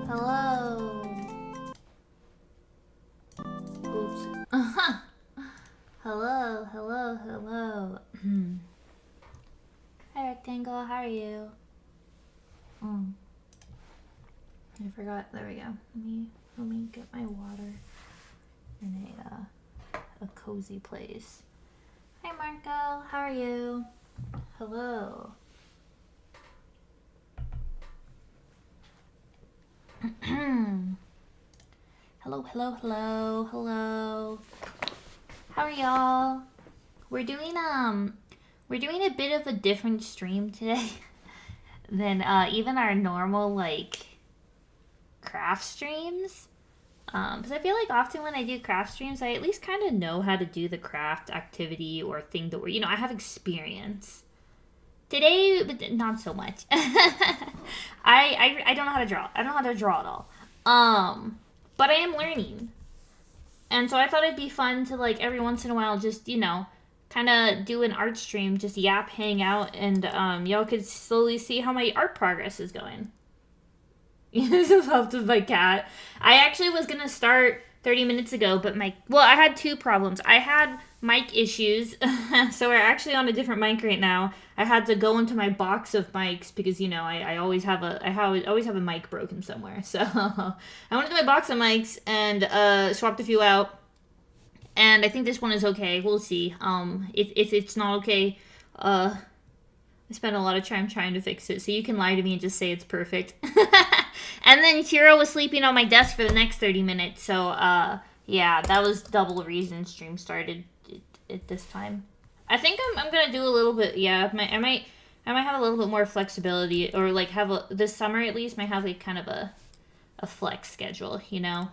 Hello. Oops. Hello, hello, hello. Hi, Rectangle. How are you? I forgot. There we go. Let me get my water in a cozy place. Hi, Marco. How are you? Hello. Hello, hello, hello, hello. How are y'all? We're doing a bit of a different stream today than even our normal like craft streams. Because I feel like often when I do craft streams, I at least kind of know how to do the craft activity or thing that I have experience. Today, but not so much. I don't know how to draw. I don't know how to draw at all. But I am learning. And so I thought it'd be fun to, like, every once in a while just, kind of do an art stream, just yap, hang out, and y'all could slowly see how my art progress is going. Some help with my cat. I actually was going to start 30 minutes ago, but I had two problems. I had mic issues, so we're actually on a different mic right now. I had to go into my box of mics because, I always have a mic broken somewhere. So I went into my box of mics and swapped a few out. And I think this one is okay. We'll see. If it's not okay, I spent a lot of time trying to fix it. So you can lie to me and just say it's perfect. And then Hiro was sleeping on my desk for the next 30 minutes. So, yeah, that was double reason stream started at this time. I think I'm going to do a little bit, yeah, I might have a little bit more flexibility, or, like, this summer at least, might have, like, kind of a flex schedule, it'll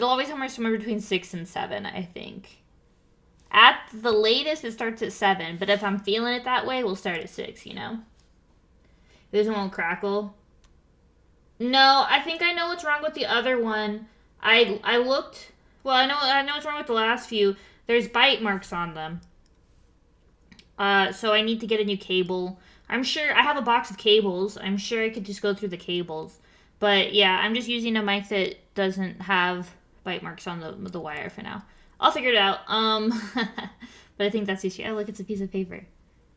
always somewhere between 6 and 7, I think. At the latest, it starts at 7, but if I'm feeling it that way, we'll start at 6, This one won't crackle. No, I think I know what's wrong with the other one. I looked, well, I know what's wrong with the last few. There's bite marks on them. So I need to get a new cable. I'm sure, I have a box of cables. I'm sure I could just go through the cables. But yeah, I'm just using a mic that doesn't have bite marks on the wire for now. I'll figure it out. But I think that's the issue. Oh, look, it's a piece of paper.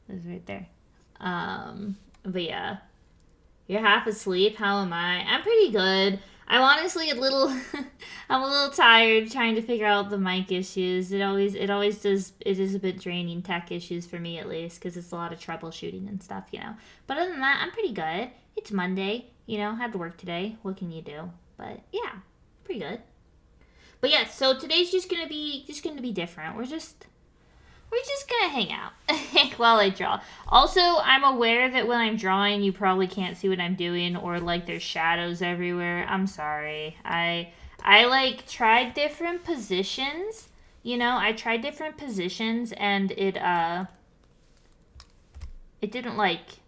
It's right there. But yeah. You're half asleep. How am I? I'm pretty good. I'm honestly I'm a little tired trying to figure out the mic issues. It is a bit draining, tech issues for me at least, because it's a lot of troubleshooting and stuff, But other than that, I'm pretty good. It's Monday, had to work today. What can you do? But yeah, pretty good. But yeah, so today's just gonna be different. We're just gonna hang out while I draw. Also, I'm aware that when I'm drawing, you probably can't see what I'm doing, or like there's shadows everywhere. I'm sorry. I like tried different positions. I tried different positions, and it didn't like.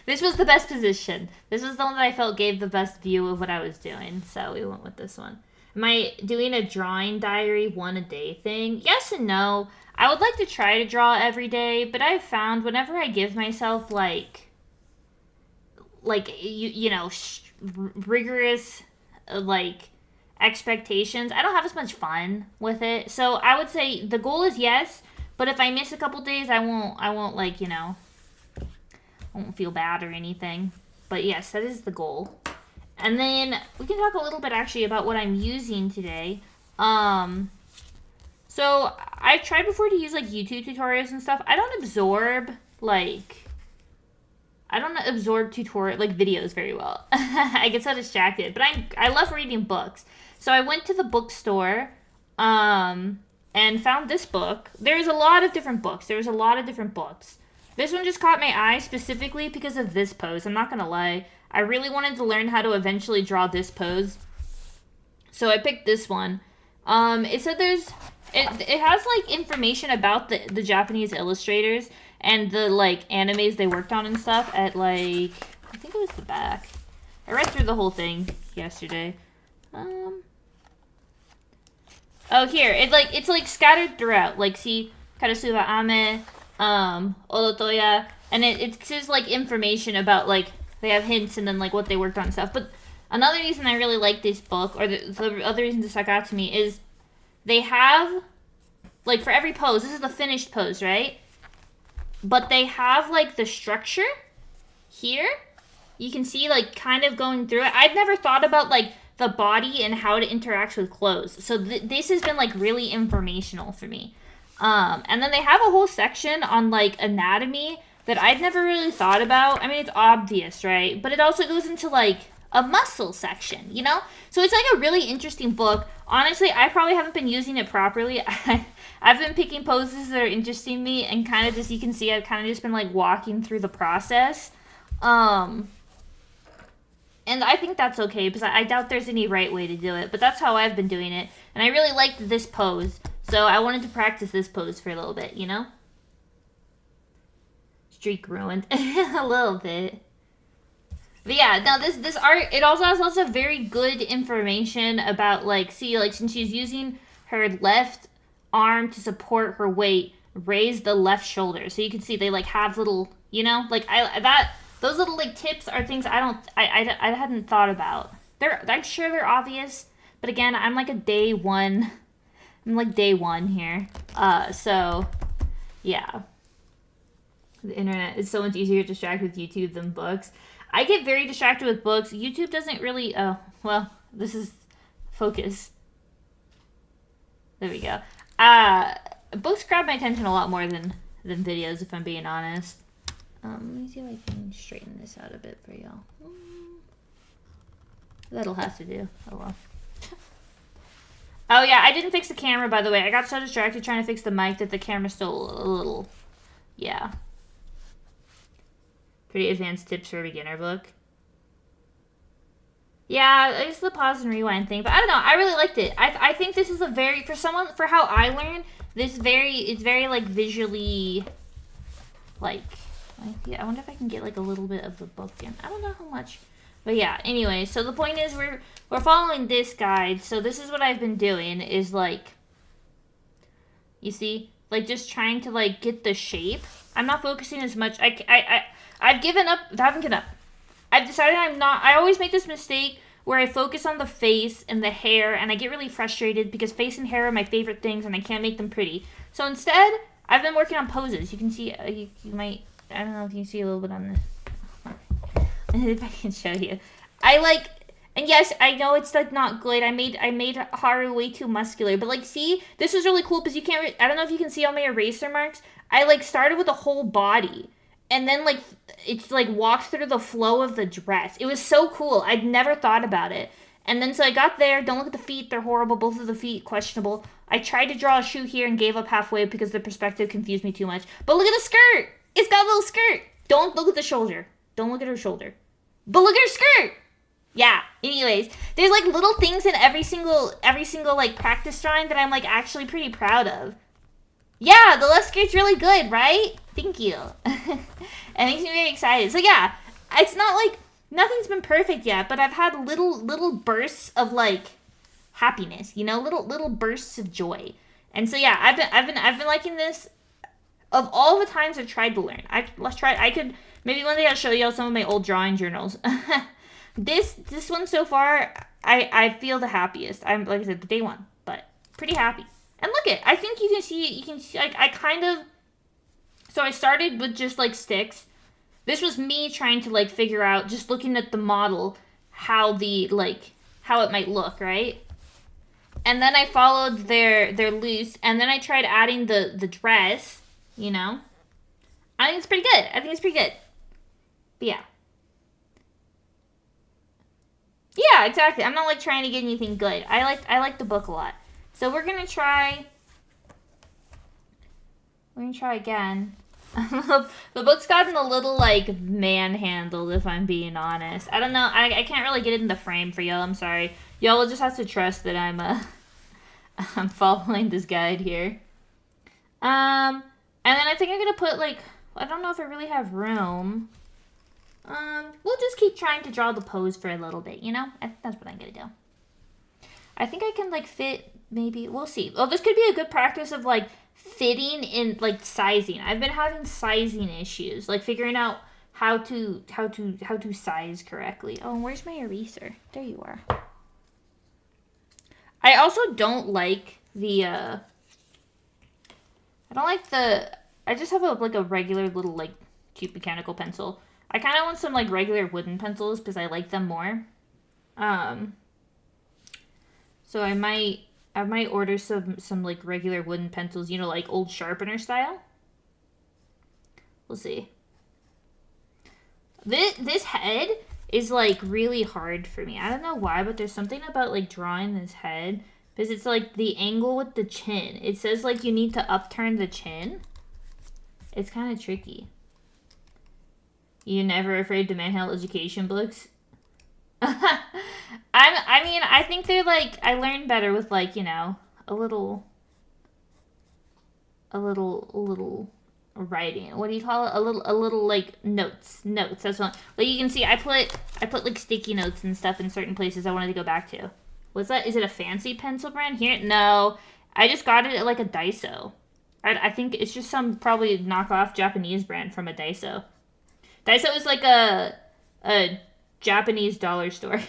This was the best position. This was the one that I felt gave the best view of what I was doing, so we went with this one. Am I doing a drawing diary one a day thing? Yes and no. I would like to try to draw every day, but I've found whenever I give myself rigorous expectations, I don't have as much fun with it. So I would say the goal is yes, but if I miss a couple days, I won't I won't feel bad or anything. But yes, that is the goal. And then we can talk a little bit actually about what I'm using today. So I've tried before to use YouTube tutorials and stuff. I don't absorb tutorial videos very well. I get so distracted. But I love reading books. So I went to the bookstore and found this book. There's a lot of different books. This one just caught my eye specifically because of this pose. I'm not gonna lie. I really wanted to learn how to eventually draw this pose. So I picked this one. It said it has information about the Japanese illustrators and the animes they worked on and stuff at I think it was the back. I read through the whole thing yesterday. Oh, here. It's scattered throughout. See, Karasuba Ame, Olotoya, and it says information about they have hints and then like what they worked on and stuff. But another reason I really like this book, or the other reason this stuck out to me, is they have, like, for every pose, this is the finished pose, right? But they have, like, the structure here. You can see, like, kind of going through it. I'd never thought about, like, the body and how it interacts with clothes. So this has been, like, really informational for me. And then they have a whole section on, like, anatomy that I'd never really thought about. I mean, it's obvious, right? But it also goes into, like, a muscle section, you know? So it's like a really interesting book. Honestly, I probably haven't been using it properly. I've been picking poses that are interesting me, and kind of just, you can see I've kind of just been like walking through the process. And I think that's okay, because I doubt there's any right way to do it, but that's how I've been doing it. And I really liked this pose, so I wanted to practice this pose for a little bit, you know? Streak ruined a little bit. But yeah, now this art, it also has lots of very good information about, like, see, like, since she's using her left arm to support her weight, raise the left shoulder. So you can see they, like, have little, you know, like, those little, like, tips are things I hadn't thought about. I'm sure they're obvious, but again, I'm, like, day one here. So, yeah. The internet is so much easier to distract with YouTube than books. I get very distracted with books. YouTube doesn't really, well, this is focus. There we go. Books grab my attention a lot more than videos, if I'm being honest. Let me see if I can straighten this out a bit for y'all. That'll have to do. Oh, well. Oh, yeah, I didn't fix the camera, by the way. I got so distracted trying to fix the mic that the camera's still a little, yeah. Pretty advanced tips for a beginner book. Yeah, it's the pause and rewind thing, but I don't know. I really liked it. I think this is a very, for how I learn, it's very like visually, like, yeah, I wonder if I can get like a little bit of the book in. I don't know how much, but yeah. Anyway, so the point is we're following this guide. So this is what I've been doing is like, you see, like just trying to like get the shape. I'm not focusing as much. I've given up. I haven't given up. I've decided I'm not. I always make this mistake where I focus on the face and the hair, and I get really frustrated because face and hair are my favorite things, and I can't make them pretty. So instead, I've been working on poses. You can see. You might. I don't know if you can see a little bit on this. If I can show you, I like. And yes, I know it's like not good. I made Haru way too muscular, but like, see, this is really cool because you can't. I don't know if you can see all my eraser marks. I like started with a whole body. And then, like, it's, like, walked through the flow of the dress. It was so cool. I'd never thought about it. And then, so I got there. Don't look at the feet. They're horrible. Both of the feet, questionable. I tried to draw a shoe here and gave up halfway because the perspective confused me too much. But look at the skirt. It's got a little skirt. Don't look at the shoulder. Don't look at her shoulder. But look at her skirt. Yeah. Anyways, there's, like, little things in every single, like, practice drawing that I'm, like, actually pretty proud of. Yeah, the left skirt's really good, right? Thank you. It makes me very excited. So yeah, it's not like nothing's been perfect yet, but I've had little bursts of like happiness, you know, little bursts of joy. And so yeah, I've been liking this. Of all the times I've tried to learn, I could maybe one day I'll show you all some of my old drawing journals. This one so far, I feel the happiest. I'm, like I said, the day one, but pretty happy. And look it, I think you can see, like, I kind of, so I started with just, like, sticks. This was me trying to, like, figure out, just looking at the model, how it might look, right? And then I followed their loose, and then I tried adding the dress, you know? I think it's pretty good. But yeah. Yeah, exactly. I'm not, like, trying to get anything good. I like the book a lot. So we're gonna try again. The book's gotten a little, like, manhandled, if I'm being honest. I don't know. I can't really get it in the frame for y'all. I'm sorry. Y'all will just have to trust that I'm following this guide here. And then I think I'm gonna put, like, I don't know if I really have room. We'll just keep trying to draw the pose for a little bit, you know? That's what I'm gonna do. I think I can, like, fit, maybe, we'll see. Oh, this could be a good practice of, like, fitting in, like, sizing. I've been having sizing issues, like, figuring out how to size correctly. Oh, where's my eraser? There you are. I also don't like the I don't like the, I just have like a regular little like cheap mechanical pencil. I kind of want some like regular wooden pencils because I like them more. So I might order some like regular wooden pencils, you know, like old sharpener style. We'll see. This head is like really hard for me. I don't know why, but there's something about like drawing this head because it's like the angle with the chin. It says like you need to upturn the chin. It's kind of tricky. You never afraid to manhandle education books? I mean, I think they're like, I learn better with like, you know, a little writing. What do you call it? A little like notes. That's what, like you can see I put like sticky notes and stuff in certain places I wanted to go back to. What's that? Is it a fancy pencil brand here? No, I just got it at like a Daiso. I think it's just some probably knockoff Japanese brand from a Daiso. Daiso is like a Japanese dollar store.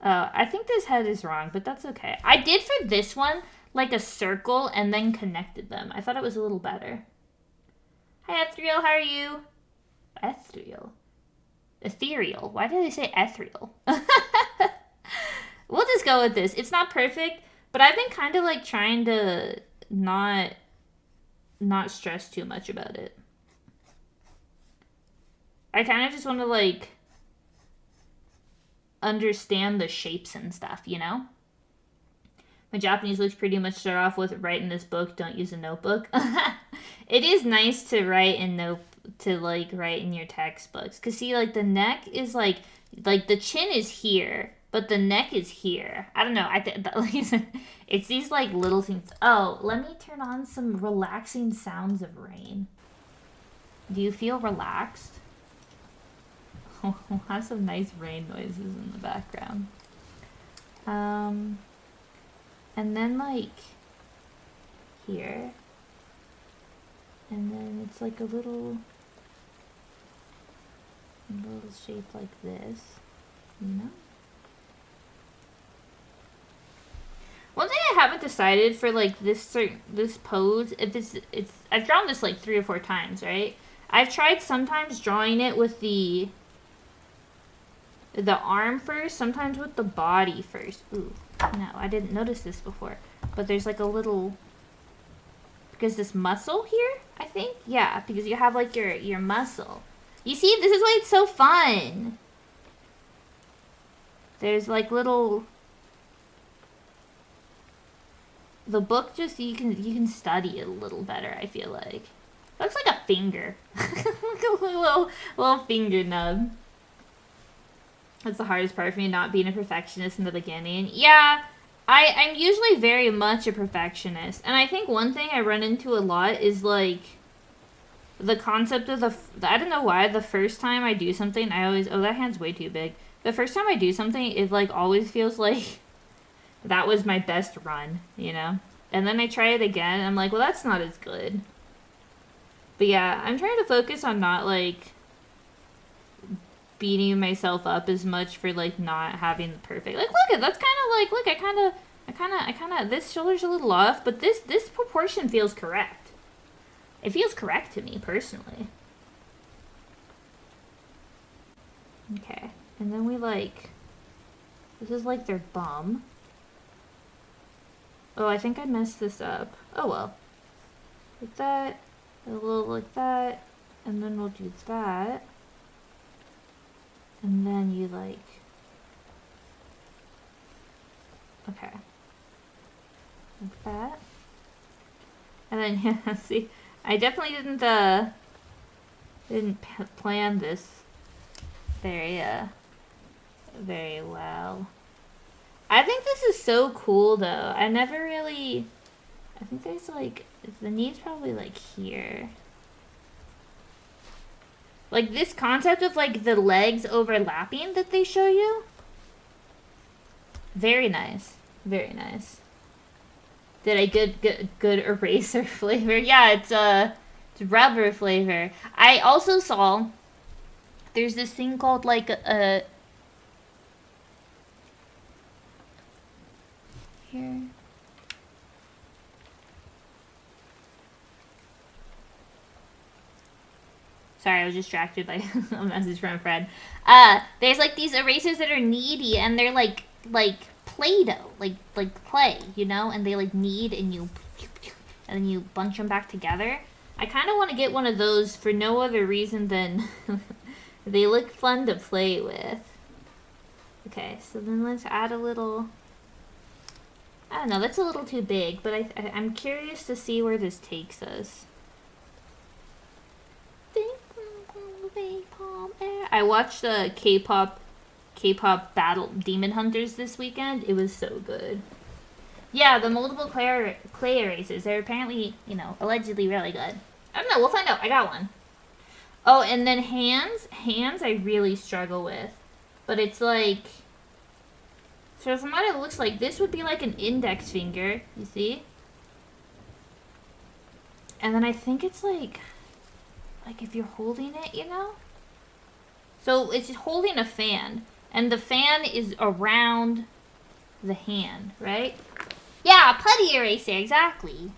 I think this head is wrong, but that's okay. I did for this one like a circle and then connected them. I thought it was a little better. Hi, Ethereal. How are you? Ethereal. Why did they say ethereal? We'll just go with this. It's not perfect, but I've been kind of like trying to not stress too much about it. I kind of just want to like understand the shapes and stuff, you know? My Japanese looks pretty much start off with write in this book, don't use a notebook. It is nice to write in your textbooks. Cause see, like the neck is like the chin is here, but the neck is here. I don't know. It's these like little things. Oh, let me turn on some relaxing sounds of rain. Do you feel relaxed? We'll have some nice rain noises in the background. And then like here. And then it's like a little shape like this, you know? One thing I haven't decided for like this pose, if I've drawn this like 3 or 4 times, right? I've tried sometimes drawing it with the arm first, sometimes with the body first. Ooh, no, I didn't notice this before. But there's like a little, because this muscle here, I think? Yeah, because you have like your muscle. You see, this is why it's so fun. There's like little, the book just, you can study it a little better, I feel like. It looks like a finger. Like a little finger nub. That's the hardest part for me, not being a perfectionist in the beginning. Yeah, I'm usually very much a perfectionist. And I think one thing I run into a lot is, like, the concept of I don't know why, the first time I do something, I always, oh, that hand's way too big. The first time I do something, it, like, always feels like that was my best run, you know? And then I try it again, and I'm like, well, that's not as good. But yeah, I'm trying to focus on not, like, beating myself up as much for like not having the perfect, like, look at, that's kind of like, look, I kind of this shoulder's a little off, but this proportion feels correct. It feels correct to me personally. Okay, and then we like, this is like their bum. Oh, I think I messed this up. Oh well, like that, a little like that, and then we'll do that. And then you like, okay, like that. And then, yeah, see, I definitely didn't plan this very well. I think this is so cool though. I never really, I think there's like, the knee's probably like here. Like, this concept of, like, the legs overlapping that they show you. Very nice. Very nice. Did I good eraser flavor? Yeah, it's rubber flavor. I also saw there's this thing called like a here. Sorry, I was distracted by a message from a friend. There's like these erasers that are kneady, and they're like Play-Doh, like clay, you know, and they like knead, and then you bunch them back together. I kind of want to get one of those for no other reason than they look fun to play with. Okay, so then let's add a little. I don't know, that's a little too big, but I'm curious to see where this takes us. I watched the K-pop Battle Demon Hunters this weekend. It was so good. Yeah, the multiple clay erasers. They're apparently, you know, allegedly really good. I don't know. We'll find out. I got one. Oh, and then hands. Hands I really struggle with. But it's like... So from what it looks like, this would be like an index finger. You see? And then I think it's like if you're holding it, you know? So it's holding a fan. And the fan is around the hand, right? Yeah, putty eraser, exactly.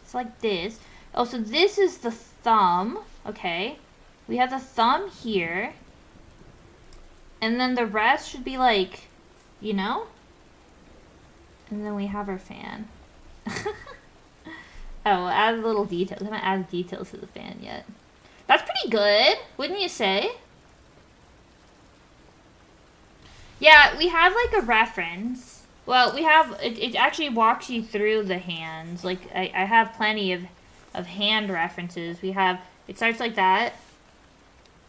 It's like this. Oh, so this is the thumb. Okay. We have the thumb here. And then the rest should be like, you know? And then we have our fan. Oh, we'll add little details. I haven't added details to the fan yet. That's pretty good, wouldn't you say? Yeah, we have like a reference. Well, we have, it actually walks you through the hands. Like, I have plenty of hand references. We have, it starts like that.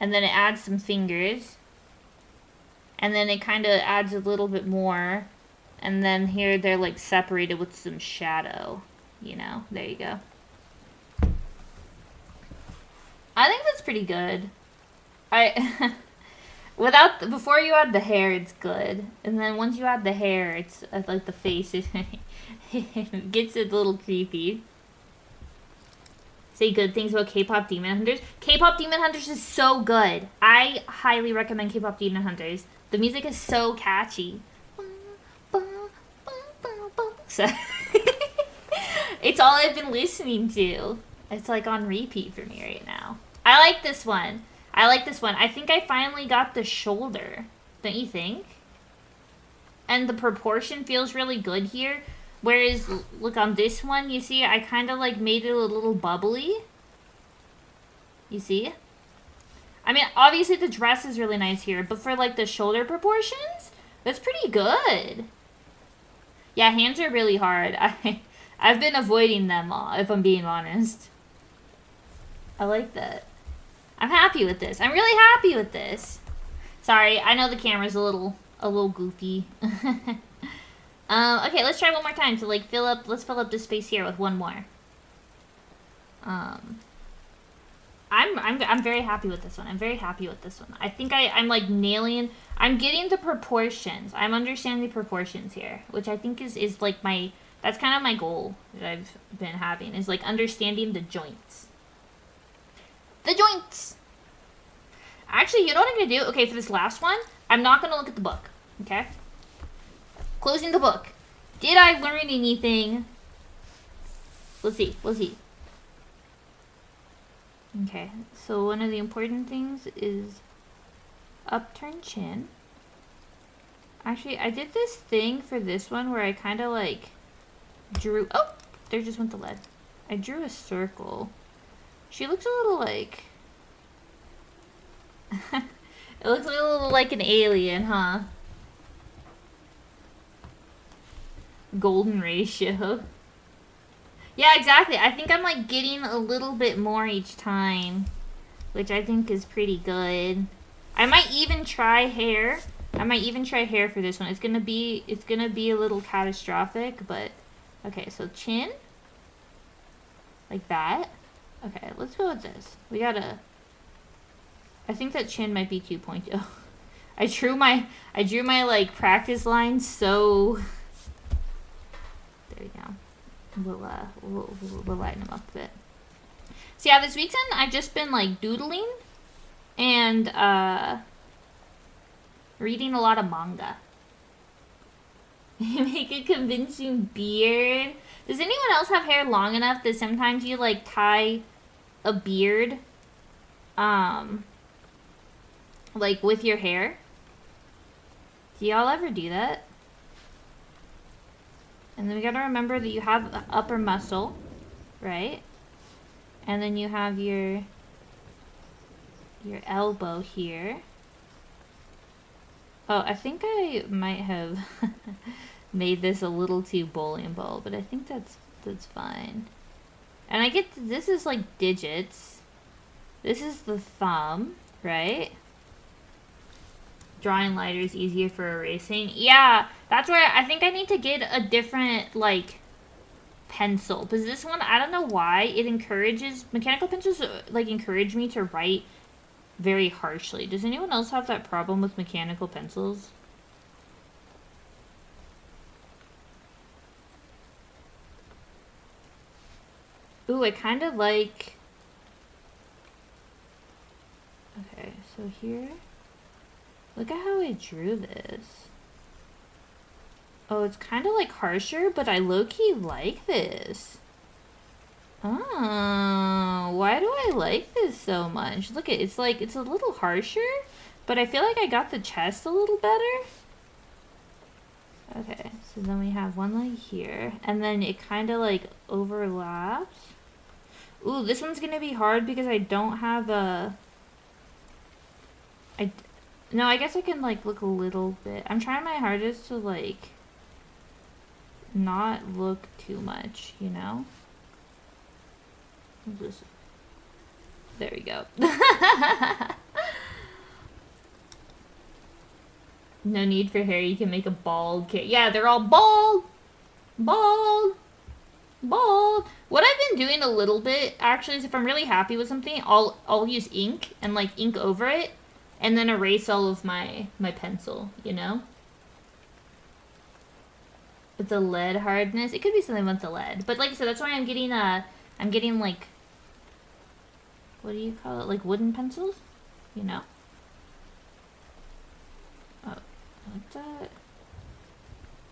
And then it adds some fingers. And then it kind of adds a little bit more. And then here they're like separated with some shadow. You know, there you go. I think that's pretty good. Before you add the hair, it's good. And then once you add the hair, it's like the face, it gets a little creepy. Say good things about K-pop Demon Hunters. K-pop Demon Hunters is so good. I highly recommend K-pop Demon Hunters. The music is so catchy. So it's all I've been listening to. It's like on repeat for me right now. I like this one. I think I finally got the shoulder. Don't you think? And the proportion feels really good here. Whereas, look on this one, you see, I kind of like made it a little bubbly. You see? I mean, obviously the dress is really nice here, but for like the shoulder proportions, that's pretty good. Yeah, hands are really hard. I've been avoiding them all, if I'm being honest. I like that. I'm happy with this. I'm really happy with this. Sorry, I know the camera's a little goofy. Okay, let's try one more time to like let's fill up this space here with one more. I'm very happy with this one. I'm very happy with this one. I think I'm like nailing. I'm getting the proportions. I'm understanding the proportions here, which I think is like that's kind of my goal that I've been having, is like understanding the joints. The joints. Actually, you know what I'm gonna do? Okay, for this last one, I'm not gonna look at the book. Okay. Closing the book. Did I learn anything? Let's see. We'll see. Okay, so one of the important things is upturn chin. Actually, I did this thing for this one where I kind of like drew... Oh! There just went the lead. I drew a circle. She looks a little like... It looks a little like an alien, huh? Golden ratio. Yeah, exactly. I think I'm like getting a little bit more each time, which I think is pretty good. I might even try hair. I might even try hair for this one. It's gonna be a little catastrophic, but okay. So chin, like that. Okay, let's go with this. We gotta. I think that chin might be 2.0. I drew my like practice lines so. There we go. We'll lighten them up a bit. So yeah, this weekend I've just been like doodling. And reading a lot of manga. Make a convincing beard. Does anyone else have hair long enough that sometimes you like tie a beard like with your hair? Do y'all ever do that? And then we gotta remember that you have the upper muscle, right? And then you have your elbow here. Oh, I think I might have made this a little too bowling ball, but I think that's fine. And I get this is like digits. This is the thumb, right? Drawing lighter is easier for erasing. Yeah, that's where I think I need to get a different like pencil, because this one, I don't know why it encourages mechanical pencils like encourage me to write very harshly. Does anyone else have that problem with mechanical pencils? Ooh, I kind of like... Okay, so here... Look at how I drew this. Oh, it's kind of like harsher, but I low-key like this. Oh, why do I like this so much? Look, it's like, it's a little harsher, but I feel like I got the chest a little better. Okay, so then we have one leg here, and then it kind of like overlaps. Ooh, this one's gonna be hard because I don't have a... No, I guess I can like look a little bit. I'm trying my hardest to like not look too much, you know? Just... There we go. No need for hair, you can make a bald kid. Yeah, they're all bald! Bald! Bald! What I've been doing a little bit, actually, is if I'm really happy with something, I'll use ink and like ink over it and then erase all of my pencil, you know? With the lead hardness. It could be something with the lead. But like I said, that's why I'm getting like, what do you call it? Like wooden pencils? You know? Oh, like that.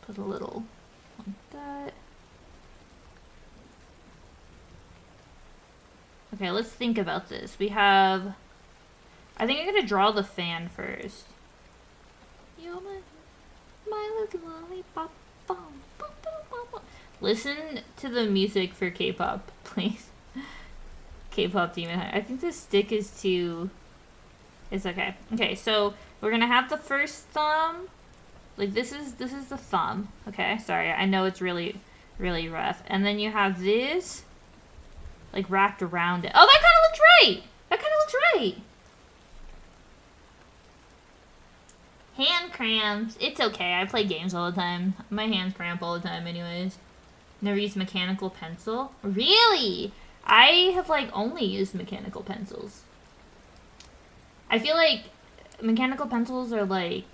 Put a little like that. Okay, let's think about this. We have... I think I'm gonna draw the fan first. You're my little lollipop. Listen to the music for K-pop, please. K-pop Demon Hunter. I think the stick is too... It's okay. Okay, so we're gonna have the first thumb. Like this is the thumb. Okay, sorry. I know it's really, really rough. And then you have this, like wrapped around it. Oh, that kind of looks right. That kind of looks right. Hand cramps. It's okay. I play games all the time. My hands cramp all the time, anyways. Never used mechanical pencil. Really? I have like only used mechanical pencils. I feel like mechanical pencils are like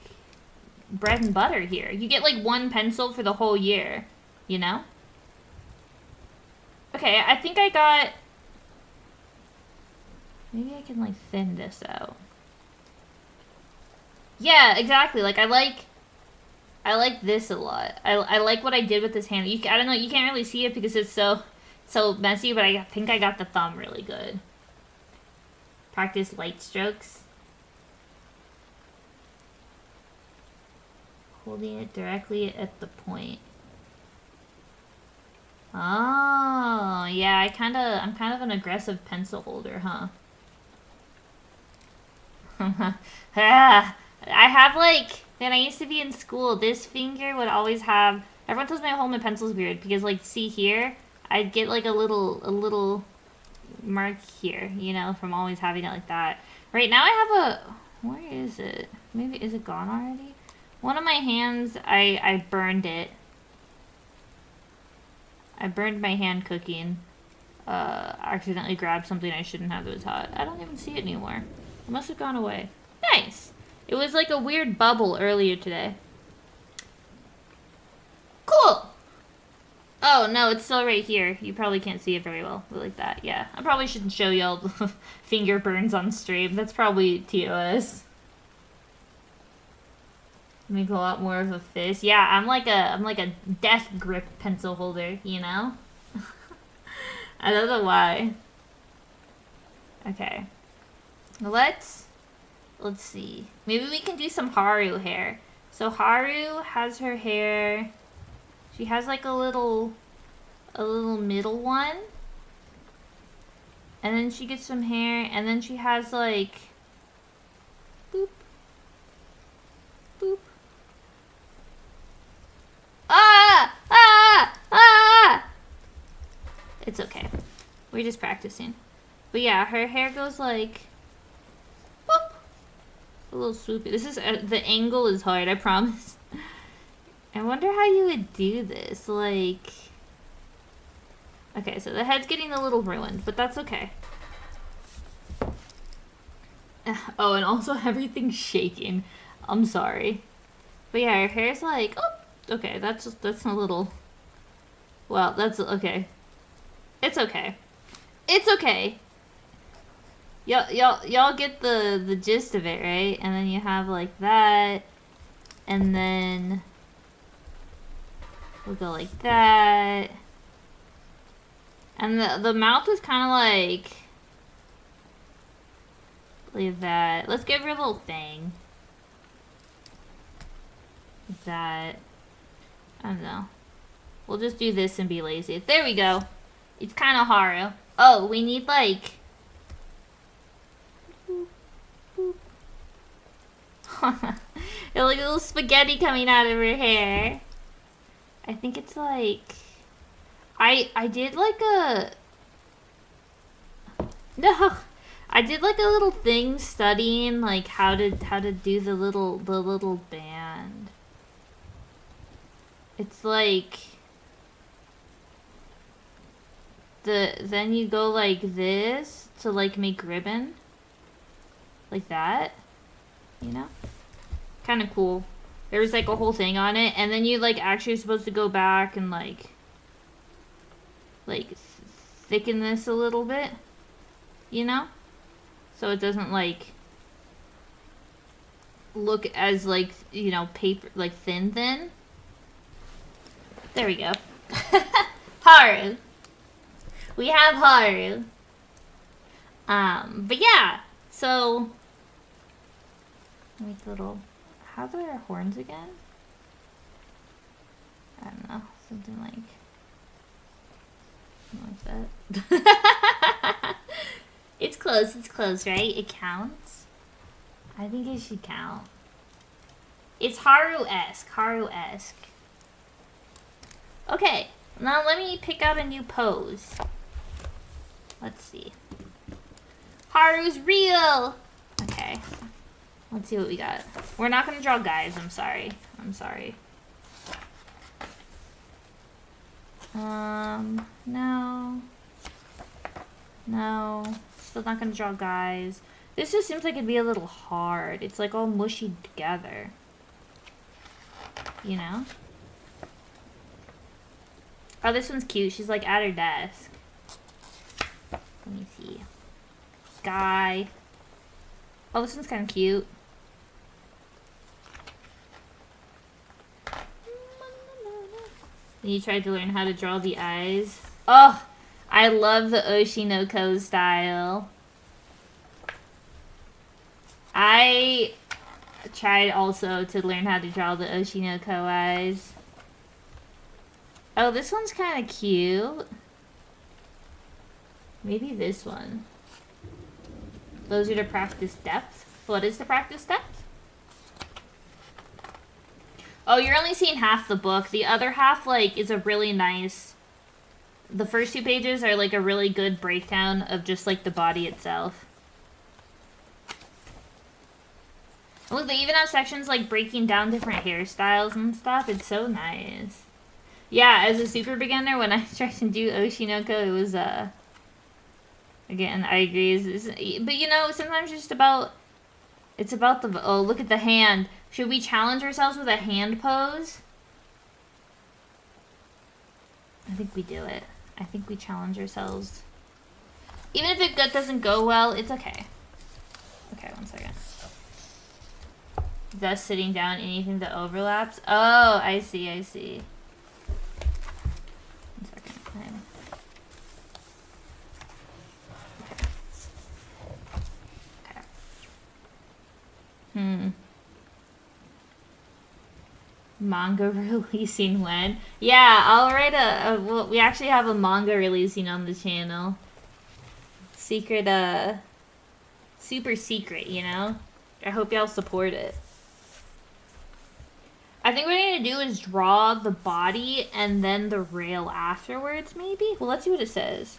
bread and butter here. You get like one pencil for the whole year, you know? Okay, I think I got... Maybe I can like thin this out. Yeah, exactly. Like I like this a lot. I like what I did with this hand. I don't know, you can't really see it because it's so messy, but I think I got the thumb really good. Practice light strokes. Holding it directly at the point. Oh, yeah, I'm kind of an aggressive pencil holder, huh? I have like, when I used to be in school, this finger would always have, everyone tells me I hold my pencils weird because like, see here, I'd get like a little mark here, you know, from always having it like that. Right now I have a, where is it? Maybe, is it gone already? One of my hands, I burned it. I burned my hand cooking. Accidentally grabbed something I shouldn't have that was hot. I don't even see it anymore. It must have gone away. Nice! It was like a weird bubble earlier today. Cool! Oh, no, it's still right here. You probably can't see it very well. But like that, yeah. I probably shouldn't show y'all the finger burns on stream. That's probably TOS. Make a lot more of a fist. Yeah, I'm like a death grip pencil holder, you know? I don't know why. Okay. Let's see. Maybe we can do some Haru hair. So Haru has her hair. She has like a little middle one. And then she gets some hair, and then she has like boop. Boop. Ah! Ah! Ah! It's okay. We're just practicing. But yeah, her hair goes like boop. A little swoopy. This is the angle is hard, I promise. I wonder how you would do this. Like, okay, so the head's getting a little ruined, but that's okay. Oh, and also everything's shaking. I'm sorry. But yeah, her hair's like, oh, okay, that's a little, well, that's okay. It's okay. It's okay. Y'all get the gist of it, right? And then you have like that, and then we'll go like that. And the mouth is kind of like that. Let's give her a little thing. Like that. I don't know. We'll just do this and be lazy. There we go. It's kind of Haru. Oh, we need like... It's like a little spaghetti coming out of her hair. I think it's like... I did like a... No! I did like a little thing studying like how to do the little band. It's like... Then you go like this to like make ribbon. Like that. You know? Kind of cool. There was like a whole thing on it, and then you like actually supposed to go back and like thicken this a little bit, you know, so it doesn't like look as like, you know, paper, like thin. There we go. Haru. We have Haru. But yeah, so make little, how do our horns again? I don't know, something like that. It's close, right? It counts. I think it should count. It's Haru-esque. Okay, now let me pick out a new pose. Let's see. Haru's real! Okay. Let's see what we got. We're not gonna draw guys, I'm sorry. No. Still not gonna draw guys. This just seems like it'd be a little hard. It's like all mushy together. You know? Oh, this one's cute. She's like at her desk. Let me see. Guy. Oh, this one's kind of cute. You tried to learn how to draw the eyes. Oh, I love the Oshinoko style. I tried also to learn how to draw the Oshinoko eyes. Oh, this one's kind of cute. Maybe this one. Those are to practice depth. What is the practice depth? Oh, you're only seeing half the book. The other half, like, is a really nice... The first 2 pages are, like, a really good breakdown of just, like, the body itself. Look, they even have sections, like, breaking down different hairstyles and stuff. It's so nice. Yeah, as a super beginner, when I tried to do Oshinoko, it was, again, I agree. But, you know, sometimes it's just about... It's about the... Oh, look at the hand. Should we challenge ourselves with a hand pose? I think we do it. I think we challenge ourselves. Even if it doesn't go well, it's okay. Okay, 1 second. Thus sitting down, anything that overlaps. Oh, I see, I see. 1 second. Okay. Manga releasing when? Yeah, I'll write well, we actually have a manga releasing on the channel. Secret, super secret, you know? I hope y'all support it. I think what I'm gonna do is draw the body and then the rail afterwards, maybe? Well, let's see what it says.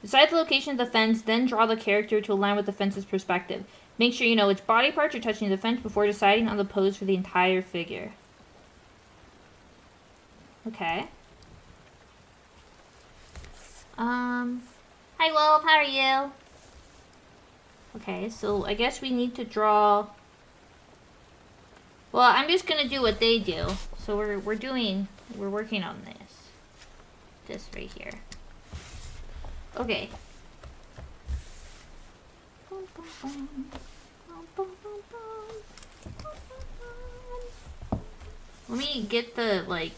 Decide the location of the fence, then draw the character to align with the fence's perspective. Make sure you know which body parts are touching the fence before deciding on the pose for the entire figure. Okay. Hi Wolf, how are you? Okay, so I guess we need to draw... Well, I'm just gonna do what they do. So we're working on this. This right here. Okay. Let me get the, like...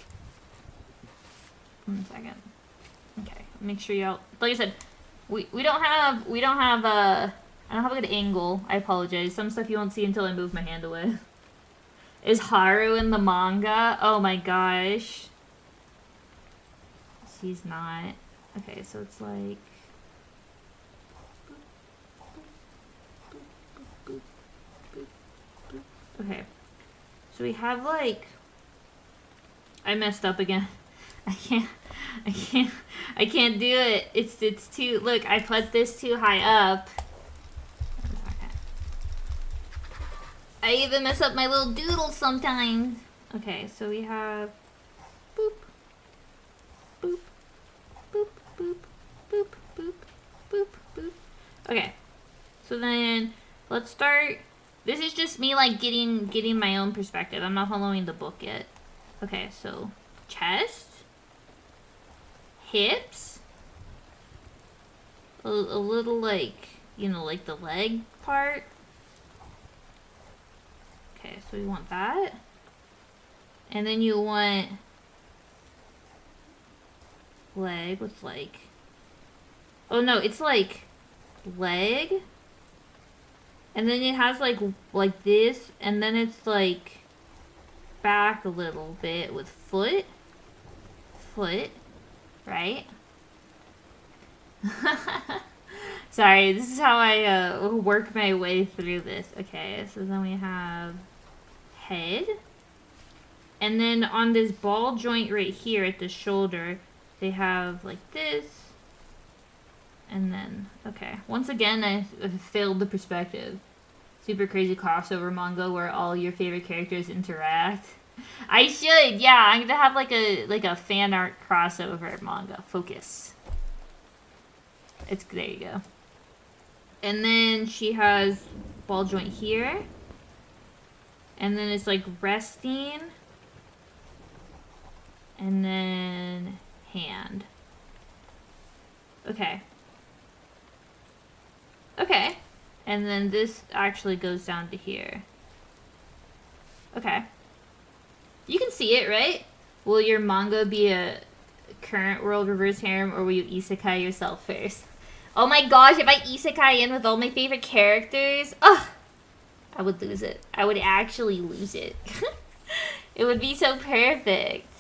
1 second. Okay, make sure y'all... Like I said, we don't have, I don't have a good angle. I apologize. Some stuff you won't see until I move my hand away. Is Haru in the manga? Oh my gosh. He's not. Okay, so it's like... Okay. So we have like... I messed up again. I can't do it. It's too... Look, I put this too high up. I even mess up my little doodle sometimes. Okay, so we have... Boop. Boop. Boop, boop, boop, boop, boop, boop. Okay. So then, let's start... This is just me, like, getting my own perspective. I'm not following the book yet. Okay, so... Chest. Hips. A little, like, you know, like the leg part. Okay, so we want that. And then you want... Leg with, like... Oh, no, it's, like, leg. And then it has, like this. And then it's, like, back a little bit with foot. Foot. Right? Sorry, this is how I work my way through this. Okay, so then we have head. And then on this ball joint right here at the shoulder, they have like this. And then, okay. Once again, I failed the perspective. Super crazy crossover manga where all your favorite characters interact. I should, yeah. I'm gonna have like a fan art crossover manga. Focus. It's there you go. And then she has ball joint here. And then it's like resting. And then hand. Okay. Okay. And then this actually goes down to here. Okay. You can see it, right? Will your manga be a current world reverse harem, or will you isekai yourself first? Oh my gosh, if I isekai in with all my favorite characters, ugh, I would lose it. I would actually lose it. It would be so perfect.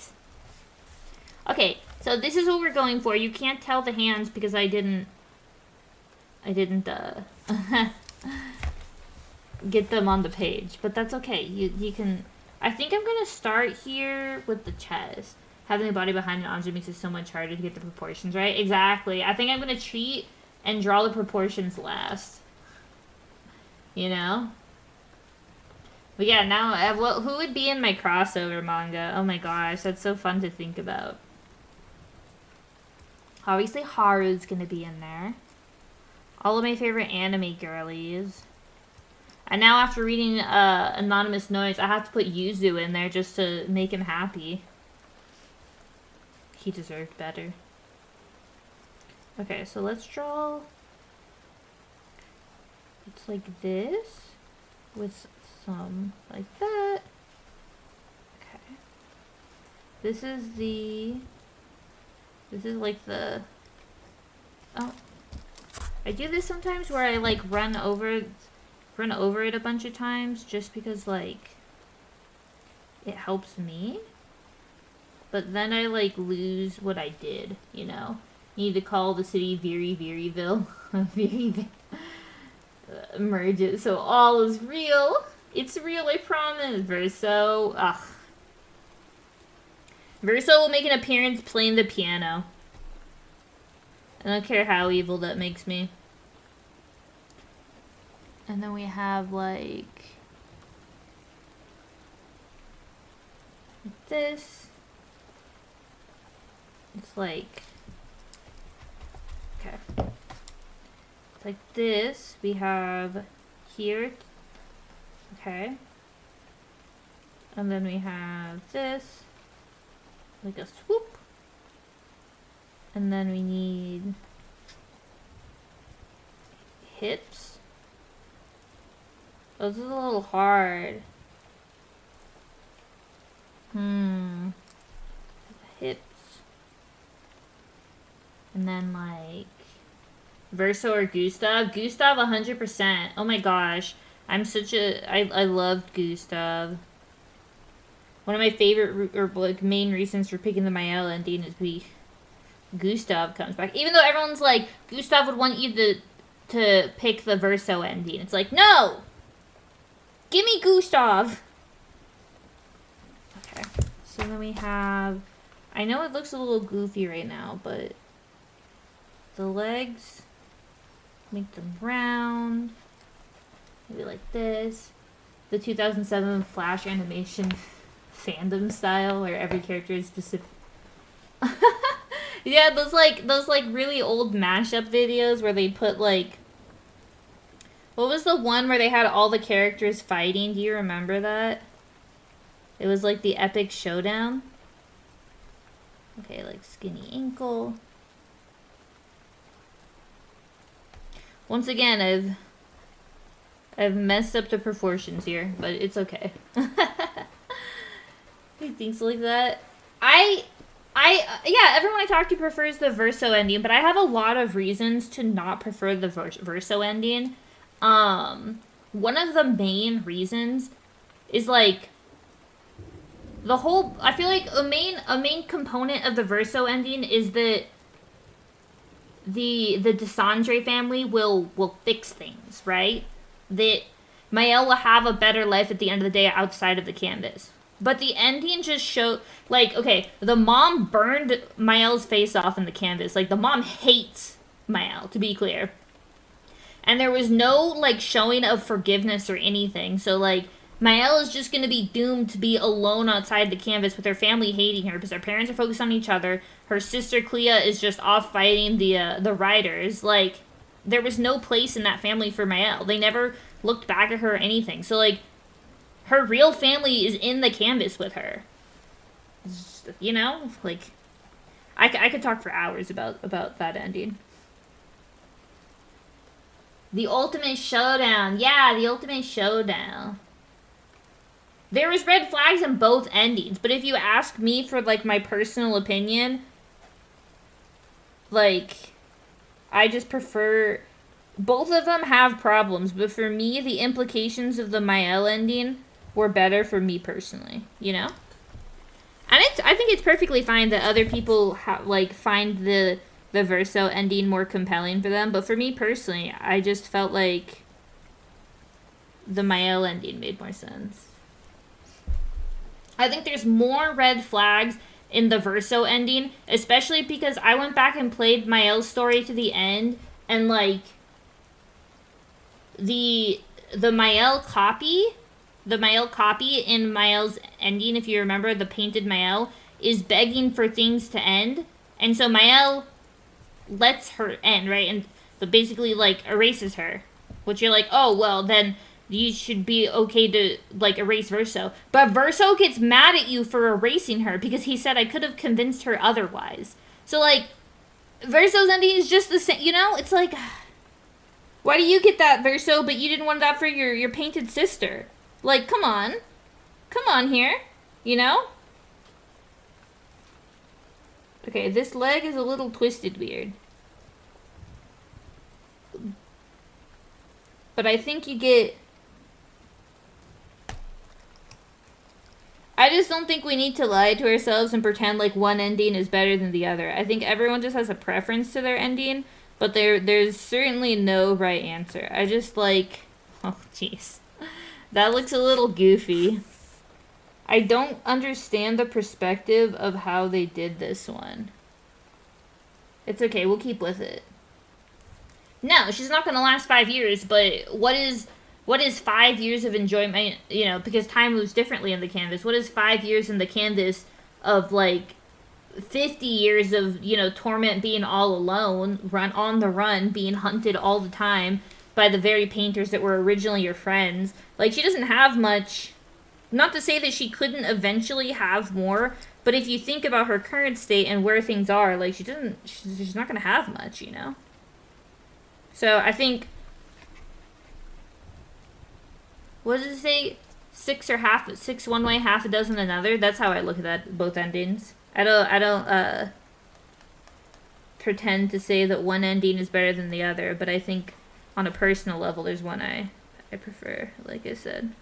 Okay, so this is what we're going for. You can't tell the hands because I didn't get them on the page, but that's okay. You can. I think I'm gonna start here with the chest. Having the body behind an object makes it so much harder to get the proportions right. Exactly. I think I'm gonna cheat and draw the proportions last. You know? But yeah, now, who would be in my crossover manga? Oh my gosh, that's so fun to think about. Obviously, Haru's gonna be in there. All of my favorite anime girlies. And now after reading Anonymous Noise, I have to put Yuzu in there just to make him happy. he deserved better. Okay, so let's draw. It's like this with some like that. Okay. This is like the, oh, I do this sometimes where I like run over it a bunch of times just because like it helps me. But then I like lose what I did, you know. You need to call the city Veryville. Merge it so all is real. It's real, I promise. Verso. Ugh. Verso will make an appearance playing the piano. I don't care how evil that makes me. And then we have like this. It's like, okay. It's like this. We have here. Okay. And then we have this. Like a swoop. And then we need hips. Oh, this is a little hard. Hips. And then like Verso or Gustav. Gustav 100%. Oh my gosh. I'm such a I loved Gustav. One of my favorite or like main reasons for picking the Mael ending is Gustav comes back. Even though everyone's like, Gustav would want you to pick the Verso ending. It's like, no! Give me Gustav! Okay. So then we have, I know it looks a little goofy right now, but the legs, make them round. Maybe like this. The 2007 Flash animation fandom style where every character is specific. Yeah, those like really old mashup videos where they put like, what was the one where they had all the characters fighting? Do you remember that? It was like the epic showdown. Okay, like skinny ankle. Once again, I've messed up the proportions here, but it's okay. Things like that. Yeah, everyone I talk to prefers the Verso ending, but I have a lot of reasons to not prefer the Verso ending. One of the main reasons is like the whole, I feel like a main component of the Verso ending is that the Desandre family will fix things, right? That Mael will have a better life at the end of the day outside of the canvas. But the ending just showed, like, okay, the mom burned Mael's face off in the canvas. Like, the mom hates Mael, to be clear. And there was no, like, showing of forgiveness or anything. So, like, Mael is just going to be doomed to be alone outside the canvas with her family hating her because her parents are focused on each other. Her sister Clea is just off fighting the riders. Like, there was no place in that family for Mael. They never looked back at her or anything. So, like, her real family is in the canvas with her. You know? Like, I could talk for hours about that ending. The Ultimate Showdown. Yeah, the Ultimate Showdown. There was red flags in both endings, but if you ask me for, like, my personal opinion, like, I just prefer, both of them have problems, but for me, the implications of the Mael ending were better for me personally, you know? And I think it's perfectly fine that other people, find the Verso ending more compelling for them, but for me personally, I just felt like the Mael ending made more sense. I think there's more red flags in the Verso ending, especially because I went back and played Mael's story to the end, and, like, the Mael copy in Mael's ending, if you remember, the painted Mael, is begging for things to end, and so Mael lets her end, right, and but basically, like, erases her, which you're like, oh, well, then you should be okay to, like, erase Verso. But Verso gets mad at you for erasing her because he said I could have convinced her otherwise. So, like, Verso's ending is just the same, you know? It's like, why do you get that, Verso, but you didn't want that for your painted sister? Like, come on. Come on here, you know? Okay, this leg is a little twisted weird. But I think you get... I just don't think we need to lie to ourselves and pretend like one ending is better than the other. I think everyone just has a preference to their ending, but there's certainly no right answer. I just like... Oh, jeez. That looks a little goofy. I don't understand the perspective of how they did this one. It's okay, we'll keep with it. No, she's not going to last 5 years, but what is 5 years of enjoyment, you know, because time moves differently in the canvas. What is 5 years in the canvas of, like, 50 years of, you know, torment being all alone, on the run, being hunted all the time by the very painters that were originally your friends? Like, she doesn't have much. Not to say that she couldn't eventually have more, but if you think about her current state and where things are, like, she's not going to have much, you know? So, I think... What does it say? 6 one way, half a dozen another? That's how I look at that, both endings. I don't pretend to say that one ending is better than the other, but I think on a personal level, there's one I prefer, like I said.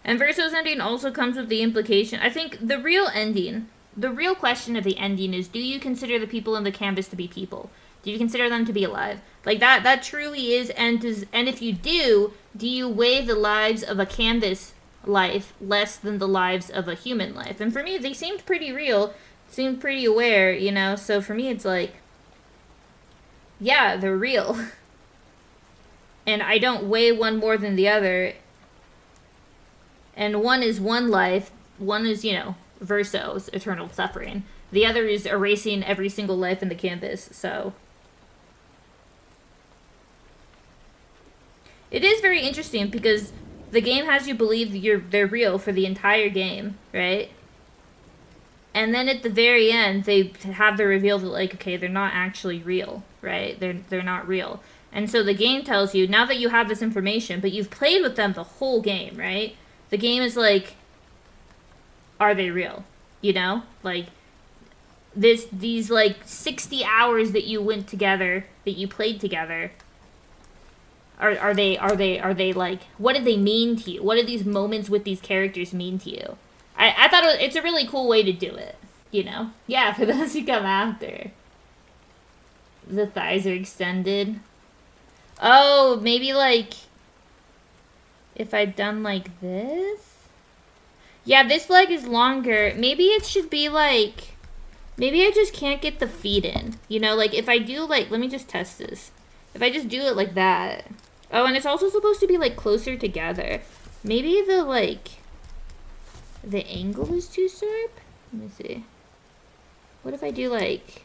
And Verso's ending also comes with the implication. I think the real ending, the real question of the ending is, do you consider the people in the canvas to be people? Do you consider them to be alive? Like, that truly is, and if you do you weigh the lives of a canvas life less than the lives of a human life? And for me, they seemed pretty real, seemed pretty aware, you know? So for me, it's like, yeah, they're real. And I don't weigh one more than the other. And one is one life, one is, you know, Verso's eternal suffering. The other is erasing every single life in the canvas, so... It is very interesting because the game has you believe they're real for the entire game, right? And then at the very end, they have the reveal that, like, okay, they're not actually real, right? They're not real. And so the game tells you, now that you have this information, but you've played with them the whole game, right? The game is like, are they real? You know? Like, these like 60 hours that you went together, that you played together, are they like, what did they mean to you? What did these moments with these characters mean to you? I thought it's a really cool way to do it, you know? Yeah, for those who come after. The thighs are extended. Oh, maybe like, if I'd done like this? Yeah, this leg is longer. Maybe it should be like, maybe I just can't get the feet in. You know, like if I do like, let me just test this. If I just do it like that. Oh, and it's also supposed to be like closer together. Maybe the like, the angle is too sharp? Let me see. What if I do like,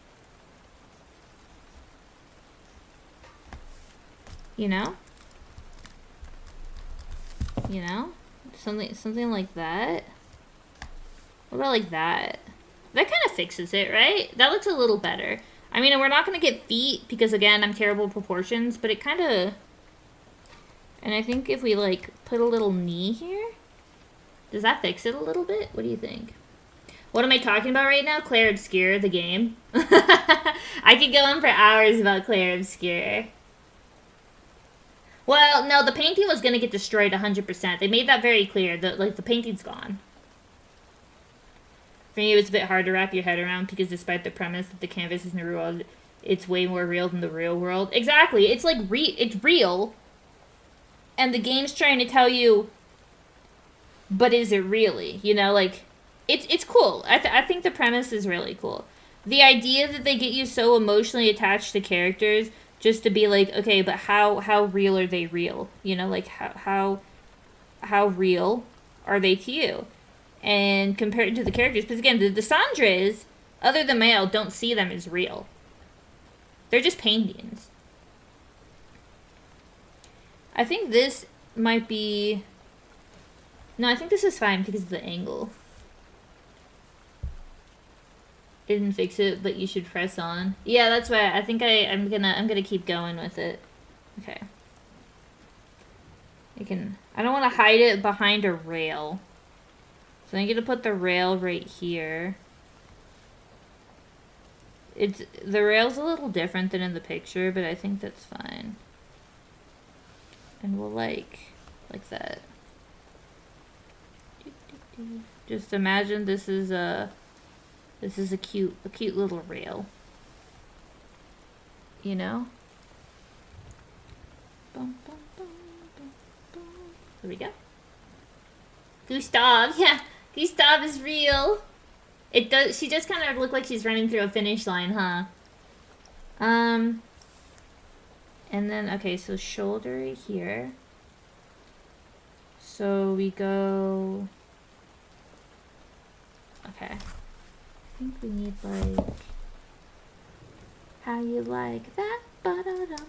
you know? You know? Something like that. What about like that? That kind of fixes it, right? That looks a little better. I mean, we're not going to get feet because, again, I'm terrible at proportions, but it kind of... And I think if we, like, put a little knee here, does that fix it a little bit? What do you think? What am I talking about right now? Clair Obscur, the game. I could go on for hours about Clair Obscur. Well, no, the painting was going to get destroyed 100%. They made that very clear. The painting's gone. For me, it was a bit hard to wrap your head around because despite the premise that the canvas is in the real world, it's way more real than the real world. Exactly. It's like, it's real. And the game's trying to tell you, but is it really? You know, like, it's cool. I think the premise is really cool. The idea that they get you so emotionally attached to characters just to be like, okay, but how real are they real? You know, like, how real are they to you? And compared to the characters, because again, the Sandres, other than Mael, don't see them as real. They're just paintings. I think this might be... No, I think this is fine because of the angle. Didn't fix it, but you should press on. Yeah, that's why I think I'm gonna keep going with it. Okay. I don't want to hide it behind a rail. So I'm gonna put the rail right here. The rail's a little different than in the picture, but I think that's fine. And we'll like that. Just imagine this is a cute little rail. You know? Bum, bum, bum, bum, bum. Here we go. Gustav, yeah, Gustav is real. It does. She just kind of look like she's running through a finish line, huh? And then okay, so shoulder right here. So we go. Okay. I think we need like. How you like that? Ba-da-dum.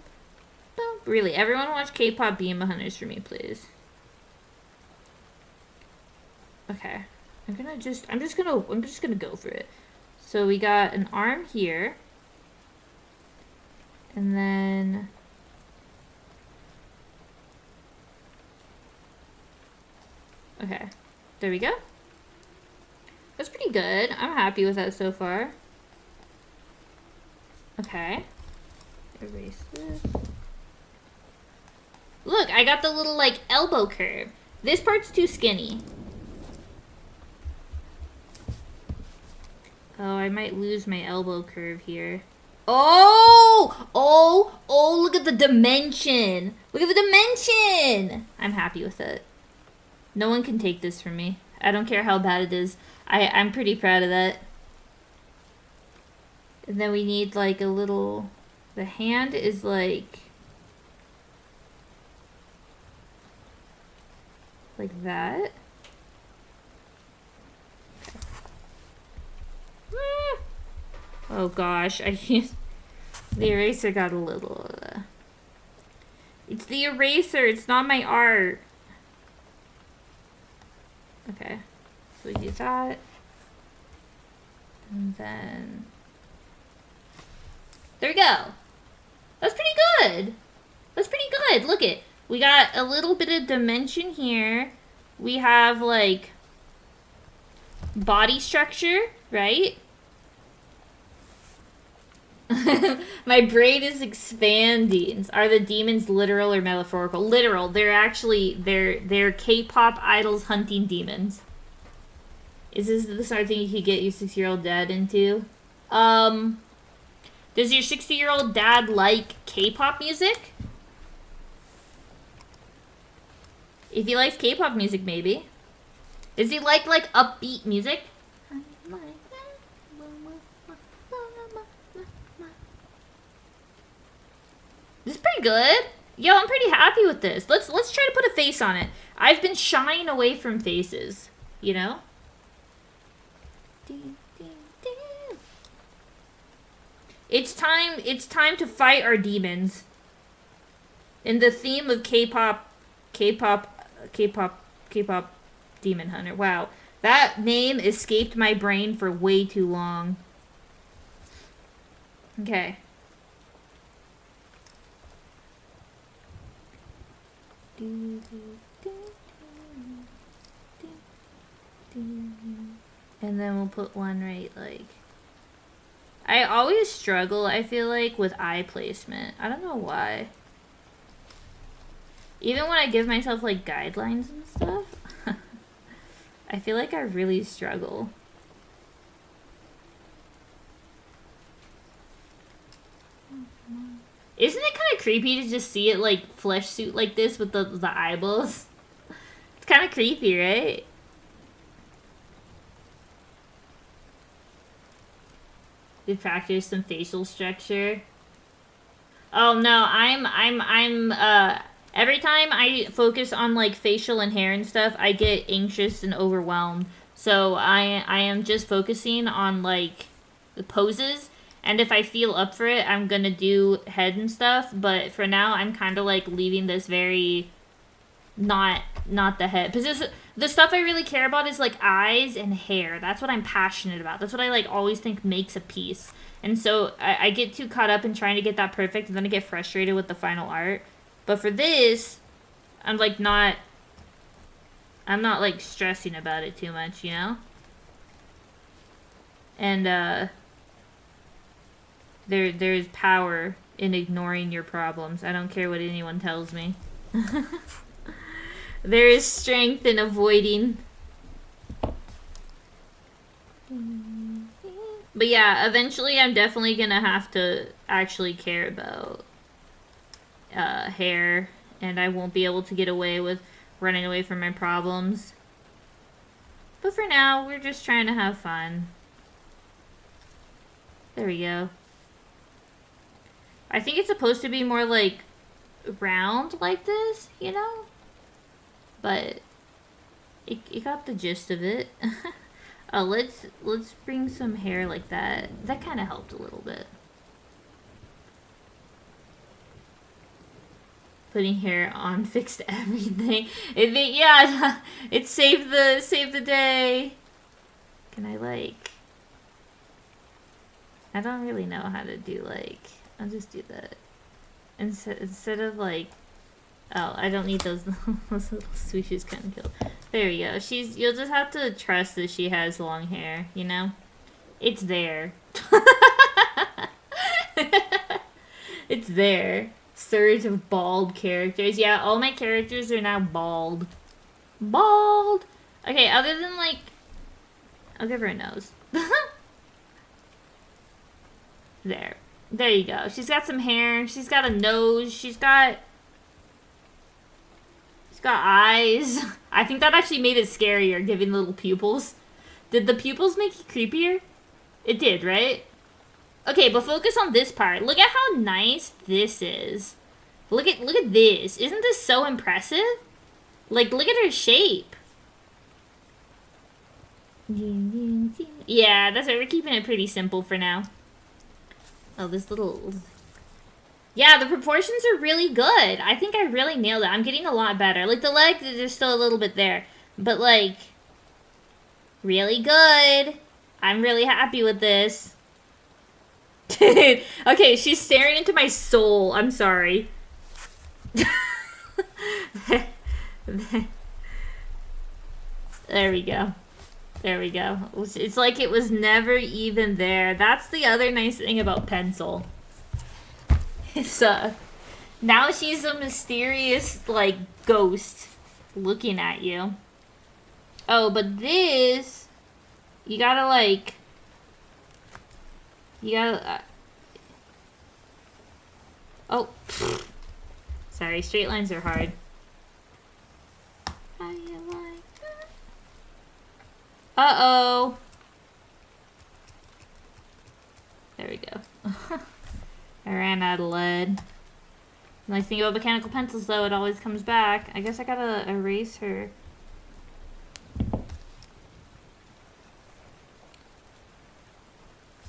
Really, everyone watch K-pop Beam Hunters for me, please. Okay. I'm just gonna go for it. So we got an arm here. And then okay. There we go. That's pretty good. I'm happy with that so far. Okay. Erase this. Look, I got the little like elbow curve. This part's too skinny. Oh, I might lose my elbow curve here. Oh! Oh! Oh, look at the dimension! Look at the dimension! I'm happy with it. No one can take this from me. I don't care how bad it is. I'm pretty proud of that. And then we need like a little... The hand is like that. Oh gosh, the eraser got a little... It's the eraser, it's not my art. Okay, so we do that. And then... There we go. That's pretty good. That's pretty good. Look it. We got a little bit of dimension here. We have like body structure, right? My brain is expanding. Are the demons literal or metaphorical? Literal. They're actually they're K-pop idols hunting demons. Is this the sort of thing you could get your 6-year-old dad into? Does your 60-year-old dad like K-pop music? If he likes K-pop music, maybe. Does he like upbeat music? This is pretty good. Yo, I'm pretty happy with this. Let's try to put a face on it. I've been shying away from faces, you know? It's time to fight our demons. In the theme of K-pop Demon Hunter. Wow. That name escaped my brain for way too long. Okay. And then we'll put one right, like... I always struggle, I feel like, with eye placement. I don't know why. Even when I give myself, like, guidelines and stuff, I feel like I really struggle. Isn't it kind of creepy to just see it, like, flesh suit like this with the eyeballs? It's kind of creepy, right? We practice some facial structure. Oh no, every time I focus on like facial and hair and stuff, I get anxious and overwhelmed. So I am just focusing on like the poses And if I feel up for it, I'm gonna do head and stuff. But for now, I'm kind of like leaving this very not the head. Because the stuff I really care about is like eyes and hair. That's what I'm passionate about. That's what I like always think makes a piece. And so I get too caught up in trying to get that perfect, and then I get frustrated with the final art. But for this, I'm like I'm not like stressing about it too much, you know? And there's power in ignoring your problems. I don't care what anyone tells me. There is strength in avoiding. But yeah, eventually I'm definitely gonna have to actually care about hair, and I won't be able to get away with running away from my problems. But for now, we're just trying to have fun. There we go. I think it's supposed to be more like round like this, you know? But it got the gist of it. Oh, let's bring some hair like that. That kind of helped a little bit. Putting hair on fixed everything. Yeah, it saved the day. Can I like? I don't really know how to do like. I'll just do that. Instead of like. Oh, I don't need those little swooshes kind of killed. There we go. You'll just have to trust that she has long hair, you know? It's there. It's there. Surge of bald characters. Yeah, all my characters are now bald. Bald! Okay, other than like... I'll give her a nose. There. There you go. She's got some hair. She's got a nose. She's got eyes. I think that actually made it scarier, giving little pupils. Did the pupils make it creepier? It did, right? Okay, but focus on this part. Look at how nice this is. Look at this. Isn't this so impressive? Like, look at her shape. Yeah, that's right. We're keeping it pretty simple for now. Oh, this little... Yeah, the proportions are really good. I think I really nailed it. I'm getting a lot better. Like, the legs, there's still a little bit there. But, like, really good. I'm really happy with this. Okay, she's staring into my soul. I'm sorry. There we go. There we go. It's like it was never even there. That's the other nice thing about pencil. It's, now she's a mysterious, like, ghost looking at you. Oh, but this, you gotta, like, you gotta, oh, sorry, straight lines are hard. How you like that? Uh-oh. There we go. I ran out of lead. Nice thing about mechanical pencils, though, it always comes back. I guess I gotta erase her.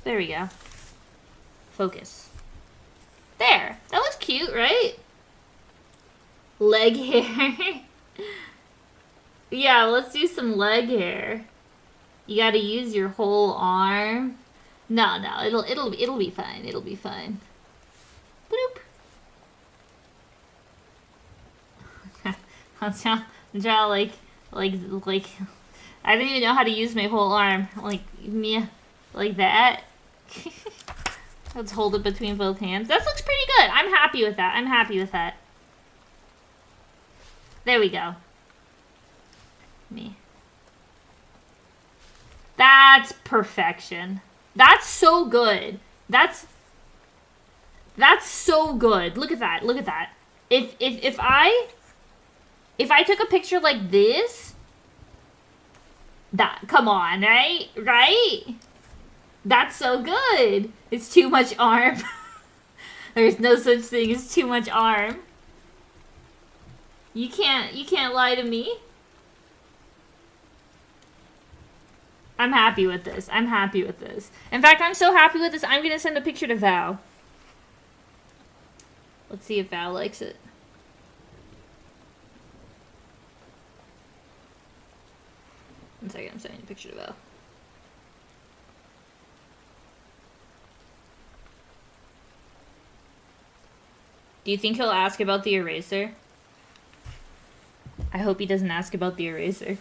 There we go. Focus. There! That looks cute, right? Leg hair. Yeah, let's do some leg hair. You gotta use your whole arm. No, it'll be fine. It'll be fine. Bloop. I'll draw like, I don't even know how to use my whole arm. Like that. Let's hold it between both hands. That looks pretty good. I'm happy with that. I'm happy with that. There we go. Me. That's perfection. That's so good. That's so good. Look at that. Look at that. If I took a picture like this, come on, right? Right? That's so good. It's too much arm. There's no such thing as too much arm. You can't lie to me. I'm happy with this. I'm happy with this. In fact, I'm so happy with this, I'm gonna send a picture to Val. Let's see if Val likes it. One second, I'm sending a picture to Val. Do you think he'll ask about the eraser? I hope he doesn't ask about the eraser.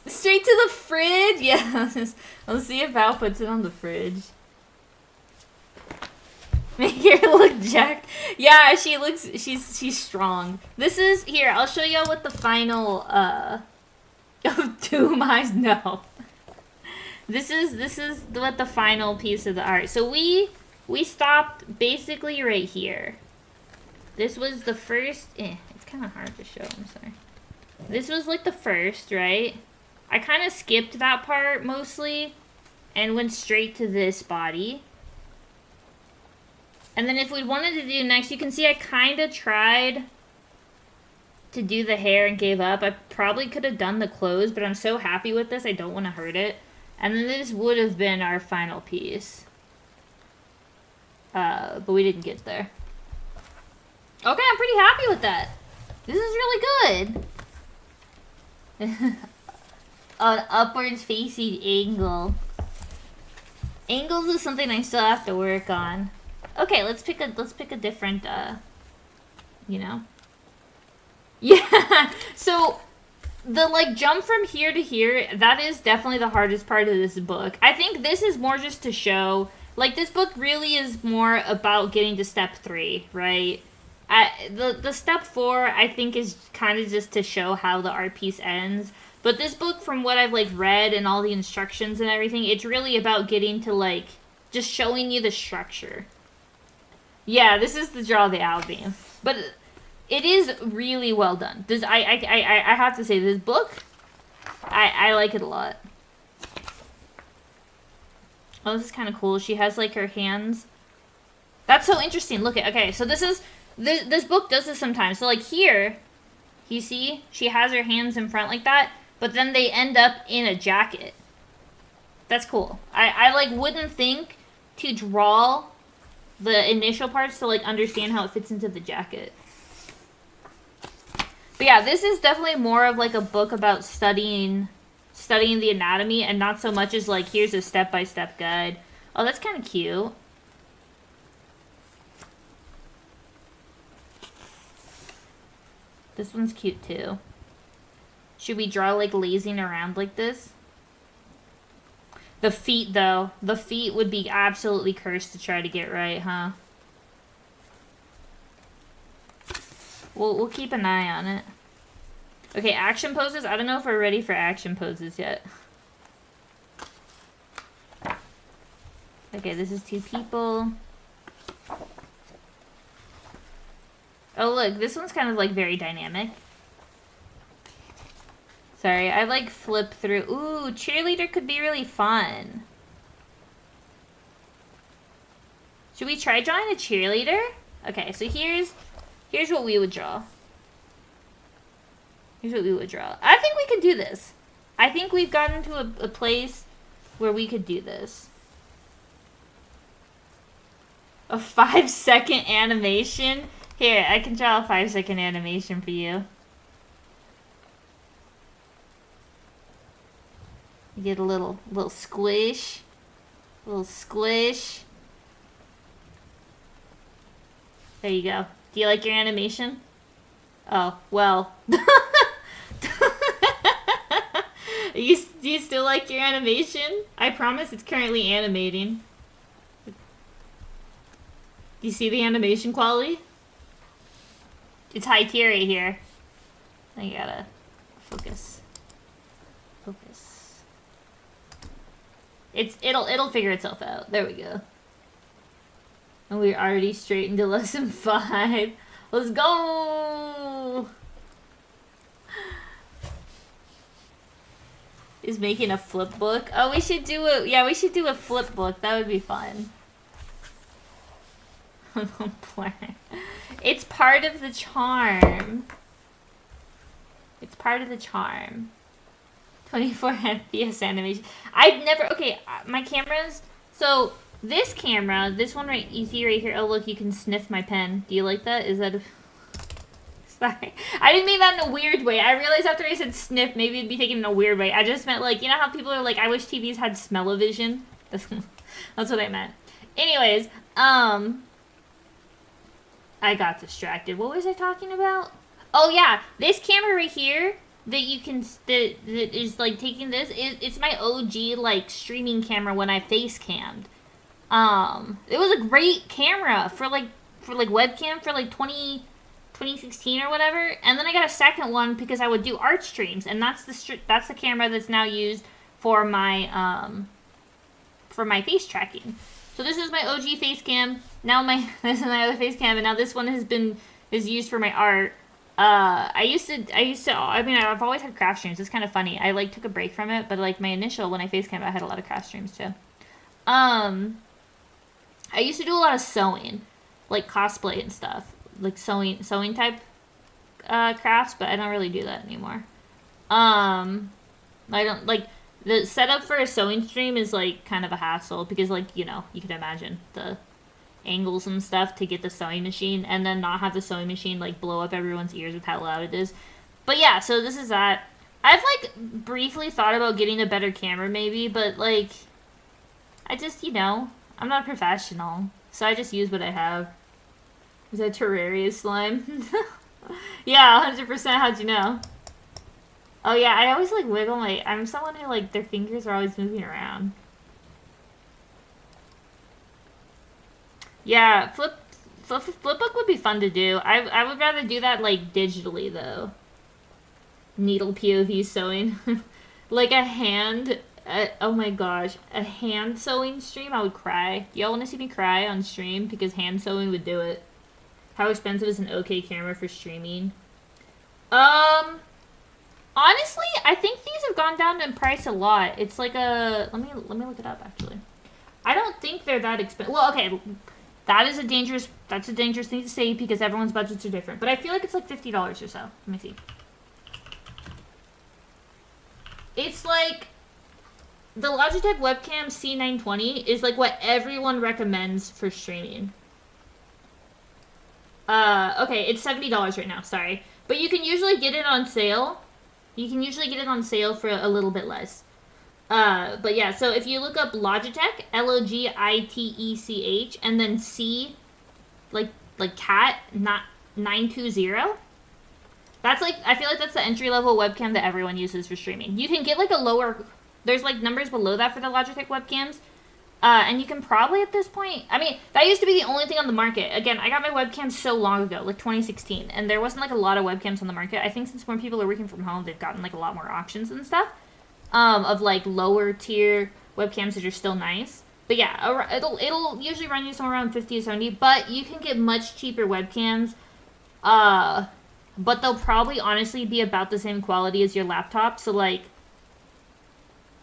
Straight to the fridge? Yeah, let's see if Val puts it on the fridge. Make her look jacked. Yeah, she looks, she's strong. This is, here, I'll show you what the final, Doom Eyes, no. This is what the final piece of the art. So we stopped basically right here. This was the first, it's kind of hard to show, I'm sorry. This was like the first, right? I kind of skipped that part mostly and went straight to this body. And then if we wanted to do next, you can see I kind of tried to do the hair and gave up. I probably could have done the clothes, but I'm so happy with this, I don't want to hurt it. And then this would have been our final piece. But we didn't get there. Okay, I'm pretty happy with that. This is really good. An upwards facing angle. Angles is something I still have to work on. Okay, let's pick a different you know. Yeah. So the like jump from here to here, that is definitely the hardest part of this book. I think this is more just to show, like, this book really is more about getting to step 3, right? The step 4, I think, is kind of just to show how the art piece ends. But this book, from what I've, like, read and all the instructions and everything, it's really about getting to, like, just showing you the structure. Yeah, this is the Draw the Owl Beam. But it is really well done. This, I have to say, this book, I like it a lot. Oh, this is kind of cool. She has, like, her hands. That's so interesting. Look at, okay, so this is... This book does this sometimes. So, like, here, you see? She has her hands in front like that, but then they end up in a jacket. That's cool. I like, wouldn't think to draw the initial parts to, like, understand how it fits into the jacket. But, yeah, this is definitely more of, like, a book about studying the anatomy, and not so much as, like, here's a step-by-step guide. Oh, that's kind of cute. This one's cute, too. Should we draw, like, lazing around like this? The feet, though. The feet would be absolutely cursed to try to get right, huh? We'll keep an eye on it. Okay, action poses. I don't know if we're ready for action poses yet. Okay, this is 2 people. Oh, look, this one's kind of, like, very dynamic. Sorry, I, like, flip through. Ooh, cheerleader could be really fun. Should we try drawing a cheerleader? Okay, so here's what we would draw. Here's what we would draw. I think we could do this. I think we've gotten to a place where we could do this. A 5-second animation? Here, I can draw a 5-second animation for you. You get a little squish. A little squish. There you go. Do you like your animation? Oh, well. Do you still like your animation? I promise it's currently animating. Do you see the animation quality? It's high tier right here. I gotta focus. Focus. It'll figure itself out. There we go. And we're already straight into lesson 5. Let's go! Is making a flip book. Oh, we should do a flip book. That would be fun. It's part of the charm. It's part of the charm. 24 FPS animation. I've never, okay, my cameras, so this camera, this one right, you see right here, oh look, you can sniff my pen. Do you like that? Is that, sorry. I didn't mean that in a weird way. I realized after I said sniff, maybe it'd be taken in a weird way. I just meant like, you know how people are like, I wish TVs had smell-o-vision? That's what I meant. Anyways, I got distracted. What was I talking about? Oh yeah, this camera right here that you can that is like taking this. It's my OG like streaming camera when I face cammed. It was a great camera for like webcam for like 2016 or whatever. And then I got a second one because I would do art streams, and that's the camera that's now used for my face tracking. So this is my OG face cam. Now this is my other face cam, and now this one is used for my art. I used to, I mean, I've always had craft streams. It's kind of funny. I, like, took a break from it, but, like, my initial, when I face cam, I had a lot of craft streams, too. I used to do a lot of sewing, like, cosplay and stuff. Like, sewing type, crafts, but I don't really do that anymore. I don't, like, the setup for a sewing stream is, like, kind of a hassle, because, like, you know, you can imagine the angles and stuff to get the sewing machine, and then not have the sewing machine like blow up everyone's ears with how loud it is. But yeah, so this is that. I've like briefly thought about getting a better camera maybe, but like I just, you know, I'm not a professional, so I just use what I have. Is that Terraria slime? Yeah, 100%. How'd you know? Oh yeah, I always like wiggle my, I'm someone who like their fingers are always moving around. Yeah, flipbook would be fun to do. I would rather do that, like, digitally, though. Needle POV sewing. Like a hand, oh my gosh, a hand sewing stream, I would cry. Y'all want to see me cry on stream? Because hand sewing would do it. How expensive is an okay camera for streaming? Honestly, I think these have gone down in price a lot. It's like a, let me look it up, actually. I don't think they're that expensive. Well, okay, that's a dangerous thing to say because everyone's budgets are different. But I feel like it's like $50 or so. Let me see. It's like the Logitech webcam C920 is like what everyone recommends for streaming. Okay, it's $70 right now, sorry. But you can usually get it on sale. You can usually get it on sale for a little bit less. But yeah, so if you look up Logitech, Logitech, and then C, like cat, not 920. That's like, I feel like that's the entry-level webcam that everyone uses for streaming. You can get like a lower, there's like numbers below that for the Logitech webcams. And you can probably at this point, I mean, that used to be the only thing on the market. Again, I got my webcam so long ago, like 2016, and there wasn't like a lot of webcams on the market. I think since more people are working from home, they've gotten like a lot more options and stuff. Of like lower tier webcams that are still nice. But yeah, it'll usually run you somewhere around 50 to 70, but you can get much cheaper webcams. But they'll probably honestly be about the same quality as your laptop. So like,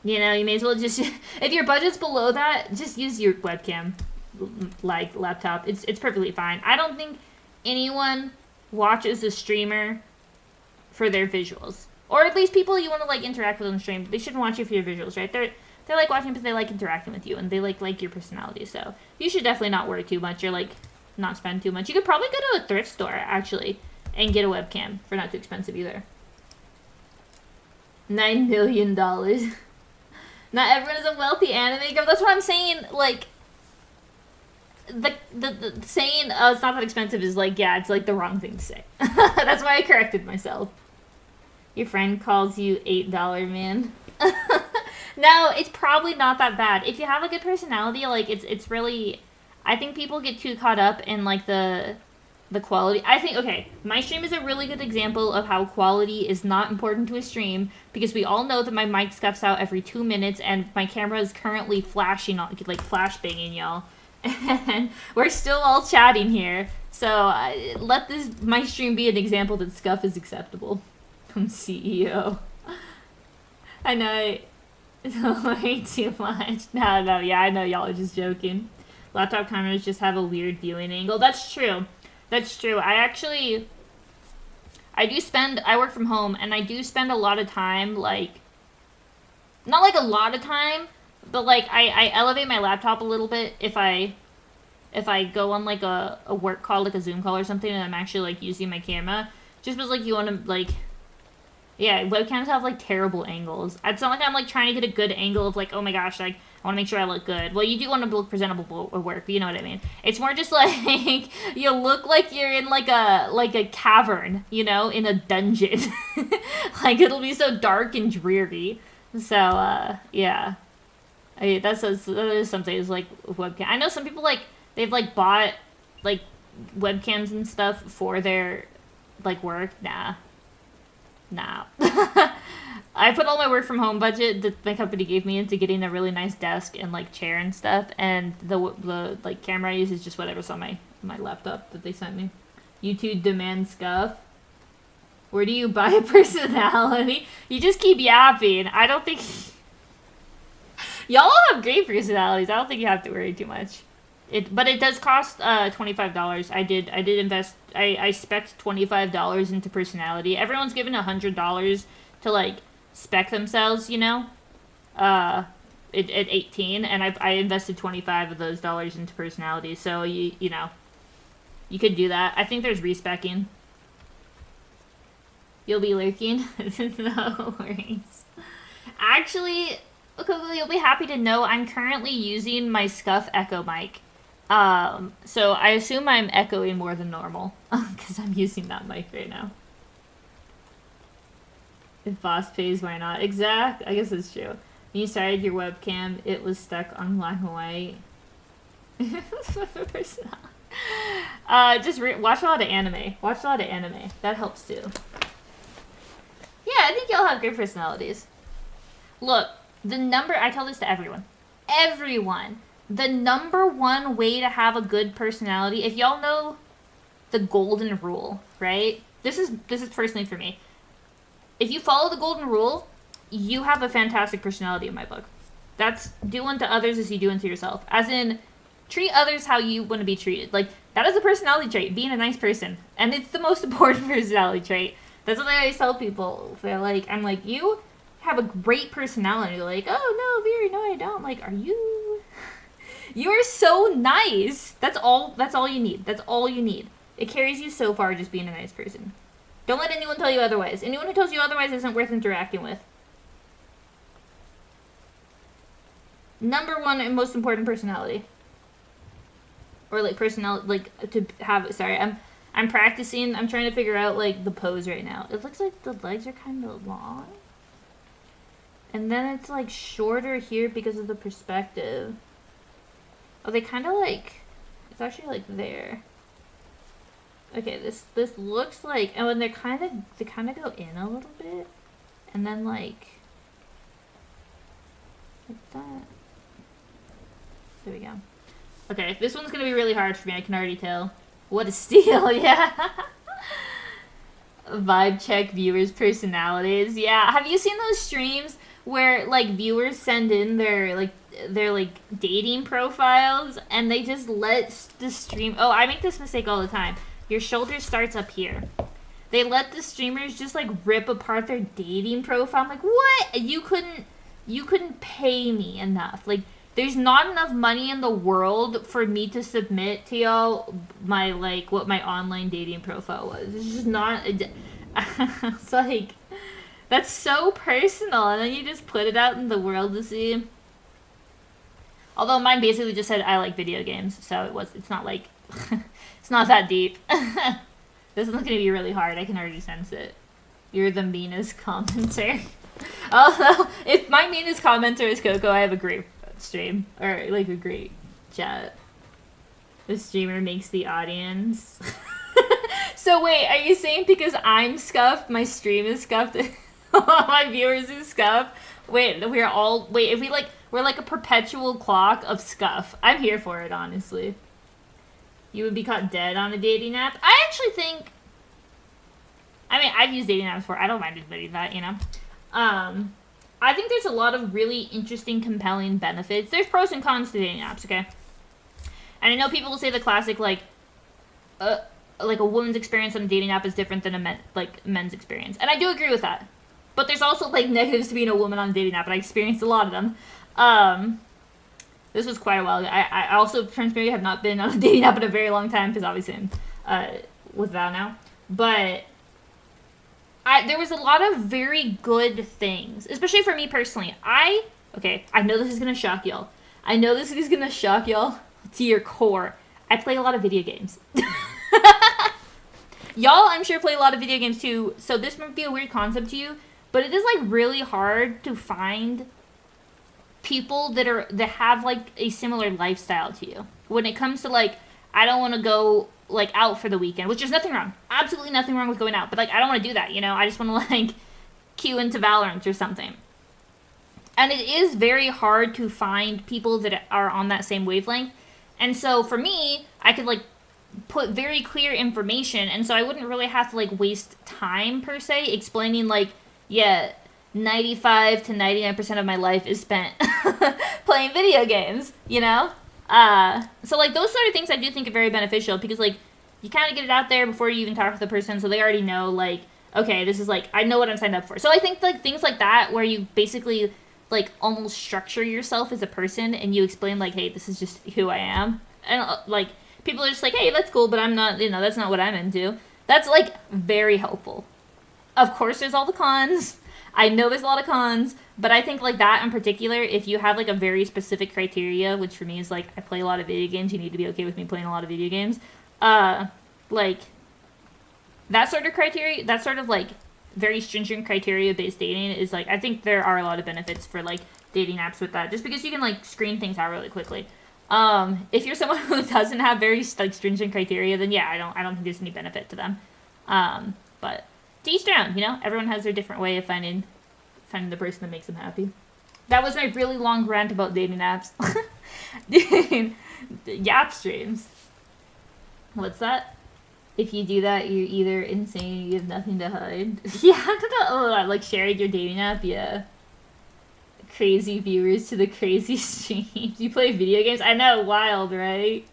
you know, you may as well just, if your budget's below that, just use your webcam, like laptop. It's perfectly fine. I don't think anyone watches a streamer for their visuals. Or at least people you want to, like, interact with on the stream. They shouldn't watch you for your visuals, right? They're like, watching because they like interacting with you. And they, like your personality. So, you should definitely not worry too much. Or, like, not spend too much. You could probably go to a thrift store, actually. And get a webcam. For not too expensive, either. $9 million. Not everyone is a wealthy anime girl. That's what I'm saying. Like, the saying, oh, it's not that expensive is, like, yeah, it's, like, the wrong thing to say. That's why I corrected myself. Your friend calls you $8 man. No, it's probably not that bad. If you have a good personality, like, it's really, I think people get too caught up in, like, the quality. I think, okay, my stream is a really good example of how quality is not important to a stream, because we all know that my mic scuffs out every 2 minutes, and my camera is currently flashing, like, flashbanging, y'all. And we're still all chatting here. So, let my stream be an example that scuff is acceptable. From CEO. I know it's way too much. No, yeah, I know y'all are just joking. Laptop cameras just have a weird viewing angle. That's true. That's true. I work from home, and I do spend a lot of time, like, not like a lot of time, but like I elevate my laptop a little bit if I go on like a work call, like a Zoom call or something, and I'm actually like using my camera, just because like you want to like, yeah, webcams have like terrible angles. It's not like I'm like trying to get a good angle of like, oh my gosh, like I want to make sure I look good. Well, you do want to look presentable at work, but you know what I mean. It's more just like you look like you're in like a cavern, you know, in a dungeon. Like it'll be so dark and dreary. So yeah, that is something. Is like webcam. I know some people like they've like bought like webcams and stuff for their like work. Nah. I put all my work from home budget that my company gave me into getting a really nice desk and like chair and stuff, and the like camera I use is just whatever's on my laptop that they sent me. YouTube demand scuff. Where do you buy a personality? You just keep yapping. I don't think y'all all have great personalities. I don't think you have to worry too much. But it does cost $25. I did invest. I spec'd $25 into personality. Everyone's given $100 to like spec themselves, you know, at 18, and I invested 25 of those dollars into personality. So you know, you could do that. I think there's respecking. You'll be lurking. No worries. Actually, okay, you'll be happy to know I'm currently using my Scuff Echo mic. So I assume I'm echoing more than normal because I'm using that mic right now. If boss pays, why not? Exact. I guess it's true. When you started your webcam, it was stuck on black and white. Just watch a lot of anime. Watch a lot of anime. That helps too. Yeah, I think y'all have great personalities. Look, I tell this to everyone. Everyone. The number one way to have a good personality, if y'all know the golden rule, right? This is personally for me. If you follow the golden rule, you have a fantastic personality in my book. That's do unto others as you do unto yourself. As in, treat others how you want to be treated. Like, that is a personality trait, being a nice person. And it's the most important personality trait. That's what I always tell people. They're like, I'm like, you have a great personality. They're like, oh, no, Veer, no, I don't. Like, are you... You are so nice. That's all you need. That's all you need. It carries you so far just being a nice person. Don't let anyone tell you otherwise. Anyone who tells you otherwise isn't worth interacting with. Number one and most important personality. Or like personality, like to have, sorry, I'm practicing, I'm trying to figure out like the pose right now. It looks like the legs are kind of long. And then it's like shorter here because of the perspective. Oh, they kind of like, it's actually like there. Okay, this looks like, oh, and they kind of go in a little bit, and then like that. There we go. Okay, this one's gonna be really hard for me. I can already tell. What a steal, yeah. Vibe check viewers' personalities. Yeah, have you seen those streams where like viewers send in their dating profiles and they just let the stream? Oh, I make this mistake all the time. Your shoulder starts up here. They let the streamers just like rip apart their dating profile. I'm like, what? You couldn't pay me enough. Like, there's not enough money in the world for me to submit to y'all my like what my online dating profile was. It's just not. It's like, that's so personal, and then you just put it out in the world to see. Although mine basically just said I like video games, so it's not like it's not that deep. This one's gonna be really hard. I can already sense it. You're the meanest commenter. Although if my meanest commenter is Coco, I have a great stream or like a great chat. The streamer makes the audience. So wait, are you saying because I'm scuffed, my stream is scuffed, my viewers is scuffed? Wait, if we're like a perpetual clock of scuff. I'm here for it, honestly. You would be caught dead on a dating app. I actually think, I mean, I've used dating apps before. I don't mind admitting that, you know. I think there's a lot of really interesting, compelling benefits. There's pros and cons to dating apps, okay? And I know people will say the classic, like a woman's experience on a dating app is different than a men's experience. And I do agree with that. But there's also, like, negatives to being a woman on a dating app, and I experienced a lot of them. This was quite a while ago. I also, transparently, have not been on a dating app in a very long time, because obviously I'm with Val now. But there was a lot of very good things, especially for me personally. Okay, I know this is going to shock y'all. I know this is going to shock y'all to your core. I play a lot of video games. Y'all, I'm sure, play a lot of video games too, so this might be a weird concept to you, but it is, like, really hard to find people that have, like, a similar lifestyle to you. When it comes to, like, I don't want to go, like, out for the weekend, which there's nothing wrong. Absolutely nothing wrong with going out, but, like, I don't want to do that, you know? I just want to, like, queue into Valorant or something. And it is very hard to find people that are on that same wavelength. And so, for me, I could, like, put very clear information, and so I wouldn't really have to, like, waste time, per se, explaining, like, yeah, 95 to 99% of my life is spent playing video games, you know? So, like, those sort of things I do think are very beneficial, because, like, you kind of get it out there before you even talk to the person, so they already know, like, okay, this is, like, I know what I'm signed up for. So I think, like, things like that, where you basically, like, almost structure yourself as a person, and you explain, like, hey, this is just who I am, and, like, people are just like, hey, that's cool, but I'm not, you know, that's not what I'm into. That's, like, very helpful. Of course, there's all the cons. I know there's a lot of cons, but I think, like, that in particular, if you have, like, a very specific criteria, which for me is, like, I play a lot of video games, you need to be okay with me playing a lot of video games, like, that sort of criteria, that sort of, like, very stringent criteria-based dating is, like, I think there are a lot of benefits for, like, dating apps with that, just because you can, like, screen things out really quickly. If you're someone who doesn't have very, like, stringent criteria, then yeah, I don't think there's any benefit to them. But to each their own, you know? Everyone has their different way of finding the person that makes them happy. That was my really long rant about dating apps. Dude, Yap streams. What's that? If you do that, you're either insane or you have nothing to hide. Yeah, I don't know. Oh, like, sharing your dating app? Yeah. Crazy viewers to the crazy streams. You play video games? I know, wild, right?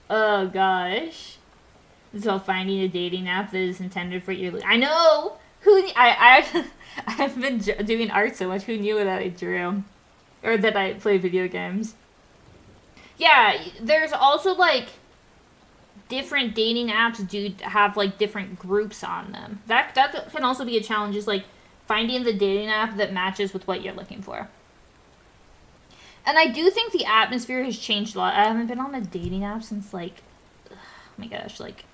Oh, gosh. It's about finding a dating app that is intended for your... I know! I've been doing art so much. Who knew that I drew? Or that I play video games? Yeah, there's also, like, different dating apps do have, like, different groups on them. That can also be a challenge, is, like, finding the dating app that matches with what you're looking for. And I do think the atmosphere has changed a lot. I haven't been on a dating app since, like, oh my gosh, like,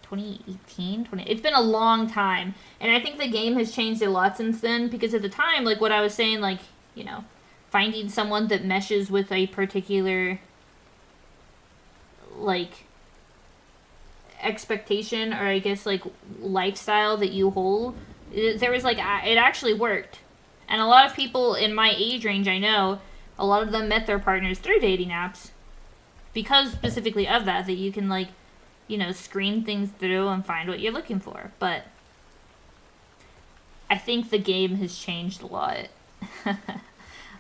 2018? It's been a long time. And I think the game has changed a lot since then, because at the time, like, what I was saying, like, you know, finding someone that meshes with a particular, like, expectation, or I guess, like, lifestyle that you hold, there was, like, it actually worked. And a lot of people in my age range, I know, a lot of them met their partners through dating apps because specifically of that you can, like, you know, screen things through and find what you're looking for. But I think the game has changed a lot.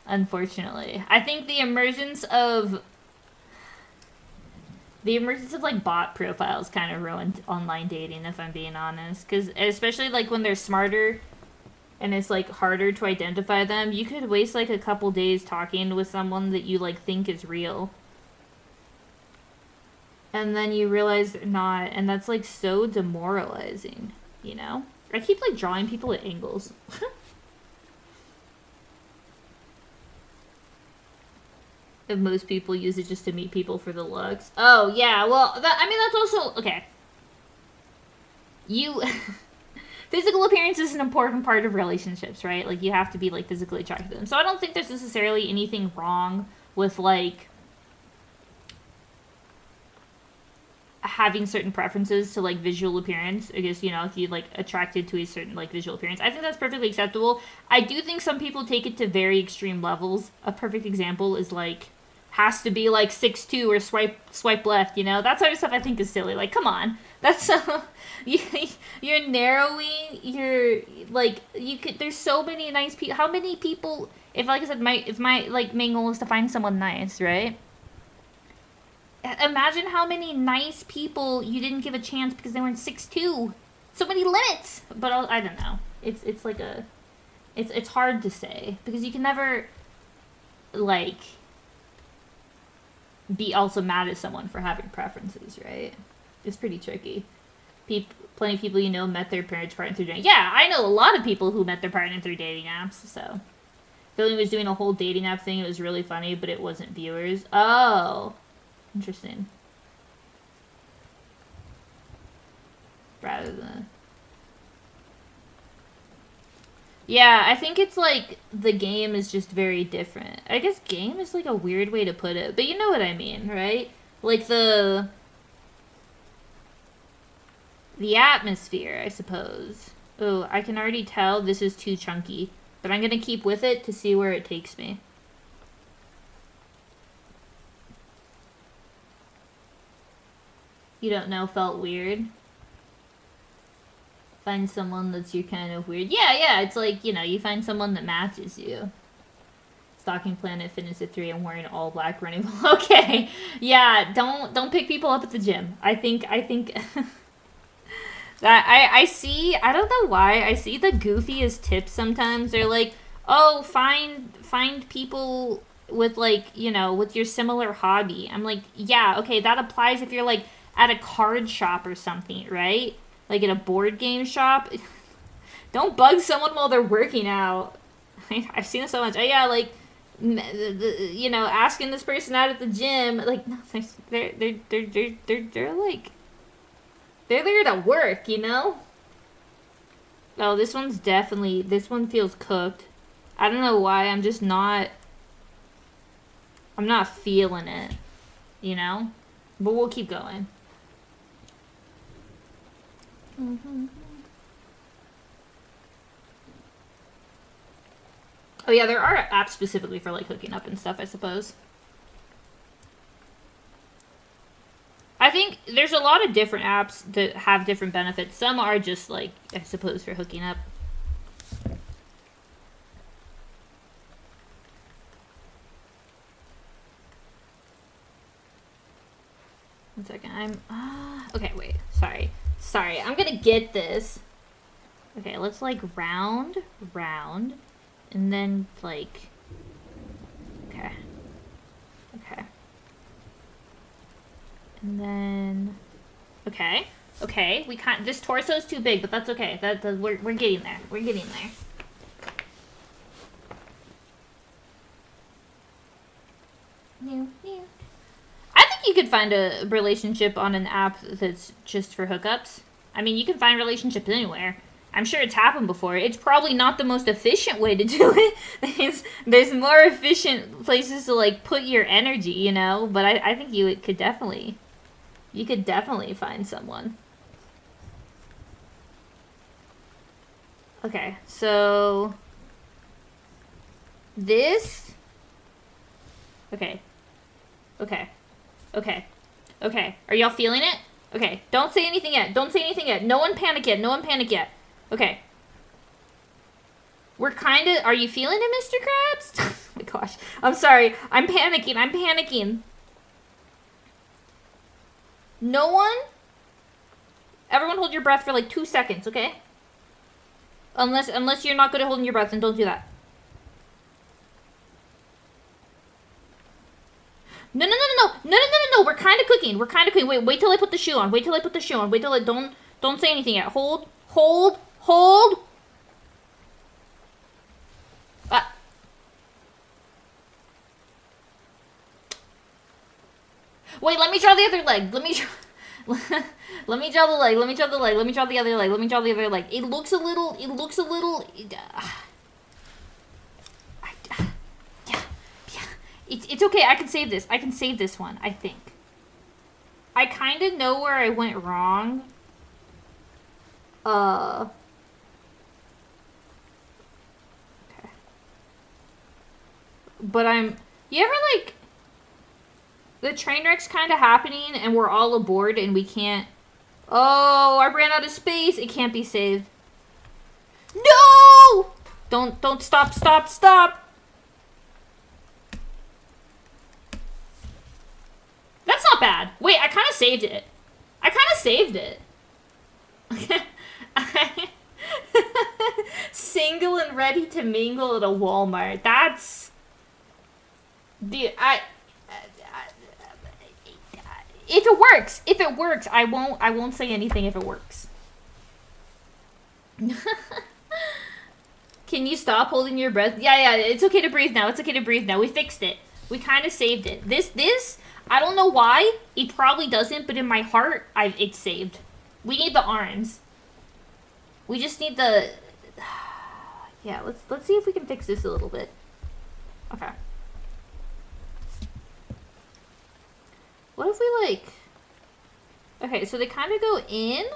Unfortunately. I think the emergence of like bot profiles kind of ruined online dating, if I'm being honest, because especially like when they're smarter and it's like harder to identify them, you could waste like a couple days talking with someone that you like think is real, and then you realize they're not, and that's like so demoralizing, you know? I keep like drawing people at angles. And most people use it just to meet people for the looks. Oh, yeah, well, I mean, that's also... Okay. Physical appearance is an important part of relationships, right? Like, you have to be, like, physically attracted to them. So I don't think there's necessarily anything wrong with, like, having certain preferences to, like, visual appearance. I guess, you know, if you're, like, attracted to a certain, like, visual appearance. I think that's perfectly acceptable. I do think some people take it to very extreme levels. A perfect example is, like... has to be like 6'2" or swipe left, you know? That sort of stuff I think is silly. Like, come on. That's you're narrowing your, like, you could, there's so many nice people. How many people, if like I said, if my like main goal is to find someone nice, right? Imagine how many nice people you didn't give a chance because they weren't 6'2". So many limits. But I don't know. It's like a, it's hard to say because you can never, like, be also mad at someone for having preferences, right? It's pretty tricky. Plenty of people you know met their parents' partner through dating. Yeah, I know a lot of people who met their partner through dating apps, so. Philly was doing a whole dating app thing. It was really funny, but it wasn't viewers. Oh. Interesting. Rather than... Yeah, I think it's like the game is just very different. I guess game is like a weird way to put it, but you know what I mean, right? Like the atmosphere, I suppose. Oh, I can already tell this is too chunky, but I'm gonna keep with it to see where it takes me. You don't know, felt weird. Find someone that's your kind of weird. Yeah, it's like, you know, you find someone that matches you. Stalking Planet Fitness at 3 and wearing all black running. Okay. Yeah, don't pick people up at the gym. I think that I see, I don't know why, I see the goofiest tips sometimes. They're like, oh, find people with, like, you know, with your similar hobby. I'm like, yeah, okay, that applies if you're like at a card shop or something, right? Like at a board game shop. Don't bug someone while they're working out. I've seen it so much. Oh yeah, like, you know, asking this person out at the gym. Like, no, they're like, they're there to work, you know? Oh, this one feels cooked. I don't know why, I'm not feeling it, you know? But we'll keep going. Oh yeah, there are apps specifically for like hooking up and stuff, I suppose. I think there's a lot of different apps that have different benefits. Some are just like, I suppose, for hooking up. One second, okay, wait, sorry, I'm gonna get this. Okay, let's like round, and then like, okay, and then, okay, we can't, this torso's too big, but that's okay, we're getting there, I think you could find a relationship on an app that's just for hookups. I mean, you can find relationships anywhere. I'm sure it's happened before. It's probably not the most efficient way to do it. There's more efficient places to, like, put your energy, you know? But I think you could definitely find someone. Okay, so... This... Okay. Are y'all feeling it? Okay, don't say anything yet. No one panic yet. Okay. We're kinda... Are you feeling it, Mr. Krabs? Oh my gosh. I'm sorry. I'm panicking. No one? Everyone hold your breath for like 2 seconds, okay? Unless you're not good at holding your breath, then don't do that. No. We're kind of cooking. Wait till I put the shoe on. Don't say anything yet. Hold. Wait, let me draw the other leg. Let me draw the leg. Let me draw the other leg. It looks a little. It's okay. I can save this one, I think. I kind of know where I went wrong. Okay. But you ever, like, the train wreck's kind of happening and we're all aboard and we can't... Oh, I ran out of space. It can't be saved. No! Don't stop. That's not bad. Wait, I kind of saved it. Single and ready to mingle at a Walmart. That's... Dude, if it works, I won't say anything if it works. Can you stop holding your breath? Yeah, it's okay to breathe now. It's okay to breathe now. We fixed it. We kind of saved it. This, I don't know why. It probably doesn't, but in my heart, it's saved. We need the arms. We just need the... Yeah, let's see if we can fix this a little bit. Okay. What if we, like... Okay, so they kind of go in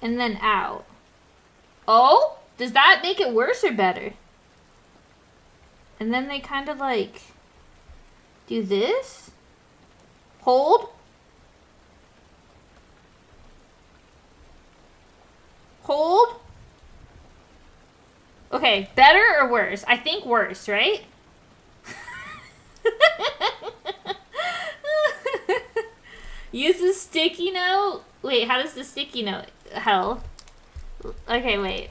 and then out. Oh? Does that make it worse or better? And then they kind of, like, do this. Hold. Hold. Okay, better or worse? I think worse, right? Use the sticky note. Wait, how does the sticky note help? Okay, wait.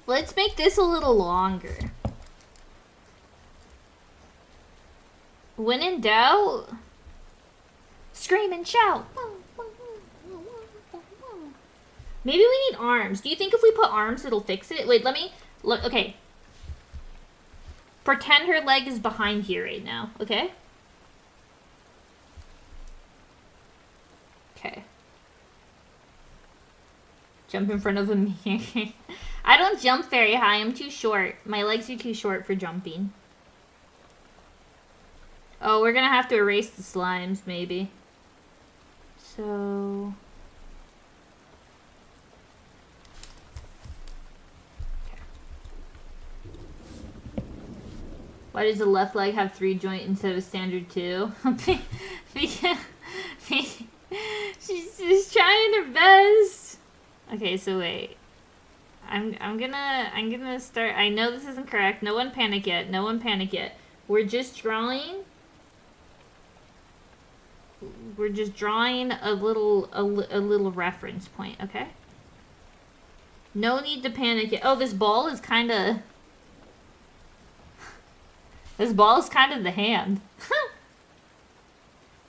Let's make this a little longer. When in doubt, scream and shout. Maybe we need arms. Do you think if we put arms, it'll fix it? Wait, let me... Look, okay. Pretend her leg is behind here right now, okay? Okay. Jump in front of a mirror. I don't jump very high. I'm too short. My legs are too short for jumping. Oh, we're gonna have to erase the slimes, maybe. So... Why does the left leg have 3 joint instead of standard 2? Because she's just trying her best. Okay, so wait. I'm gonna start. I know this isn't correct. No one panic yet. No one panic yet. We're just drawing. We're just drawing a little reference point. Okay. No need to panic yet. Oh, this ball is kind of. This ball is kind of the hand.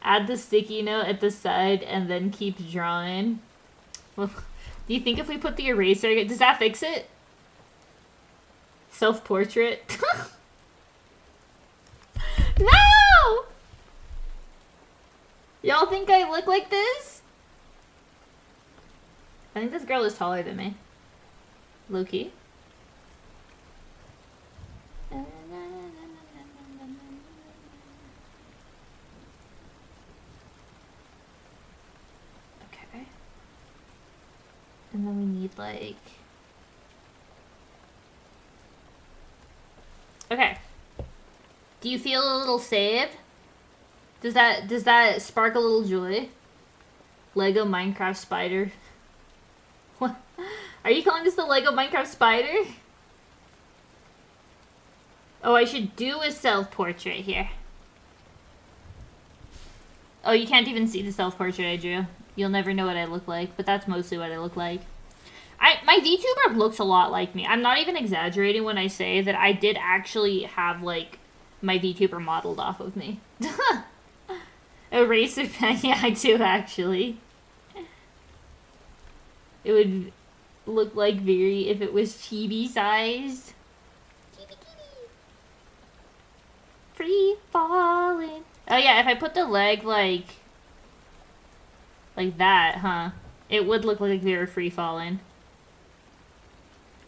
Add the sticky note at the side and then keep drawing. Well, do you think if we put the eraser, does that fix it? Self-portrait. No! Y'all think I look like this? I think this girl is taller than me. Low-key. And then we need like... Okay. Do you feel a little saved? Does that spark a little joy? Lego Minecraft spider. What? Are you calling this the Lego Minecraft spider? Oh, I should do a self-portrait here. Oh, you can't even see the self-portrait I drew. You'll never know what I look like, but that's mostly what I look like. My VTuber looks a lot like me. I'm not even exaggerating when I say that I did actually have, like, my VTuber modeled off of me. Eraser pen, yeah, I do, actually. It would look like very if it was chibi-sized. Free falling. Oh, yeah, if I put the leg, like that, huh? It would look like they were free falling.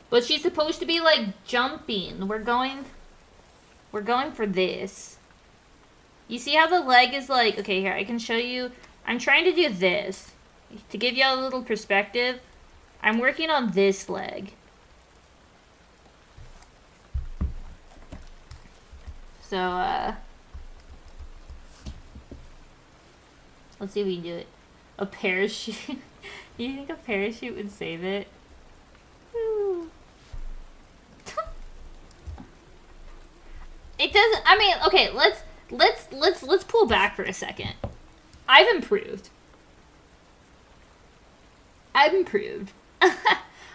But she's supposed to be, like, jumping. We're going for this. You see how the leg is, like... Okay, here, I can show you. I'm trying to do this. To give you a little perspective, I'm working on this leg. So, let's see if we can do it. A parachute. You think a parachute would save it? Ooh. It doesn't. I mean, okay. Let's pull back for a second. I've improved.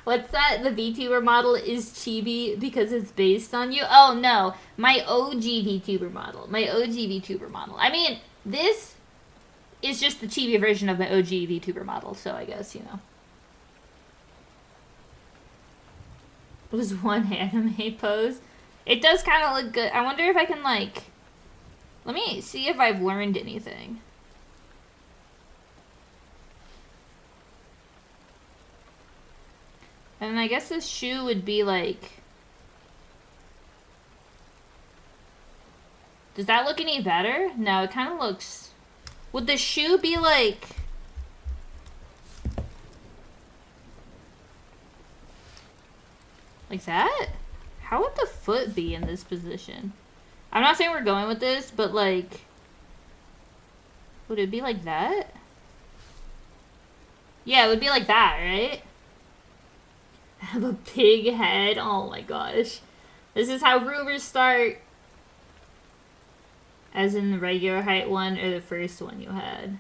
What's that? The VTuber model is chibi because it's based on you? Oh no, my OG VTuber model. My OG VTuber model. I mean, this is just the chibi version of my OG VTuber model, so I guess, you know. It was one anime pose. It does kind of look good. I wonder if I can, like... Let me see if I've learned anything. And I guess this shoe would be like... Does that look any better? No, it kind of looks... Would the shoe be like... Like that? How would the foot be in this position? I'm not saying we're going with this, but like... Would it be like that? Yeah, it would be like that, right? I have a pig head. Oh my gosh. This is how rumors start. As in the regular height one or the first one you had.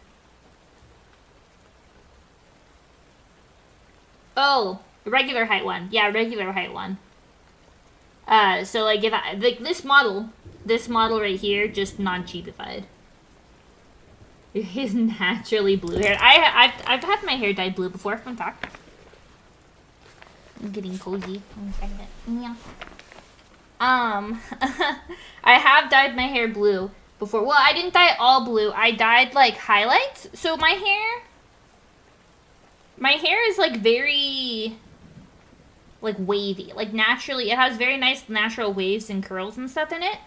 Oh, the regular height one. Yeah, regular height one. So like if I like this model right here, just non-cheapified. It is naturally blue hair. I've had my hair dyed blue before. Fun fact. I'm getting cozy. Yeah. I have dyed my hair blue before. Well, I didn't dye it all blue. I dyed like highlights. So my hair is like very like wavy. Like naturally, it has very nice natural waves and curls and stuff in it.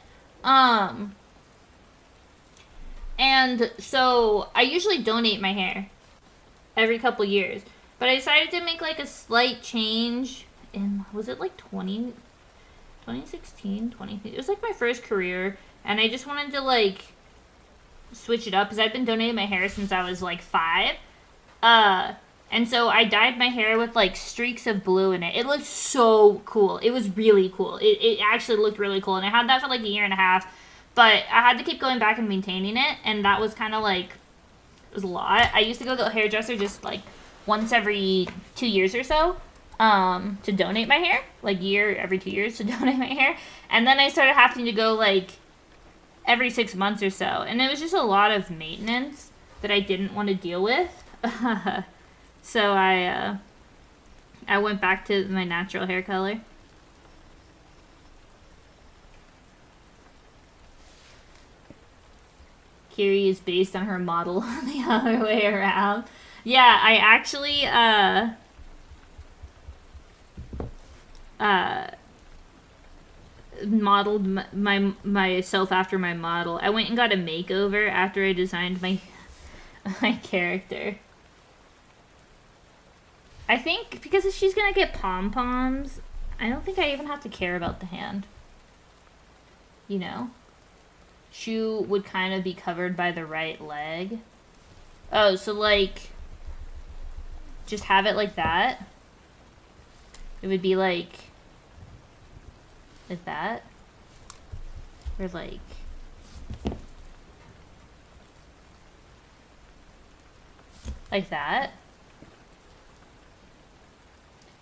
And so I usually donate my hair every couple years. But I decided to make like a slight change in, was it like 2016? It was like my first career. And I just wanted to like switch it up because I've been donating my hair since I was like 5. And so I dyed my hair with like streaks of blue in it. It looked so cool. It was really cool. It actually looked really cool. And I had that for like a year and a half. But I had to keep going back and maintaining it. And that was kind of like, it was a lot. I used to go to the hairdresser just like once every 2 years or so to donate my hair. Like every 2 years to donate my hair. And then I started having to go like every 6 months or so. And it was just a lot of maintenance that I didn't want to deal with. So I went back to my natural hair color. Kiri is based on her model the other way around. Yeah, I actually modeled myself after my model. I went and got a makeover after I designed my character. I think because she's gonna get pom-poms, I don't think I even have to care about the hand. You know? Shoe would kind of be covered by the right leg. Oh, so like, just have it like that. It would be like that. Or like, that.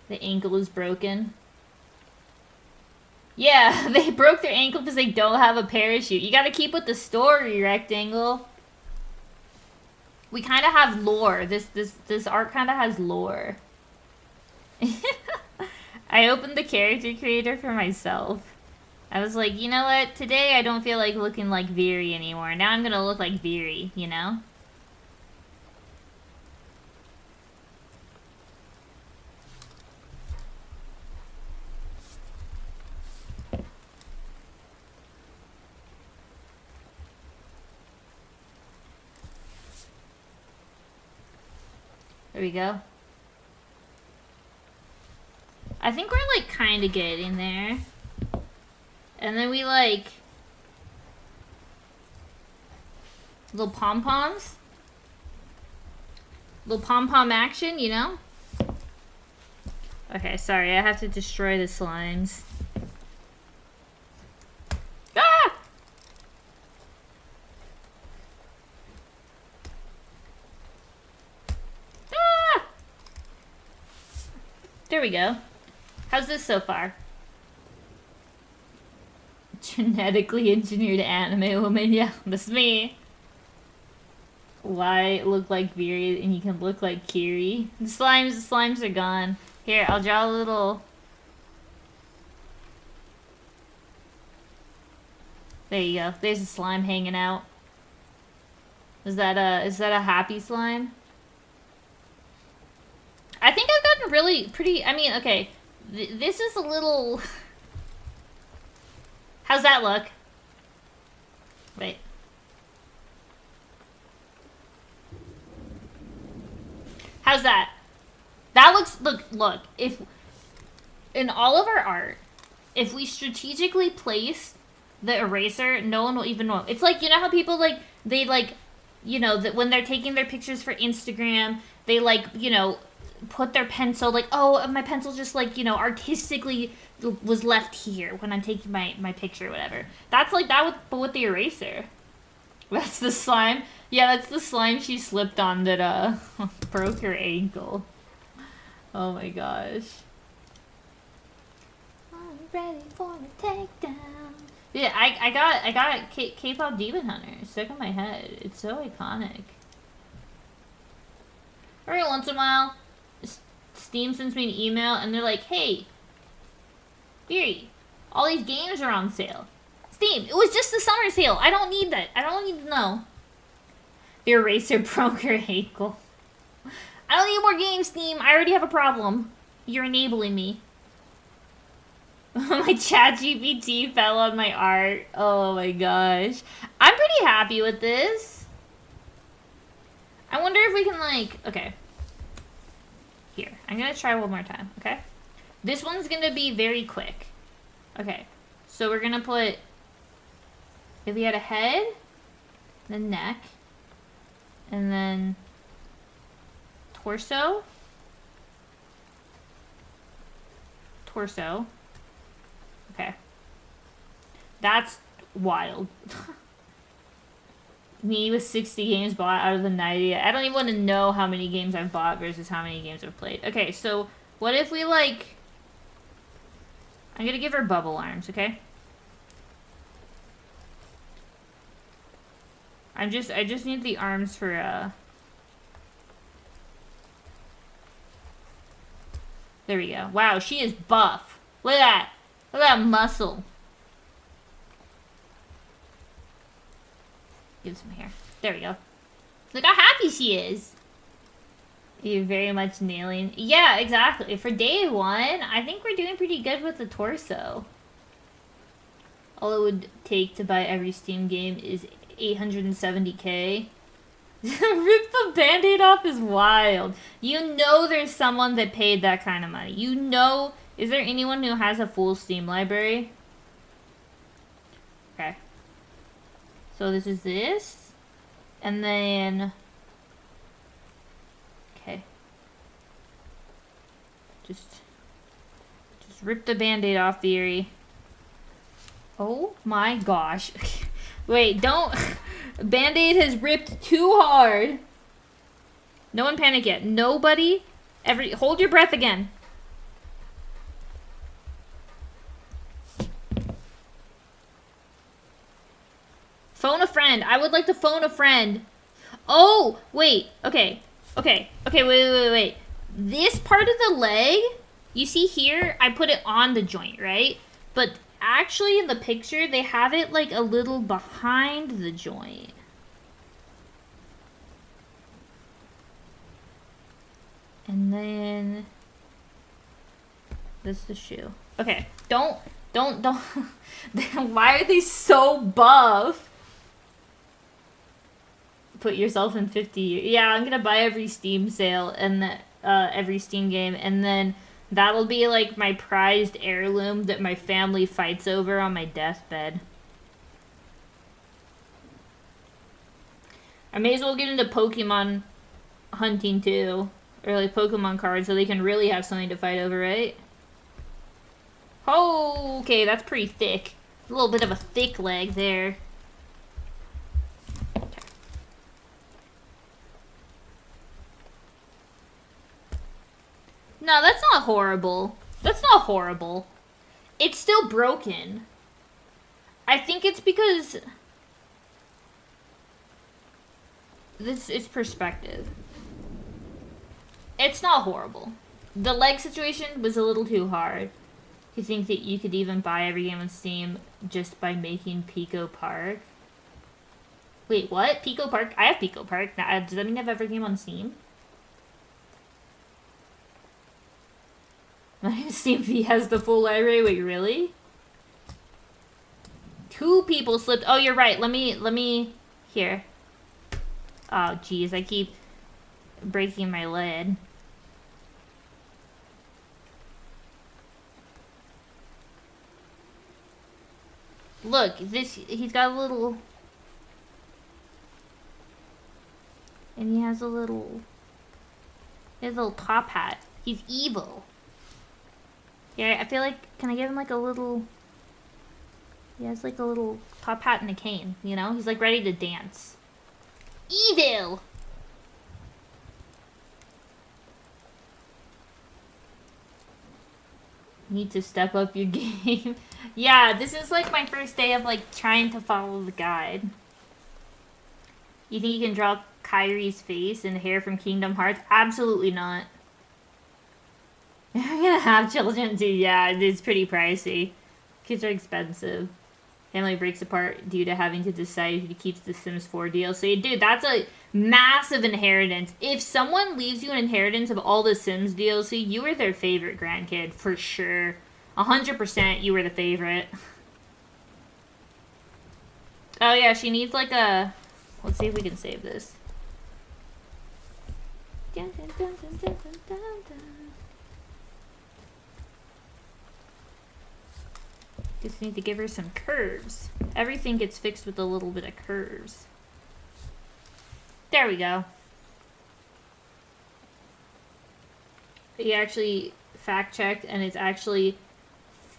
The ankle is broken. Yeah, they broke their ankle because they don't have a parachute. You gotta keep with the story, Rectangle. We kind of have lore. This art kind of has lore. I opened the character creator for myself. I was like, you know what? Today I don't feel like looking like Veery anymore. Now I'm gonna look like Veery, you know? There we go. I think we're like kind of getting there. And then we like little pom-poms. Little pom-pom action, you know? Okay, sorry, I have to destroy the slimes. Ah! There we go. How's this so far? Genetically engineered anime woman. Yeah, that's me. Why look like Viri and you can look like Kiri? The slimes are gone. Here, I'll draw a little... There you go. There's a slime hanging out. Is that a happy slime? I think I've gotten really pretty... I mean, okay. This is a little... How's that look? Wait. How's that? That looks... Look. If... In all of our art, if we strategically place the eraser, no one will even know. It's like, you know how people, like... They, like... You know, that when they're taking their pictures for Instagram, they, like, you know... Put their pencil, like, oh, my pencil just, like, you know, artistically was left here when I'm taking my picture or whatever. That's like that but with the eraser. That's the slime. Yeah, that's the slime she slipped on that, broke her ankle. Oh my gosh. I'm ready for a takedown. Yeah, I got K-pop Demon Hunter stuck in my head. It's so iconic. Every once in a while, Steam sends me an email and they're like, hey, Beery, all these games are on sale. Steam, it was just the summer sale. I don't need that. I don't need to know. The eraser broke her ankle. I don't need more games, Steam. I already have a problem. You're enabling me. My ChatGPT fell on my art. Oh my gosh. I'm pretty happy with this. I wonder if we can, like... Okay. Here, I'm gonna try one more time, okay? This one's gonna be very quick. Okay, so we're gonna put... If we had a head, then neck, and then torso. Torso. Okay. That's wild. Me with 60 games bought out of the 90. I don't even want to know how many games I've bought versus how many games I've played. Okay, so what if we, like... I'm gonna give her bubble arms, okay? I just need the arms for, There we go. Wow, she is buff. Look at that. Look at that muscle. Give some hair. There we go. Look how happy she is. You're very much nailing. Yeah, exactly. For day one, I think we're doing pretty good with the torso. All it would take to buy every Steam game is 870k. Rip the band-aid off is wild. You know there's someone that paid that kind of money. You know, is there anyone who has a full Steam library? Okay. So this is this, and then, okay, just rip the band-aid off, Theory. Oh my gosh. Wait, don't, band-aid has ripped too hard. No one panic yet. Nobody, hold your breath again. Phone a friend. I would like to phone a friend. Oh, wait. Okay. Wait. This part of the leg, you see here, I put it on the joint, right? But actually in the picture, they have it like a little behind the joint. And then this is the shoe. Okay. Don't. Why are they so buff? Put yourself in 50 years. Yeah, I'm gonna buy every Steam sale and every Steam game, and then that'll be like my prized heirloom that my family fights over on my deathbed. I may as well get into Pokemon hunting too, or like Pokemon cards, so they can really have something to fight over, right? Oh, okay, that's pretty thick. A little bit of a thick leg there. No, that's not horrible. That's not horrible. It's still broken. I think it's because this is perspective. It's not horrible. The leg situation was a little too hard to think that you could even buy every game on Steam just by making Pico Park. Wait, what? Pico Park? I have Pico Park. Now, does that mean I have every game on Steam? My Steam V has the full library. Wait, really? 2 people slipped. Oh, you're right. Let me, here. Oh, geez. I keep breaking my lid. Look, he's got a little, and he has a little top hat. He's evil. Yeah, I feel like, can I give him like a little, he has like a little top hat and a cane, you know? He's like ready to dance. Evil! Need to step up your game. Yeah, this is like my first day of like trying to follow the guide. You think you can draw Kyrie's face and hair from Kingdom Hearts? Absolutely not. I'm gonna have children too. Yeah, it's pretty pricey. Kids are expensive. Family breaks apart due to having to decide who keeps the Sims 4 DLC. Dude, that's a massive inheritance. If someone leaves you an inheritance of all the Sims DLC, you were their favorite grandkid, for sure. 100% you were the favorite. Oh yeah, she needs like a... Let's see if we can save this. Dun, dun, dun, dun, dun, dun, dun, dun. Just need to give her some curves. Everything gets fixed with a little bit of curves. There we go. He actually fact-checked, and it's actually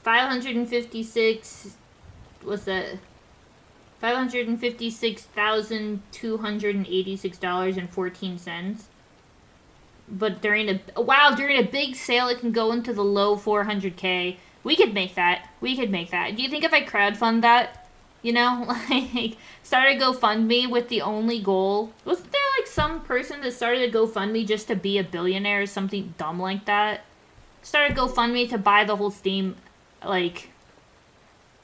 556... What's that? $556,286.14. But during a... Wow, during a big sale, it can go into the low 400K. We could make that. We could make that. Do you think if I crowdfund that, you know, like, started a GoFundMe with the only goal? Wasn't there, like, some person that started a GoFundMe just to be a billionaire or something dumb like that? Started a GoFundMe to buy the whole Steam, like,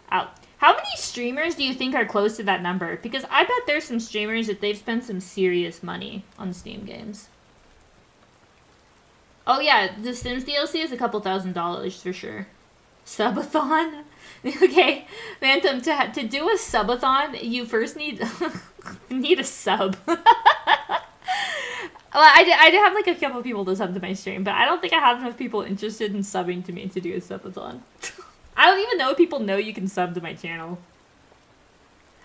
out. How many streamers do you think are close to that number? Because I bet there's some streamers that they've spent some serious money on Steam games. Oh, yeah, the Sims DLC is a couple $1,000s for sure. Subathon? Okay, Phantom, to do a subathon, you first need a sub. Well, I did have like a couple of people to sub to my stream, but I don't think I have enough people interested in subbing to me to do a subathon. I don't even know if people know you can sub to my channel.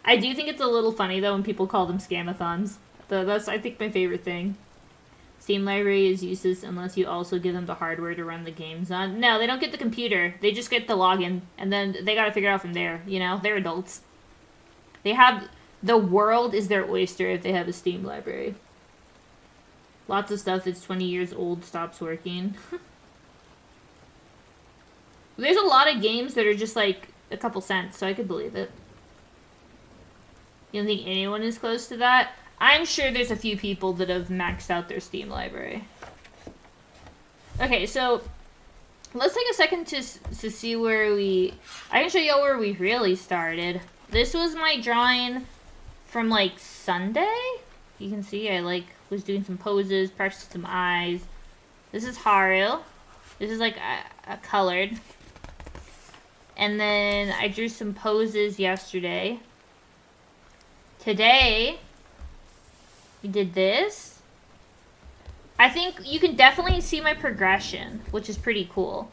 I do think it's a little funny though when people call them scamathons. That's, I think, my favorite thing. Steam library is useless unless you also give them the hardware to run the games on. No, they don't get the computer. They just get the login, and then they gotta figure it out from there, you know? They're adults. They have... The world is their oyster if they have a Steam library. Lots of stuff that's 20 years old stops working. There's a lot of games that are just, like, a couple cents, so I could believe it. You don't think anyone is close to that? I'm sure there's a few people that have maxed out their Steam library. Okay, so let's take a second to see where we... I can show you where we really started. This was my drawing from, like, Sunday. You can see I, like, was doing some poses, pressed some eyes. This is Haru. This is, like, a colored. And then I drew some poses yesterday. Today... we did this. I think you can definitely see my progression, which is pretty cool.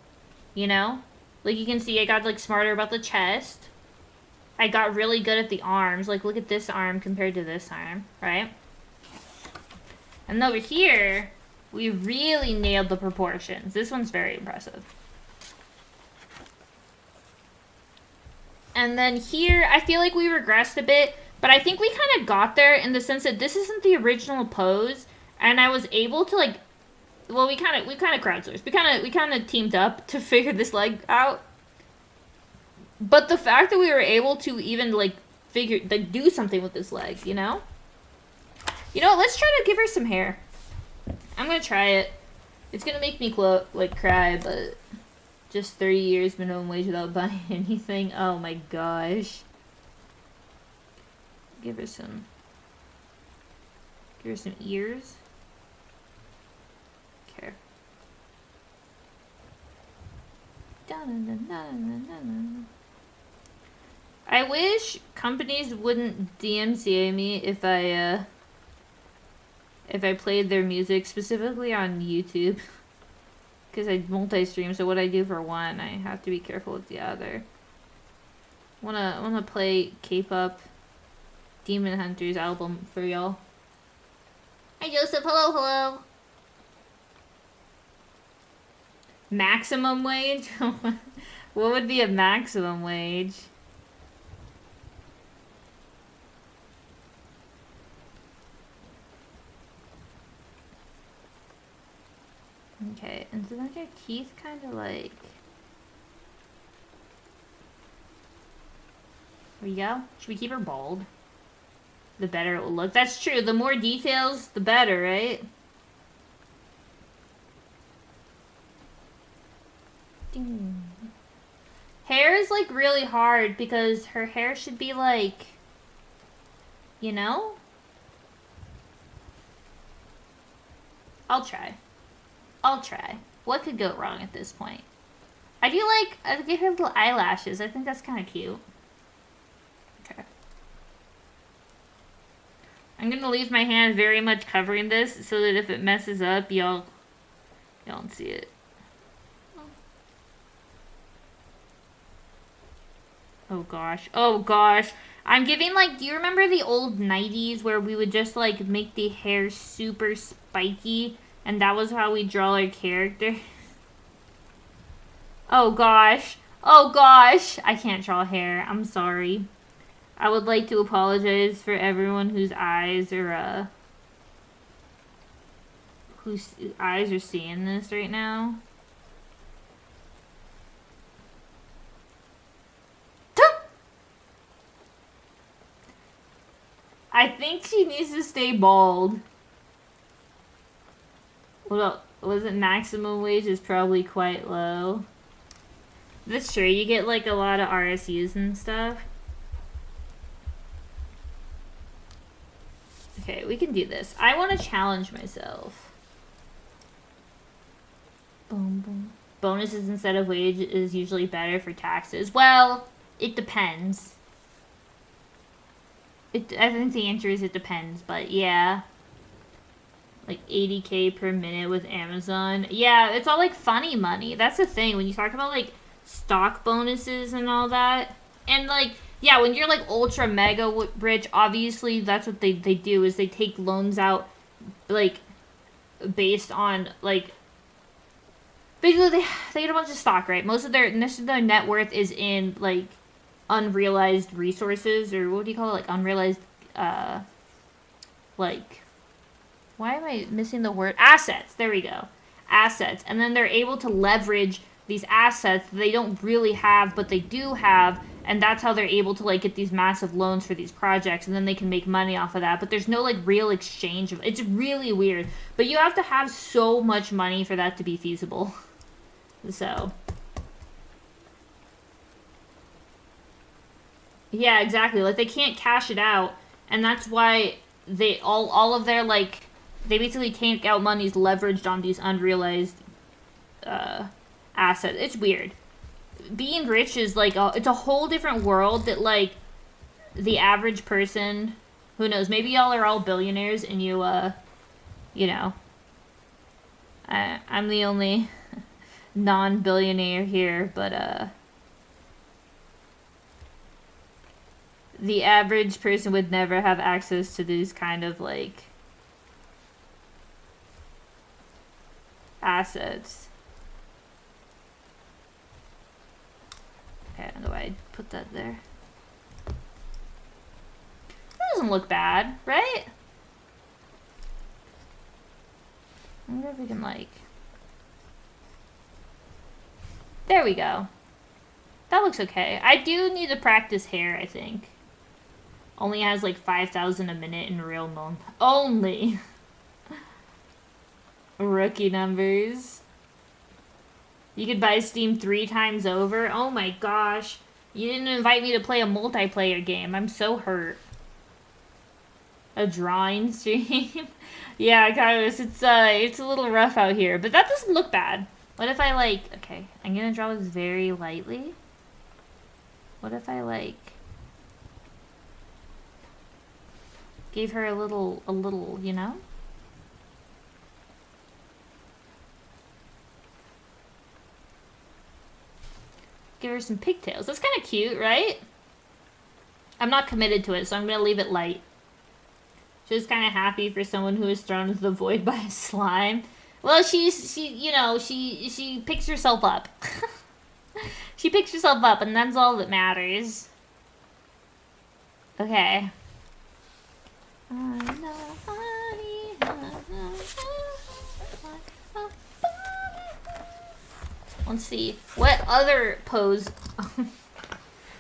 You know? Like, you can see I got, like, smarter about the chest. I got really good at the arms. Like, look at this arm compared to this arm, right? And over here, we really nailed the proportions. This one's very impressive. And then here, I feel like we regressed a bit. But I think we kind of got there in the sense that this isn't the original pose. And I was able to, like, well, we kind of crowdsourced. We kind of teamed up to figure this leg out. But the fact that we were able to even like do something with this leg, you know? You know what, let's try to give her some hair. I'm gonna try it. It's gonna make me cry, but just 30 years minimum wage without buying anything. Oh my gosh. Give her some ears. Okay. I wish companies wouldn't DMCA me if I played their music, specifically on YouTube. Because I multi-stream, so what I do for one, I have to be careful with the other. Wanna play K-pop Demon Hunters album for y'all. Hi Joseph, hello. Maximum wage? What would be a maximum wage? Okay, and so then your teeth kind of like... There you go. Should we keep her bald? The better it will look. That's true. The more details, the better, right? Ding. Hair is like really hard because her hair should be like... You know? I'll try. What could go wrong at this point? I give her little eyelashes. I think that's kind of cute. Okay. I'm gonna leave my hand very much covering this so that if it messes up, y'all don't see it. Oh gosh. I'm giving like, do you remember the old 90s where we would just like make the hair super spiky? And that was how we draw our character. Oh gosh. I can't draw hair. I'm sorry. I would like to apologize for everyone whose eyes are seeing this right now. I think she needs to stay bald. Well, was it maximum wage is probably quite low. That's true, you get like a lot of RSUs and stuff. Okay, we can do this. I want to challenge myself. Boom, boom. Bonuses instead of wage is usually better for taxes. Well, it depends. I think the answer is it depends, but yeah. Like 80K per minute with Amazon. Yeah, it's all like funny money. That's the thing. When you talk about like stock bonuses and all that. And like, yeah, when you're like ultra mega rich, obviously that's what they do is they take loans out like based on like, basically they get a bunch of stock, right? Most of their net worth is in like unrealized resources, or what do you call it? Like unrealized, like... Why am I missing the word? Assets. There we go. Assets. And then they're able to leverage these assets that they don't really have, but they do have. And that's how they're able to, like, get these massive loans for these projects. And then they can make money off of that. But there's no, like, real exchange of it. It's really weird. But you have to have so much money for that to be feasible. So. Yeah, exactly. Like, they can't cash it out. And that's why they, all of their, like... They basically take out monies leveraged on these unrealized assets. It's weird. Being rich is like it's a whole different world that like the average person, who knows, maybe y'all are all billionaires and you know, I'm the only non-billionaire here, but the average person would never have access to these kind of like assets. Okay, I don't know why I put that there. That doesn't look bad, right? I'm gonna if we can, like... There we go. That looks okay. I do need to practice hair, I think. Only has, like, 5,000 a minute in real month. Only! Rookie numbers. You could buy Steam 3 times over. Oh my gosh. You didn't invite me to play a multiplayer game. I'm so hurt. A drawing stream? Yeah, Carlos, it's a little rough out here. But that doesn't look bad. What if I, like... Okay, I'm gonna draw this very lightly. What if I, like... Gave her a little, you know? Give her some pigtails. That's kind of cute, right? I'm not committed to it, so I'm gonna leave it light. She's kind of happy for someone who is thrown into the void by a slime. Well, she picks herself up. She picks herself up, and that's all that matters. Okay. Let's see. What other pose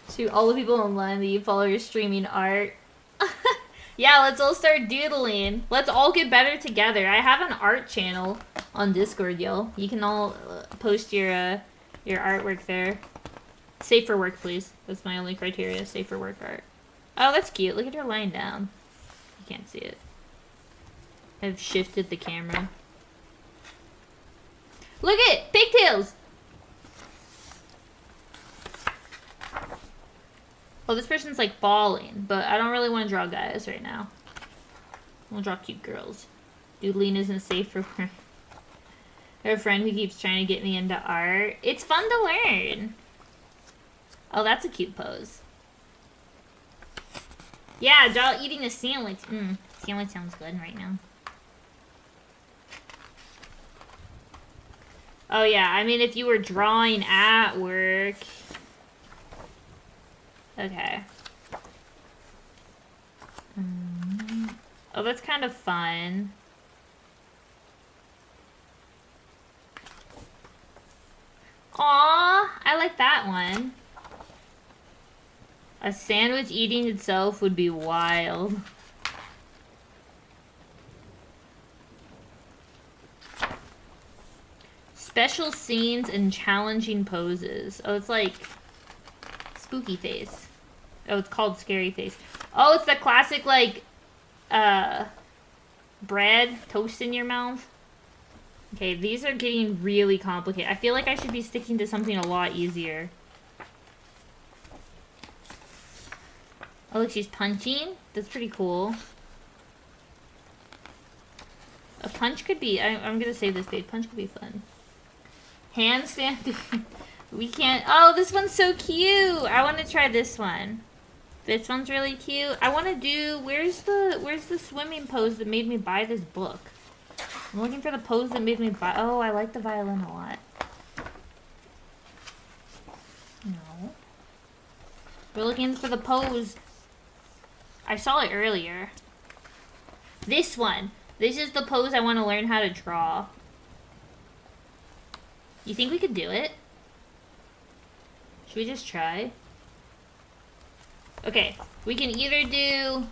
to all the people online that you follow your streaming art? Yeah, let's all start doodling. Let's all get better together. I have an art channel on Discord, yo. You can all post your artwork there. Safe for work, please. That's my only criteria. Safe for work art. Oh, that's cute. Look at her lying down. You can't see it. I've shifted the camera. Look at pigtails. Oh, this person's like falling, but I don't really want to draw guys right now. I want to draw cute girls. Doodling isn't safe for her. Her friend who keeps trying to get me into art. It's fun to learn. Oh, that's a cute pose. Yeah, draw eating a sandwich. Sandwich sounds good right now. Oh yeah, I mean if you were drawing at work. Okay. Oh, that's kind of fun. Aww, I like that one. A sandwich eating itself would be wild. Special scenes and challenging poses. Oh, it's like spooky face. Oh, it's called scary face. Oh, it's the classic, like, bread, toast in your mouth. Okay, these are getting really complicated. I feel like I should be sticking to something a lot easier. Oh, look, she's punching. That's pretty cool. A punch could be... I'm gonna save this page. Punch could be fun. Handstand... We can't... Oh, this one's so cute! I want to try this one. This one's really cute. I want to do... Where's the swimming pose that made me buy this book? I'm looking for the pose that made me buy... Oh, I like the violin a lot. No. We're looking for the pose. I saw it earlier. This one. This is the pose I want to learn how to draw. You think we could do it? Should we just try? Okay, we can either do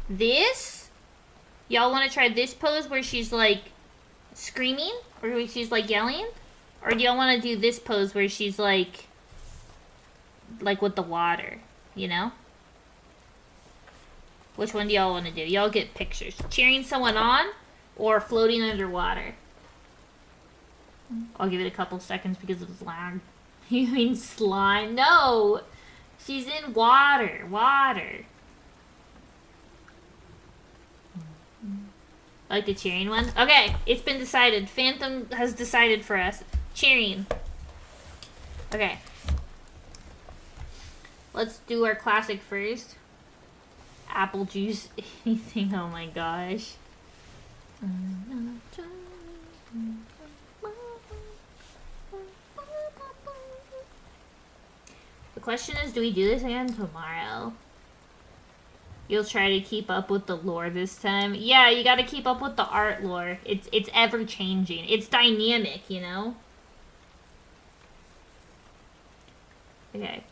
this. Y'all want to try this pose where she's like screaming or where she's like yelling? Or do y'all want to do this pose where she's like with the water, you know? Which one do y'all want to do? Y'all get pictures. Cheering someone on or floating underwater? I'll give it a couple seconds because of the lag. You mean slime? No! She's in water. Water. I like the cheering one. Okay, it's been decided. Phantom has decided for us. Cheering. Okay. Let's do our classic first. Apple juice. Anything. Oh my gosh. The question is, do we do this again tomorrow? You'll try to keep up with the lore this time. Yeah, you gotta keep up with the art lore. It's ever changing. It's dynamic, you know? Okay.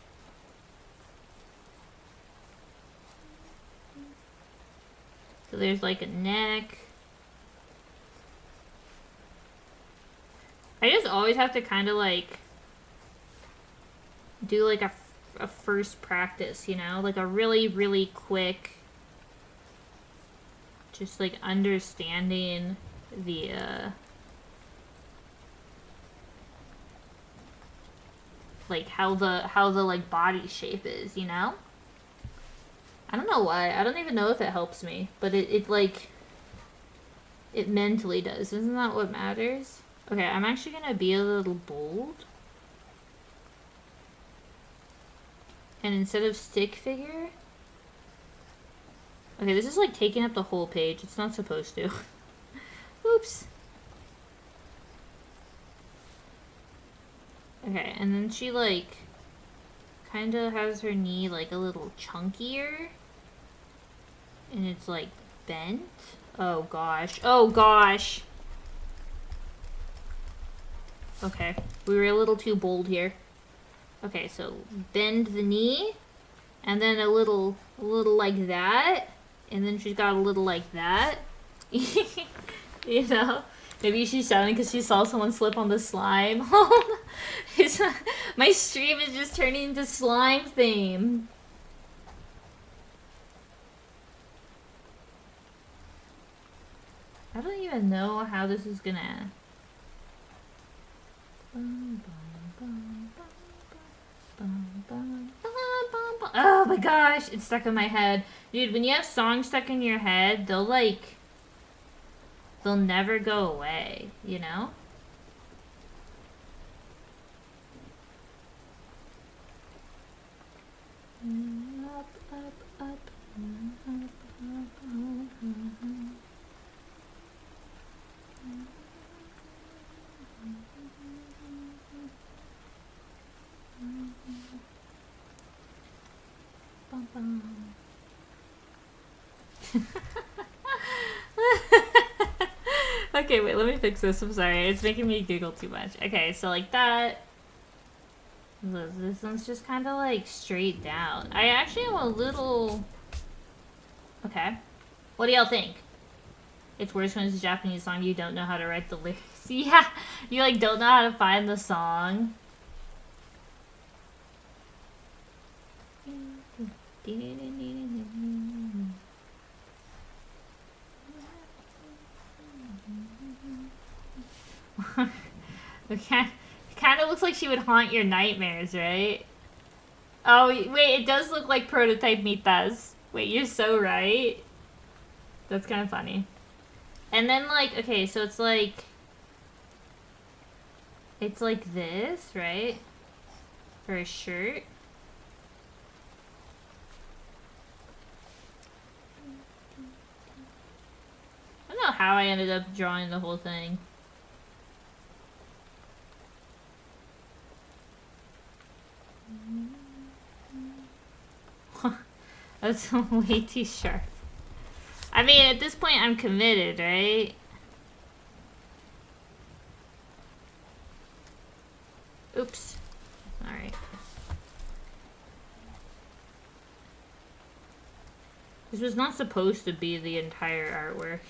So there's like a neck. I just always have to kind of like do like a first practice, you know? Like a really, really quick, just like understanding the, like how the like body shape is, you know? I don't know why. I don't even know if it helps me, but it like, it mentally does. Isn't that what matters? Okay, I'm actually gonna be a little bold. And instead of stick figure... Okay, this is like taking up the whole page. It's not supposed to. Oops. Okay, and then she like kind of has her knee like a little chunkier. And it's like bent. Oh gosh. Oh gosh. Okay, we were a little too bold here. Okay, so bend the knee, and then a little like that, and then she's got a little like that. You know? Maybe she's shouting because she saw someone slip on the slime. My stream is just turning into slime theme. I don't even know how this is gonna... Oh my gosh, it's stuck in my head. Dude, when you have songs stuck in your head, they'll never go away, you know? Up, up, up, up, Okay, wait, let me fix this. I'm sorry. It's making me giggle too much. Okay, so like that. This one's just kind of like straight down. I actually am a little... Okay. What do y'all think? It's worse when it's a Japanese song, you don't know how to write the lyrics. Yeah, you like don't know how to find the song. Okay. It kind of looks like she would haunt your nightmares, right? Oh, wait, it does look like Prototype Mita's. Wait, you're so right. That's kind of funny. And then, like, okay, so it's like this, right? For a shirt. I don't know how I ended up drawing the whole thing. That's way too sharp. I mean, at this point, I'm committed, right? Oops. Alright. This was not supposed to be the entire artwork.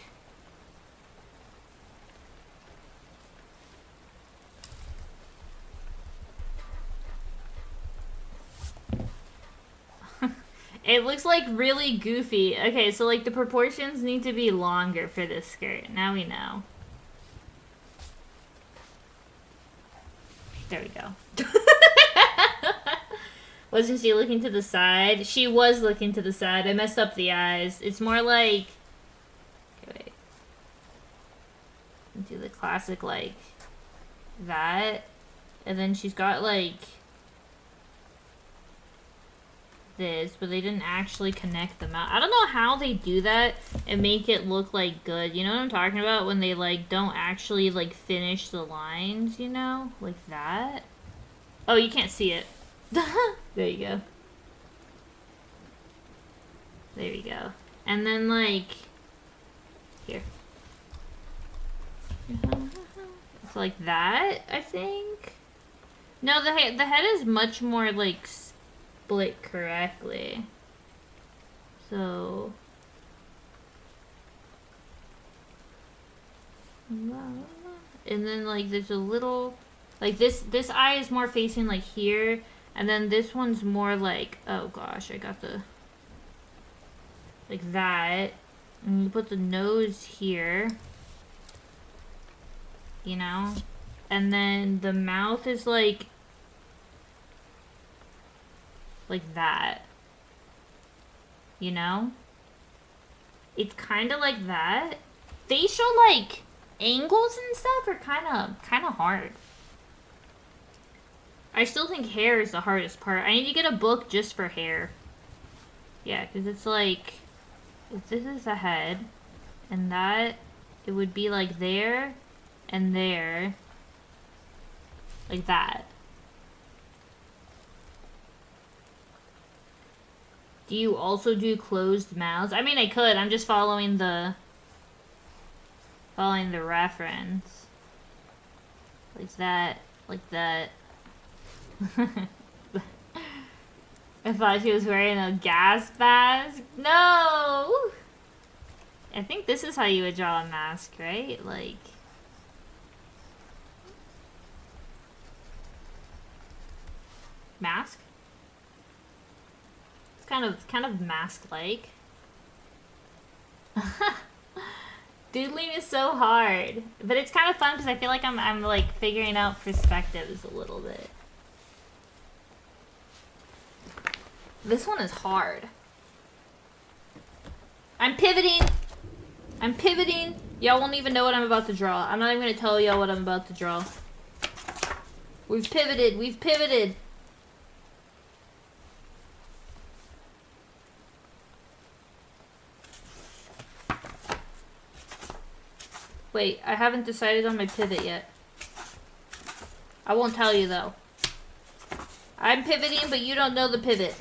It looks like really goofy. Okay, so like the proportions need to be longer for this skirt. Now we know. There we go. Wasn't she looking to the side? She was looking to the side. I messed up the eyes. It's more like... Okay, wait. Do the classic like that. And then she's got like... this, but they didn't actually connect them out. I don't know how they do that and make it look like good. You know what I'm talking about? When they like don't actually like finish the lines, you know? Like that. Oh, you can't see it. There you go. There we go. And then like here. It's like that, I think. No, the head is much more like split correctly. So and then like there's a little like this eye is more facing like here, and then this one's more like, oh gosh, I got the like that. And you put the nose here, you know, and then the mouth is like that, you know. It's kind of like that. Facial like angles and stuff are kind of hard. I still think hair is the hardest part. I need to get a book just for hair. Yeah, because it's like, if this is the head, and that, it would be like there, and there, like that. Do you also do closed mouths? I mean, I could. I'm just following the reference. Like that, like that. I thought she was wearing a gas mask. No! I think this is how you would draw a mask, right? Like... mask? It's kind of mask-like. Doodling is so hard. But it's kind of fun because I feel like I'm like figuring out perspectives a little bit. This one is hard. I'm pivoting. I'm pivoting. Y'all won't even know what I'm about to draw. I'm not even going to tell y'all what I'm about to draw. We've pivoted. We've pivoted. Wait, I haven't decided on my pivot yet. I won't tell you though. I'm pivoting, but you don't know the pivot.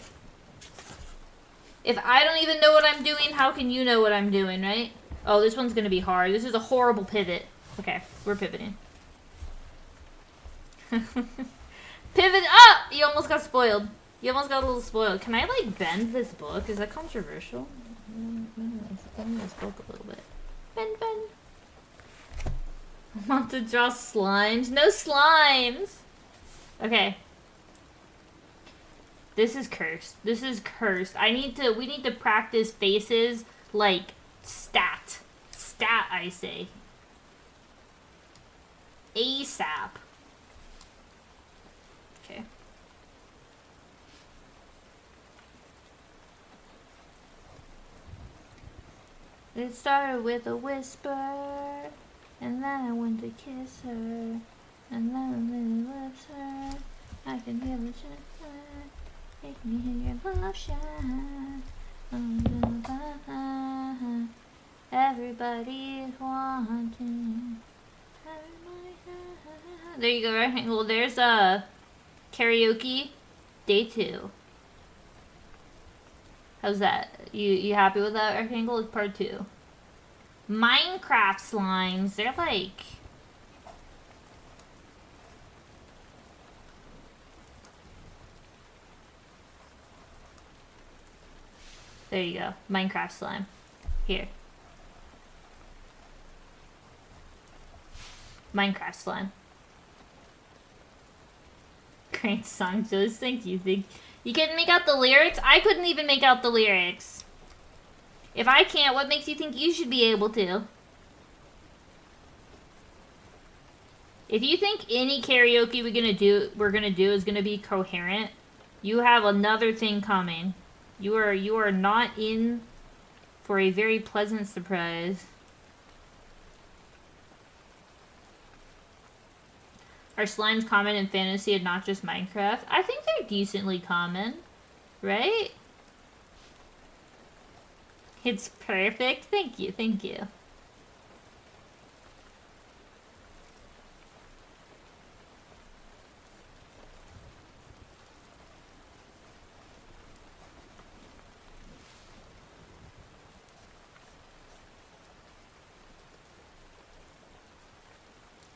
If I don't even know what I'm doing, how can you know what I'm doing, right? Oh, this one's gonna be hard. This is a horrible pivot. Okay, we're pivoting. Pivot up! You almost got spoiled. You almost got a little spoiled. Can I, like, bend this book? Is that controversial? Bend this book a little bit. Bend. I want to draw slimes. No slimes! Okay. This is cursed. This is cursed. We need to practice faces like stat. Stat, I say. ASAP. Okay. It started with a whisper, and then I went to kiss her, and then I really lips her. I can hear the whisper. Make me hear your love shine. Everybody's wanting. There you go, right? Well, there's karaoke day 2. How's that? You happy with that rectangle? It's part 2. Minecraft slimes. They're like... There you go. Minecraft slime. Here. Minecraft slime. Great song, Joe's. Thank you. You couldn't make out the lyrics? I couldn't even make out the lyrics. If I can't, what makes you think you should be able to? If you think any karaoke we're gonna do is gonna be coherent, you have another thing coming. You are not in for a very pleasant surprise. Are slimes common in fantasy and not just Minecraft? I think they're decently common, right? It's perfect. Thank you, thank you.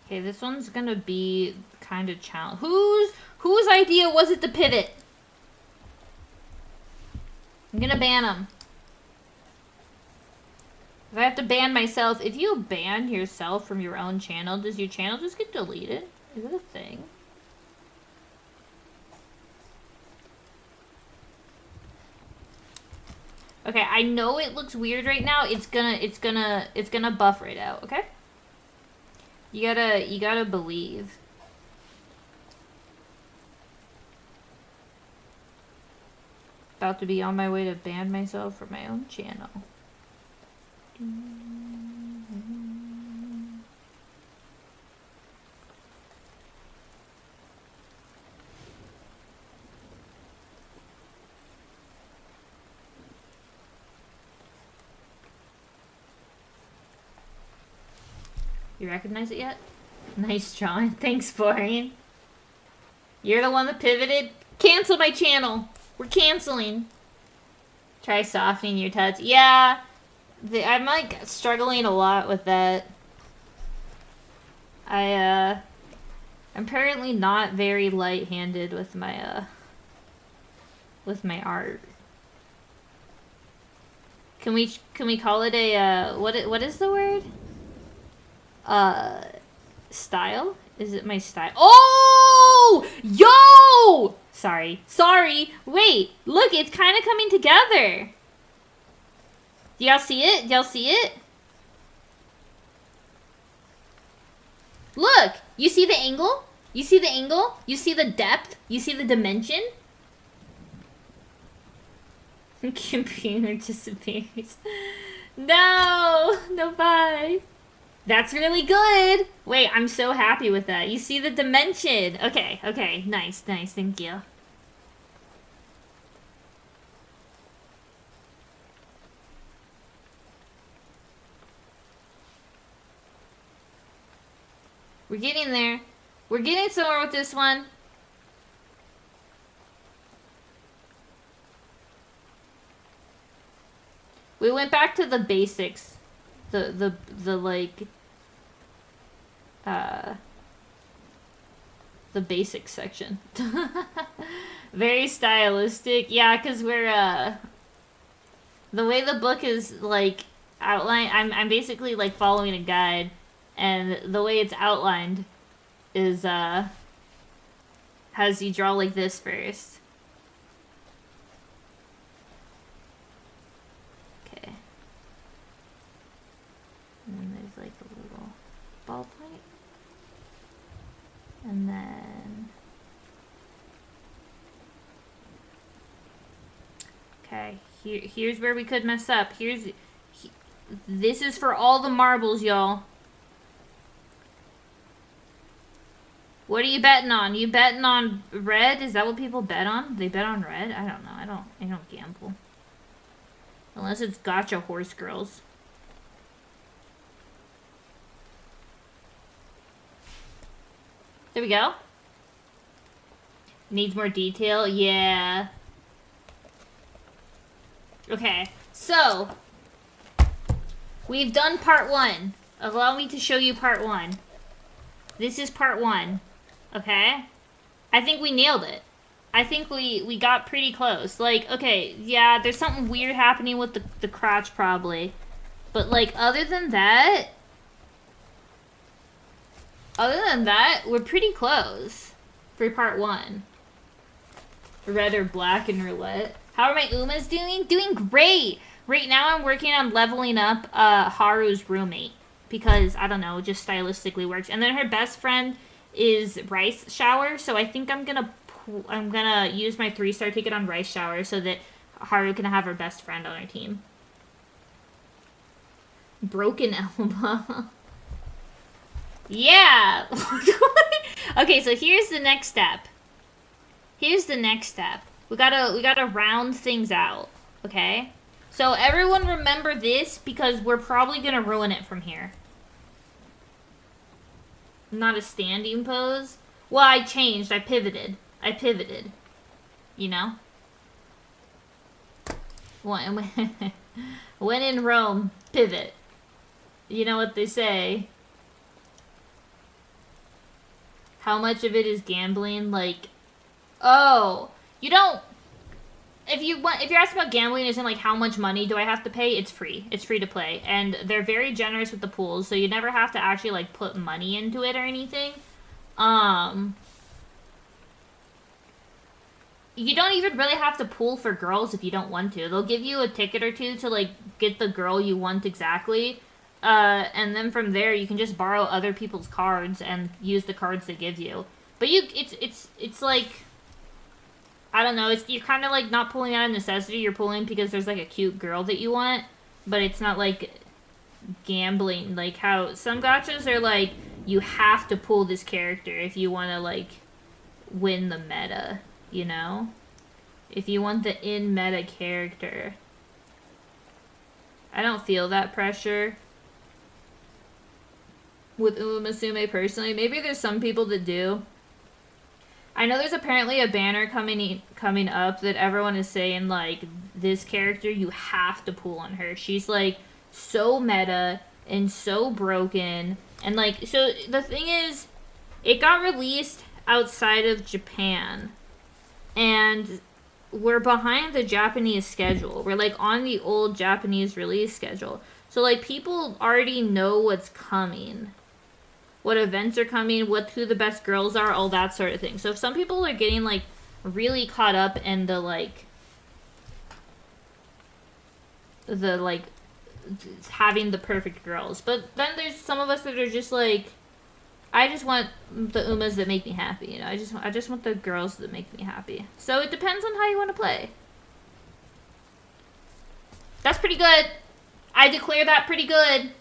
Okay, this one's gonna be kind of challenge. Whose idea was it to pivot? I'm gonna ban him. If I have to ban myself, if you ban yourself from your own channel, does your channel just get deleted? Is it a thing? Okay, I know it looks weird right now. It's gonna buff right out, okay? You gotta believe. About to be on my way to ban myself from my own channel. You recognize it yet? Nice drawing. Thanks, Florian. You're the one that pivoted. Cancel my channel. We're canceling. Try softening your touch. Yeah. I'm like struggling a lot with that. I'm apparently not very light-handed with my art. Can we call it a what is the word? Style? Is it my style? Oh! Yo! Sorry. Wait, look, it's kind of coming together. Do y'all see it? Look! You see the angle? You see the depth? You see the dimension? Computer disappears. No, bye. That's really good. Wait, I'm so happy with that. You see the dimension. Okay. Nice. Thank you. We're getting there. We're getting somewhere with this one. We went back to the basics. The basics section. Very stylistic. Yeah, because we're, the way the book is, like, outlined, I'm basically, like, following a guide, and the way it's outlined is, has you draw like this first. Okay. And then there's, like, a little ballpoint. And then... Okay, here's where we could mess up. This is for all the marbles, y'all. What are you betting on? You betting on red? Is that what people bet on? They bet on red? I don't know. I don't gamble. Unless it's gotcha horse girls. There we go. Needs more detail? Yeah. Okay, so we've done part 1. Allow me to show you part 1. This is part 1. Okay? I think we nailed it. I think we got pretty close. Like, okay, yeah, there's something weird happening with the crotch probably. But, like, other than that, we're pretty close for part 1. Red or black and roulette. How are my Umas doing? Doing great! Right now I'm working on leveling up Haru's roommate. Because, I don't know, just stylistically works. And then her best friend is Rice Shower. So I think I'm gonna use my 3-star ticket on Rice Shower so that Haru can have her best friend on our team. Broken elbow. Yeah! Okay, so here's the next step. We gotta round things out, okay? So everyone remember this because we're probably gonna ruin it from here. Not a standing pose. Well, I changed. I pivoted. You know? When in Rome, pivot. You know what they say. how much of it is gambling? Like, oh, you don't. If you're asking about gambling, isn't like how much money do I have to pay? It's free. It's free to play, and they're very generous with the pools, so you never have to actually like put money into it or anything. You don't even really have to pool for girls if you don't want to. They'll give you a ticket or two to like get the girl you want exactly. And then from there you can just borrow other people's cards and use the cards they give you. But it's like, I don't know, you're kind of like not pulling out of necessity, you're pulling because there's like a cute girl that you want, but it's not like gambling, like how some gachas are like, you have to pull this character if you want to like win the meta, you know? If you want the in-meta character. I don't feel that pressure with Umasume personally. Maybe there's some people that do. I know there's apparently a banner coming up that everyone is saying, like, this character, you have to pull on her. She's, like, so meta and so broken. And, like, so the thing is, it got released outside of Japan. And we're behind the Japanese schedule. We're, like, on the old Japanese release schedule. So, like, people already know what's coming. What events are coming, who the best girls are, all that sort of thing. So if some people are getting, like, really caught up in the, like, having the perfect girls. But then there's some of us that are just, like, I just want the Umas that make me happy, you know? I just want the girls that make me happy. So it depends on how you want to play. That's pretty good. I declare that pretty good.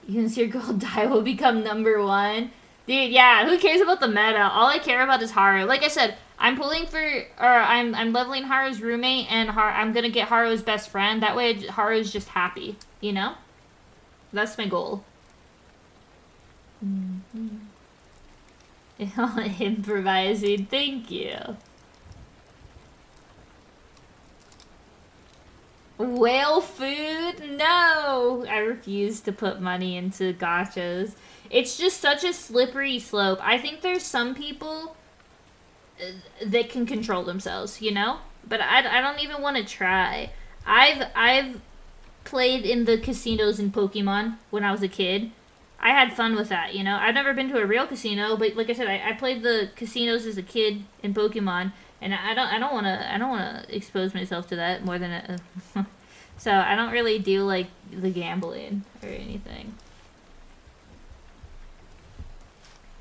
You can see your girl die will become #1. Dude, yeah, who cares about the meta? All I care about is Haru. Like I said, I'm leveling Haru's roommate, and I'm gonna get Haru's best friend. That way, Haru's just happy, you know? That's my goal. Improvising, thank you. Whale food? No! I refuse to put money into gachas. It's just such a slippery slope. I think there's some people that can control themselves, you know? But I don't even want to try. I've played in the casinos in Pokemon when I was a kid. I had fun with that, you know? I've never been to a real casino, but like I said, I played the casinos as a kid in Pokemon. And I don't wanna expose myself to that more than so I don't really do like the gambling or anything.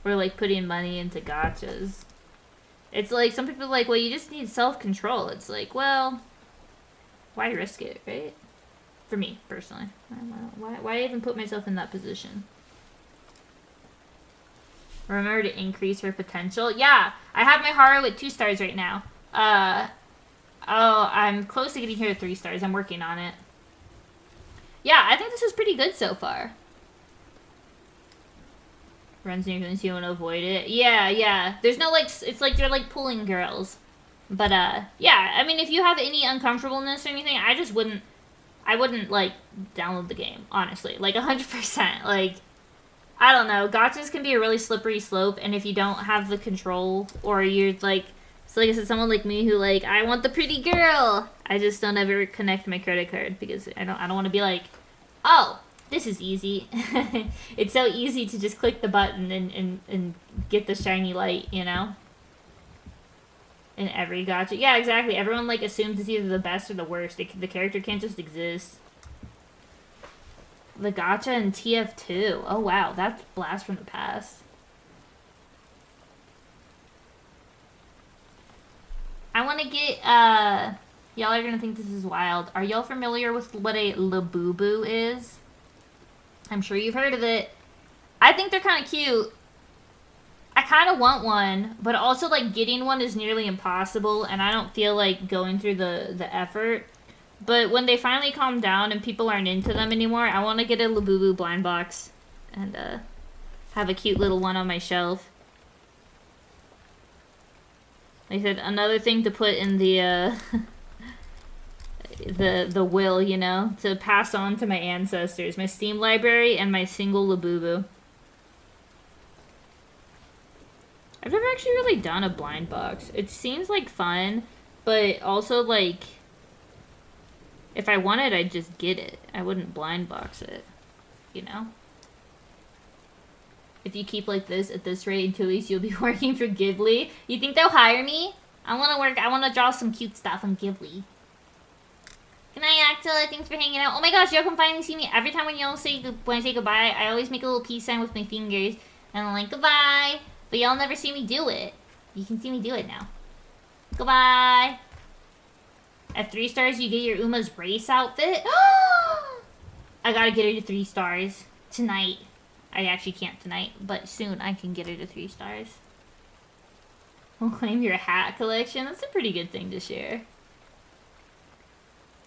Or like putting money into gachas. It's like some people are like, well, you just need self-control. It's like, well, why risk it, right? For me personally, why even put myself in that position? Remember to increase her potential. Yeah, I have my Haru at 2 stars right now. I'm close to getting her to 3 stars. I'm working on it. Yeah, I think this is pretty good so far. Runs near you want to avoid it. Yeah. There's no, like, it's like they're, like, pulling girls. But, yeah, I mean, if you have any uncomfortableness or anything, I wouldn't, like, download the game, honestly. Like, 100%. Like, I don't know. Gachas can be a really slippery slope, and if you don't have the control, or you're, like, so like I said, someone like me who, like, I want the pretty girl, I just don't ever connect my credit card, because I don't want to be like, oh, this is easy. It's so easy to just click the button and get the shiny light, you know? In every gacha. Yeah, exactly. Everyone, like, assumes it's either the best or the worst. The character can't just exist. The gacha and TF2. Oh, wow. That's blast from the past. I want to get, y'all are going to think this is wild. Are y'all familiar with what a labubu is? I'm sure you've heard of it. I think they're kind of cute. I kind of want one, but also, like, getting one is nearly impossible, and I don't feel like going through the effort. But when they finally calm down and people aren't into them anymore, I want to get a Labubu blind box and have a cute little one on my shelf. Like I said, another thing to put in the the will, you know, to pass on to my ancestors. My Steam library and my single Labubu. I've never actually really done a blind box. It seems like fun, but also like if I wanted, I'd just get it. I wouldn't blind box it, you know? If you keep like this at this rate in 2 weeks, you'll be working for Ghibli. You think they'll hire me? I want to draw some cute stuff on Ghibli. Good night, Axel. Thanks for hanging out. Oh my gosh, y'all can finally see me. Every time when y'all say, when I say goodbye, I always make a little peace sign with my fingers. And I'm like, goodbye. But y'all never see me do it. You can see me do it now. Goodbye. At 3 stars, you get your Uma's race outfit. I gotta get her to 3 stars. Tonight. I actually can't tonight, but soon I can get her to 3 stars. We'll claim your hat collection. That's a pretty good thing to share.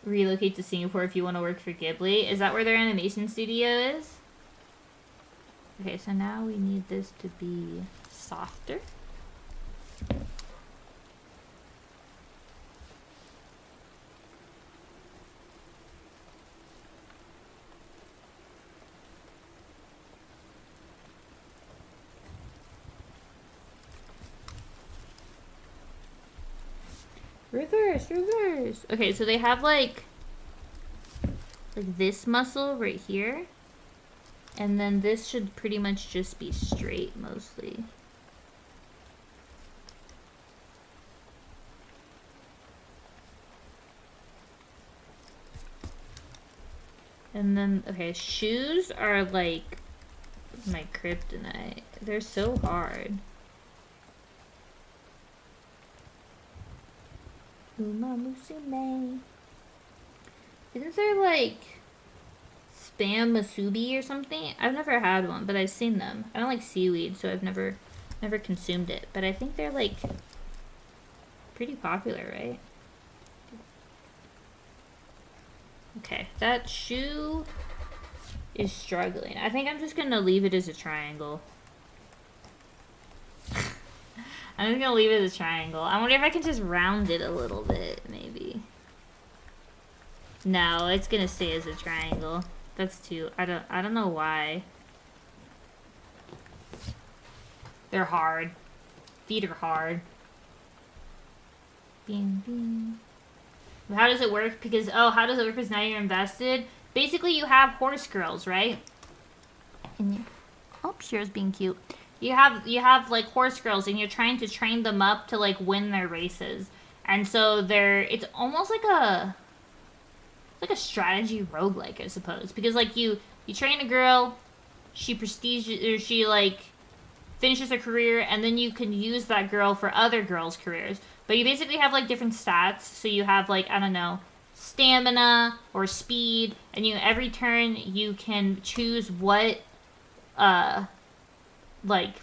Relocate to Singapore if you want to work for Ghibli. Is that where their animation studio is? Okay, so now we need this to be softer. Reverse, reverse. Okay, so they have like this muscle right here. And then this should pretty much just be straight mostly. And then, okay, shoes are like my kryptonite. They're so hard. Uma Musume. Isn't there like Spam Masubi or something? I've never had one, but I've seen them. I don't like seaweed, so I've never consumed it. But I think they're like pretty popular, right? Okay, that shoe is struggling. I think I'm just gonna leave it as a triangle. I'm just gonna leave it as a triangle. I wonder if I can just round it a little bit, maybe. No, it's gonna stay as a triangle. That's too, I don't know why. They're hard. Feet are hard. Bing, bing. How does it work? Because, oh, how does it work because now you're invested? Basically, you have horse girls, right? And you, oh, Shira's being cute. You have like horse girls and you're trying to train them up to like win their races. And so it's almost like a strategy roguelike, I suppose. Because like you train a girl, she like finishes her career, and then you can use that girl for other girls' careers. But you basically have like different stats. So you have like, I don't know, stamina or speed, and every turn you can choose what like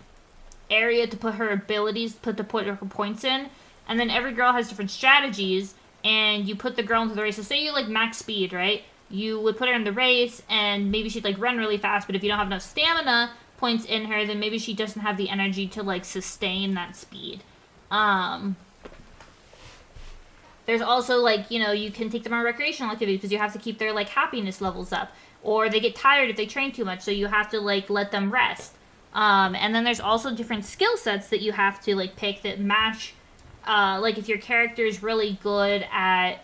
area to put her abilities, put her points in, and then every girl has different strategies, and you put the girl into the race. So say you like max speed, right? You would put her in the race, and maybe she'd like run really fast, but if you don't have enough stamina points in her, then maybe she doesn't have the energy to like sustain that speed. There's also like, you know, you can take them on recreational activities because you have to keep their like happiness levels up, or they get tired if they train too much, so you have to like let them rest. And then there's also different skill sets that you have to like pick that match, like if your character is really good at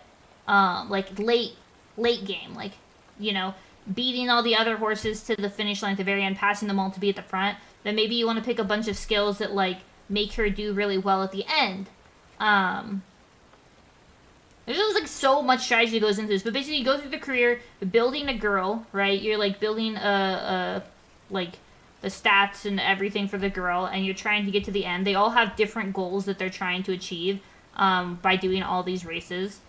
like late game, like, you know, beating all the other horses to the finish line at the very end, passing them all to be at the front, then maybe you want to pick a bunch of skills that like make her do really well at the end. There's just like so much strategy that goes into this, but basically you go through the career building a girl, right? You're like building like the stats and everything for the girl, and you're trying to get to the end. They all have different goals that they're trying to achieve by doing all these races.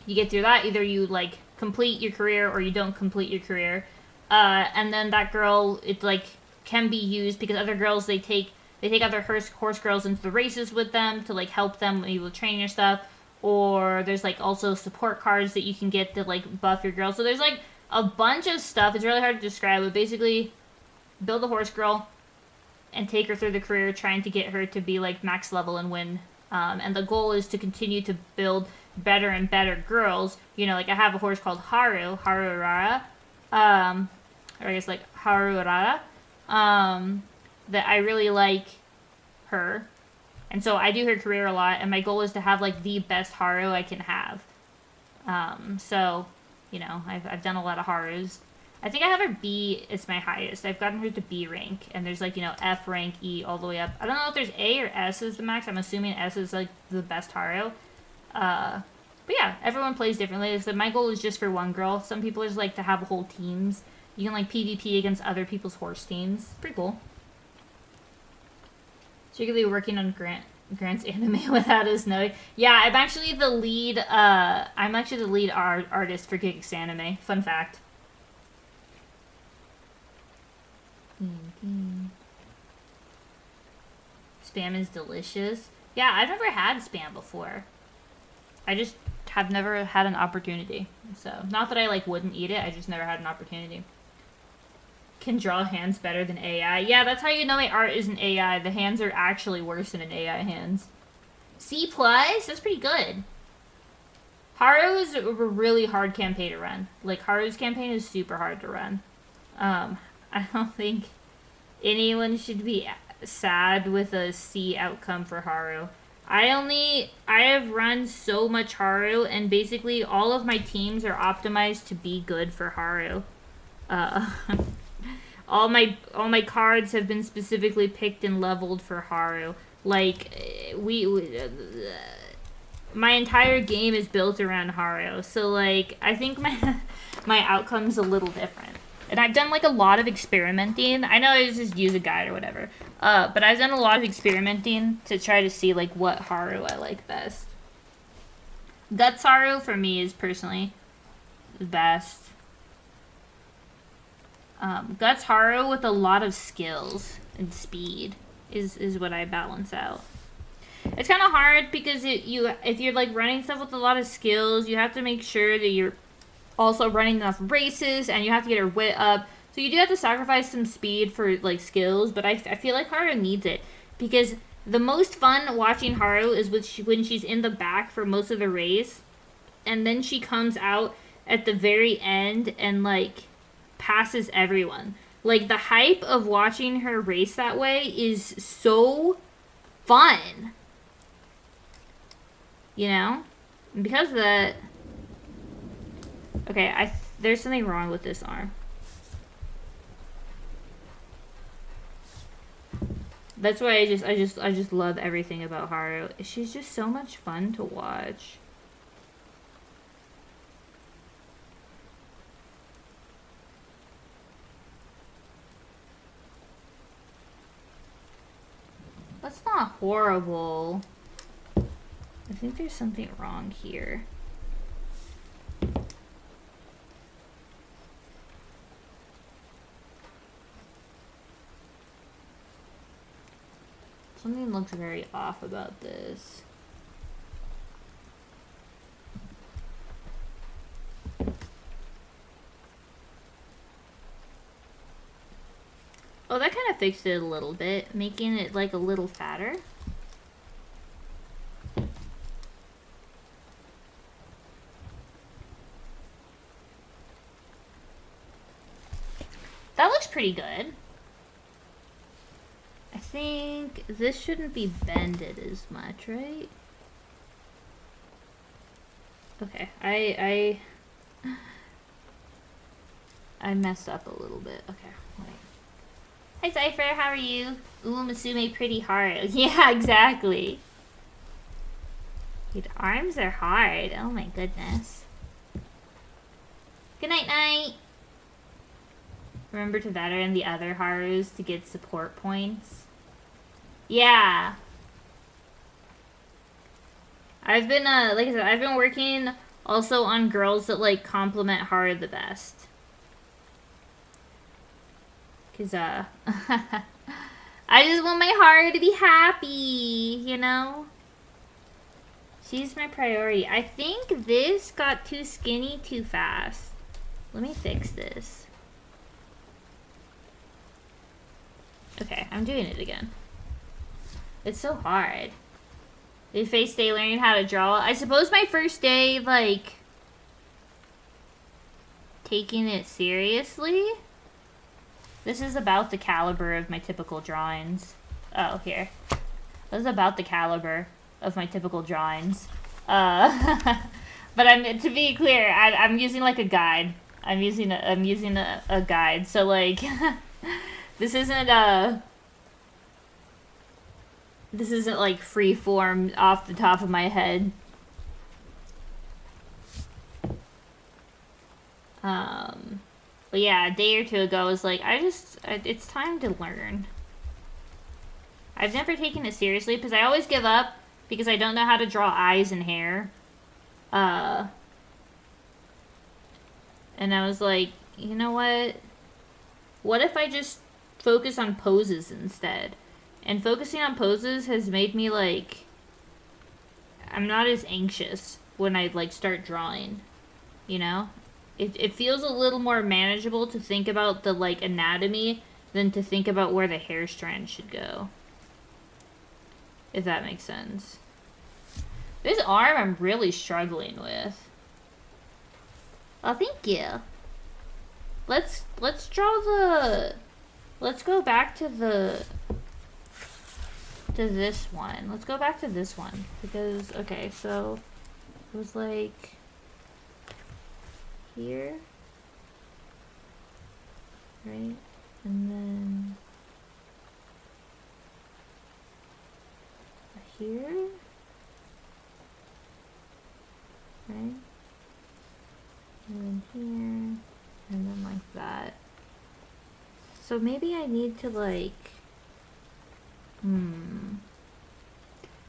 You get through that, either you like complete your career or you don't complete your career, and then that girl, it like can be used because other girls, they take other horse girls into the races with them to like help them with training your stuff. Or there's like also support cards that you can get to like buff your girl. So there's like a bunch of stuff. It's really hard to describe, but basically build a horse girl and take her through the career, trying to get her to be like max level and win. And the goal is to continue to build better and better girls. You know, like I have a horse called Haruurara, or I guess like Haruurara, that I really like her. And so I do her career a lot, and my goal is to have, like, the best Haru I can have. So, you know, I've done a lot of Harus. I think I have her B is my highest. I've gotten her to B rank, and there's, like, you know, F rank, E, all the way up. I don't know if there's A or S is the max. I'm assuming S is, like, the best Haru. But yeah, everyone plays differently. So my goal is just for one girl. Some people just like to have whole teams. You can, like, PvP against other people's horse teams. Pretty cool. So you're gonna be working on Grant's anime without us knowing. Yeah, I'm actually the lead. Artist for Geeks Anime. Fun fact. Spam is delicious. Yeah, I've never had spam before. I just have never had an opportunity. So, not that I, like, wouldn't eat it. I just never had an opportunity. Can draw hands better than AI. Yeah, that's how you know my art isn't AI. The hands are actually worse than an AI hands. C+? That's pretty good. Haru is a really hard campaign to run. Like, Haru's campaign is super hard to run. I don't think anyone should be sad with a C outcome for Haru. I have run so much Haru, and basically all of my teams are optimized to be good for Haru. All my cards have been specifically picked and leveled for Haru. Like, my entire game is built around Haru. So, like, I think my outcome's a little different. And I've done, like, a lot of experimenting. I know I just use a guide or whatever. But I've done a lot of experimenting to try to see, like, what Haru I like best. Guts Haru, for me, is personally the best. Guts Haru with a lot of skills and speed is what I balance out. It's kind of hard because if you're, like, running stuff with a lot of skills, you have to make sure that you're also running enough races, and you have to get her wit up. So you do have to sacrifice some speed for, like, skills, but I feel like Haru needs it. Because the most fun watching Haru is when she's in the back for most of the race, and then she comes out at the very end and, like, passes everyone. Like, the hype of watching her race that way is so fun. You know? And because of that... Okay, there's something wrong with this arm. That's why I just love everything about Haru. She's just so much fun to watch. That's not horrible. I think there's something wrong here. Something looks very off about this. Oh, that kind of fixed it a little bit, making it, like, a little fatter. That looks pretty good. I think this shouldn't be bended as much, right? Okay, I messed up a little bit. Okay, wait. Hi Cypher, how are you? Ooh, Musume pretty hard. Yeah, exactly. Dude, arms are hard. Oh my goodness. Good night, night. Remember to veteran the other Harus to get support points. Yeah. I've been, like I said, I've been working also on girls that, like, complement Haru the best. Cause, I just want my Haru to be happy, you know? She's my priority. I think this got too skinny too fast. Let me fix this. Okay, I'm doing it again. It's so hard. Did Face Day learning how to draw? I suppose my first day, like, taking it seriously. This is about the caliber of my typical drawings. Oh, here. That's about the caliber of my typical drawings. But to be clear, I'm using like a guide. I'm using a guide. So like, this isn't like free form off the top of my head. But yeah, a day or two ago, I was like, it's time to learn. I've never taken it seriously because I always give up because I don't know how to draw eyes and hair. And I was like, you know what? What if I just focus on poses instead? And focusing on poses has made me like, I'm not as anxious when I like start drawing, you know? It feels a little more manageable to think about the like anatomy than to think about where the hair strand should go. If that makes sense. This arm I'm really struggling with. Oh, thank you. Let's draw the... Let's go back to the... to this one. Let's go back to this one. Because, okay, so... It was like... here. Right? And then... here. Right? And then here. And then like that. So maybe I need to like...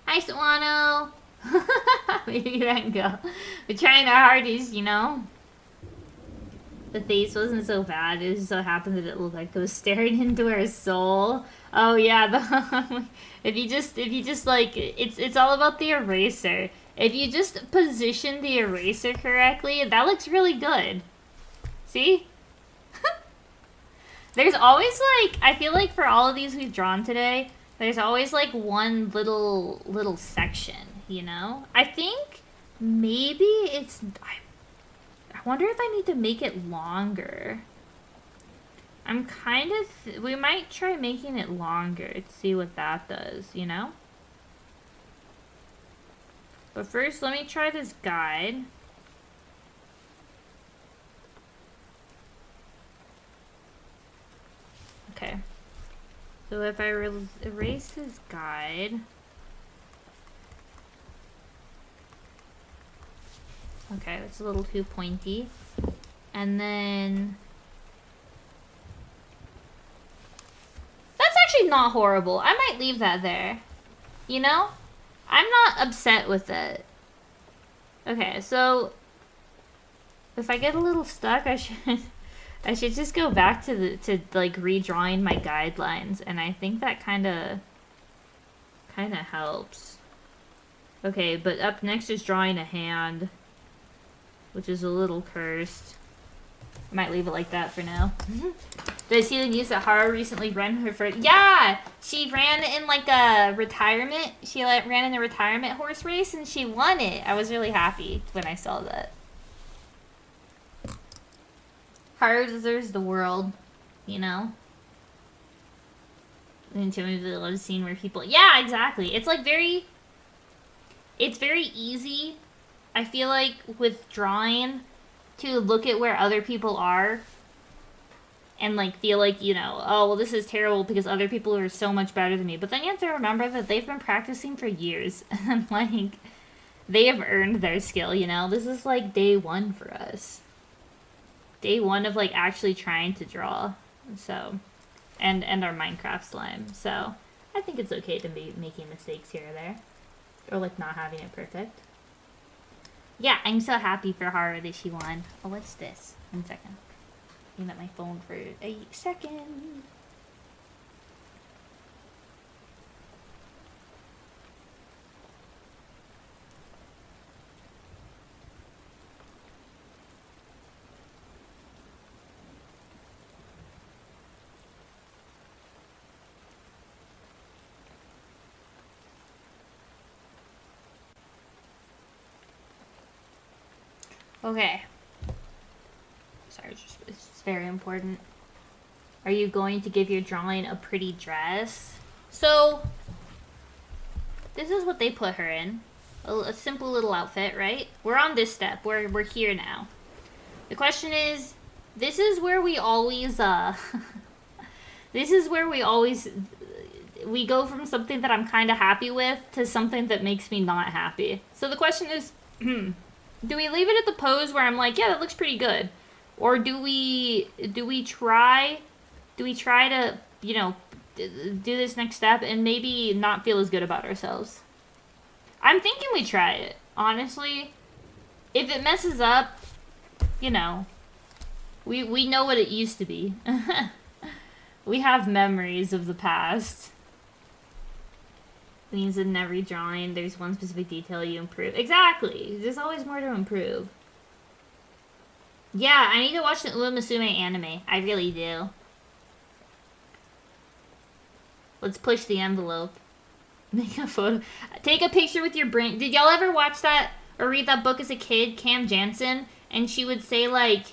Hi, Sawano! Maybe that can go. We're trying our hardest, you know? The face wasn't so bad. It just so happened that it looked like it was staring into her soul. Oh yeah, if you just like, it's all about the eraser. If you just position the eraser correctly, that looks really good. See? There's always like, I feel like for all of these we've drawn today, there's always like one little section, you know? I think maybe it's, I wonder if I need to make it longer. I'm kind of, we might try making it longer to see what that does, you know? But first, let me try this guide. Okay. So if I erase his guide... Okay, it's a little too pointy. And then... That's actually not horrible. I might leave that there. You know? I'm not upset with it. Okay, so... If I get a little stuck, I should just go back to like redrawing my guidelines, and I think that kind of helps. Okay, but up next is drawing a hand, which is a little cursed. I might leave it like that for now. Did I see the news that Haru recently ran her first? Yeah, she ran in like a retirement. She ran in a retirement horse race and she won it. I was really happy when I saw that. Haru deserves the world, you know? And to me, the love scene where people... Yeah, exactly. It's like very... It's very easy, I feel like, with drawing, to look at where other people are and, like, feel like, you know, oh, well, this is terrible because other people are so much better than me. But then you have to remember that they've been practicing for years. And, like, they have earned their skill, you know? This is, like, day one for us. Day one of, like, actually trying to draw. So, and our Minecraft slime. So, I think it's okay to be making mistakes here or there. Or, like, not having it perfect. Yeah, I'm so happy for Haru that she won. Oh, what's this? 1 second. Looking at my phone for a second. Okay. Sorry, it's very important. Are you going to give your drawing a pretty dress? So, This is what they put her in. A simple little outfit, right? We're on this step. We're here now. The question is, this is where we always, this is where we go from something that I'm kind of happy with to something that makes me not happy. So the question is, do we leave it at the pose where I'm like, yeah, that looks pretty good? Or do we try to, you know, do this next step and maybe not feel as good about ourselves? I'm thinking we try it, honestly. If it messes up, you know, we know what it used to be. We have memories of the past. It means that in every drawing, there's one specific detail you improve. Exactly! There's always more to improve. Yeah, I need to watch the Uma Musume anime. I really do. Let's push the envelope. Make a photo. Take a picture with your brain. Did y'all ever watch that or read that book as a kid, Cam Jansen? And she would say, like,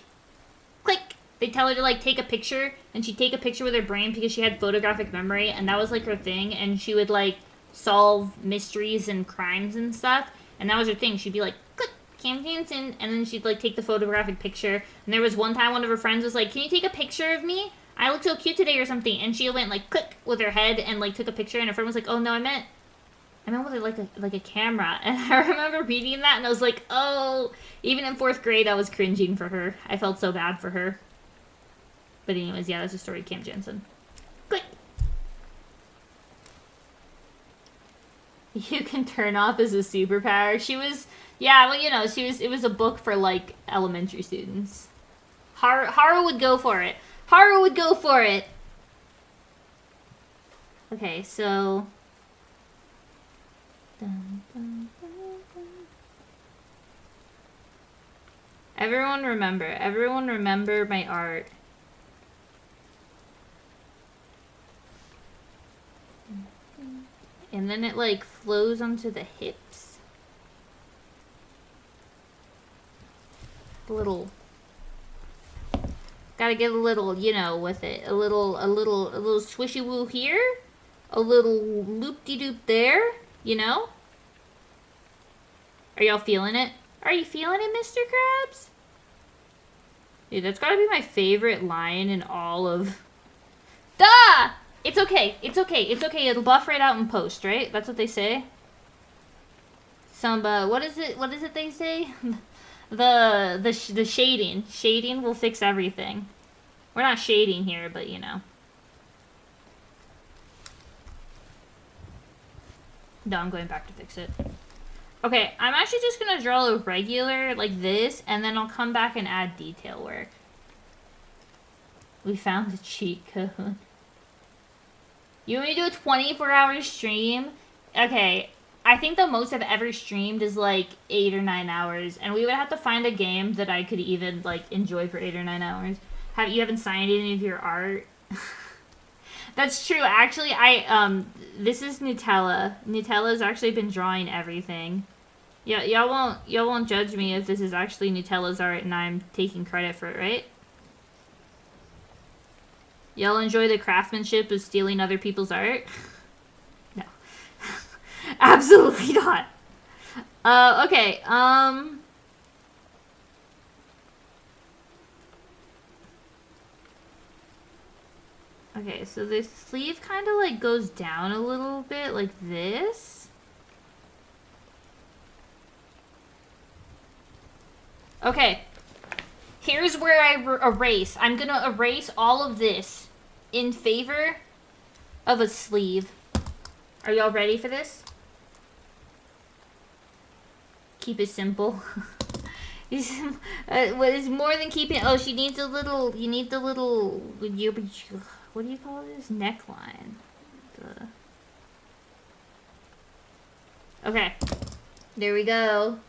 click. They tell her to, like, take a picture. And she'd take a picture with her brain because she had photographic memory. And that was, like, her thing. And she would, like, solve mysteries and crimes and stuff. And that was her thing. She'd be like, click, Cam Jansen. And then she'd, like, take the photographic picture. And there was one time one of her friends was like, can you take a picture of me? I look so cute today or something. And she went, like, click with her head and, like, took a picture. And her friend was like, oh, no, I meant with, like a camera. And I remember reading that, and I was like, oh. Even in 4th grade, I was cringing for her. I felt so bad for her. But anyways, yeah, that's the story of Cam Jansen. Click. You can turn off as a superpower. She was, yeah, well, you know, it was a book for, like, elementary students. Haru would go for it. Haru would go for it. Okay, so... Dun, dun, dun, dun. Everyone remember my art. And then it, like, flows onto the hips. Gotta get a little, you know, with it. A little swishy woo here. A little loop-de-doop there. You know? Are y'all feeling it? Are you feeling it, Mr. Krabs? Dude, that's gotta be my favorite line in all of... Duh! It's okay. It's okay. It's okay. It'll buff right out in post, right? That's what they say? What is it they say? The shading. Shading will fix everything. We're not shading here, but you know. No, I'm going back to fix it. Okay, I'm actually just gonna draw a regular like this, and then I'll come back and add detail work. We found the cheat code. You want me to do a 24-hour stream? Okay, I think the most I've ever streamed is like 8 or 9 hours, and we would have to find a game that I could even like enjoy for 8 or 9 hours. You haven't signed any of your art? That's true. Actually, this is Nutella. Nutella's actually been drawing everything. Yeah, y'all won't judge me if this is actually Nutella's art and I'm taking credit for it, right? Y'all enjoy the craftsmanship of stealing other people's art? No. Absolutely not. Okay, okay, so the sleeve kind of like goes down a little bit like this. Okay, here's where I erase. I'm gonna erase all of this in favor of a sleeve. Are y'all ready for this? Keep it simple. What is more than keeping? Oh, she needs a little. You need the little. What do you call this? Neckline. Okay. There we go.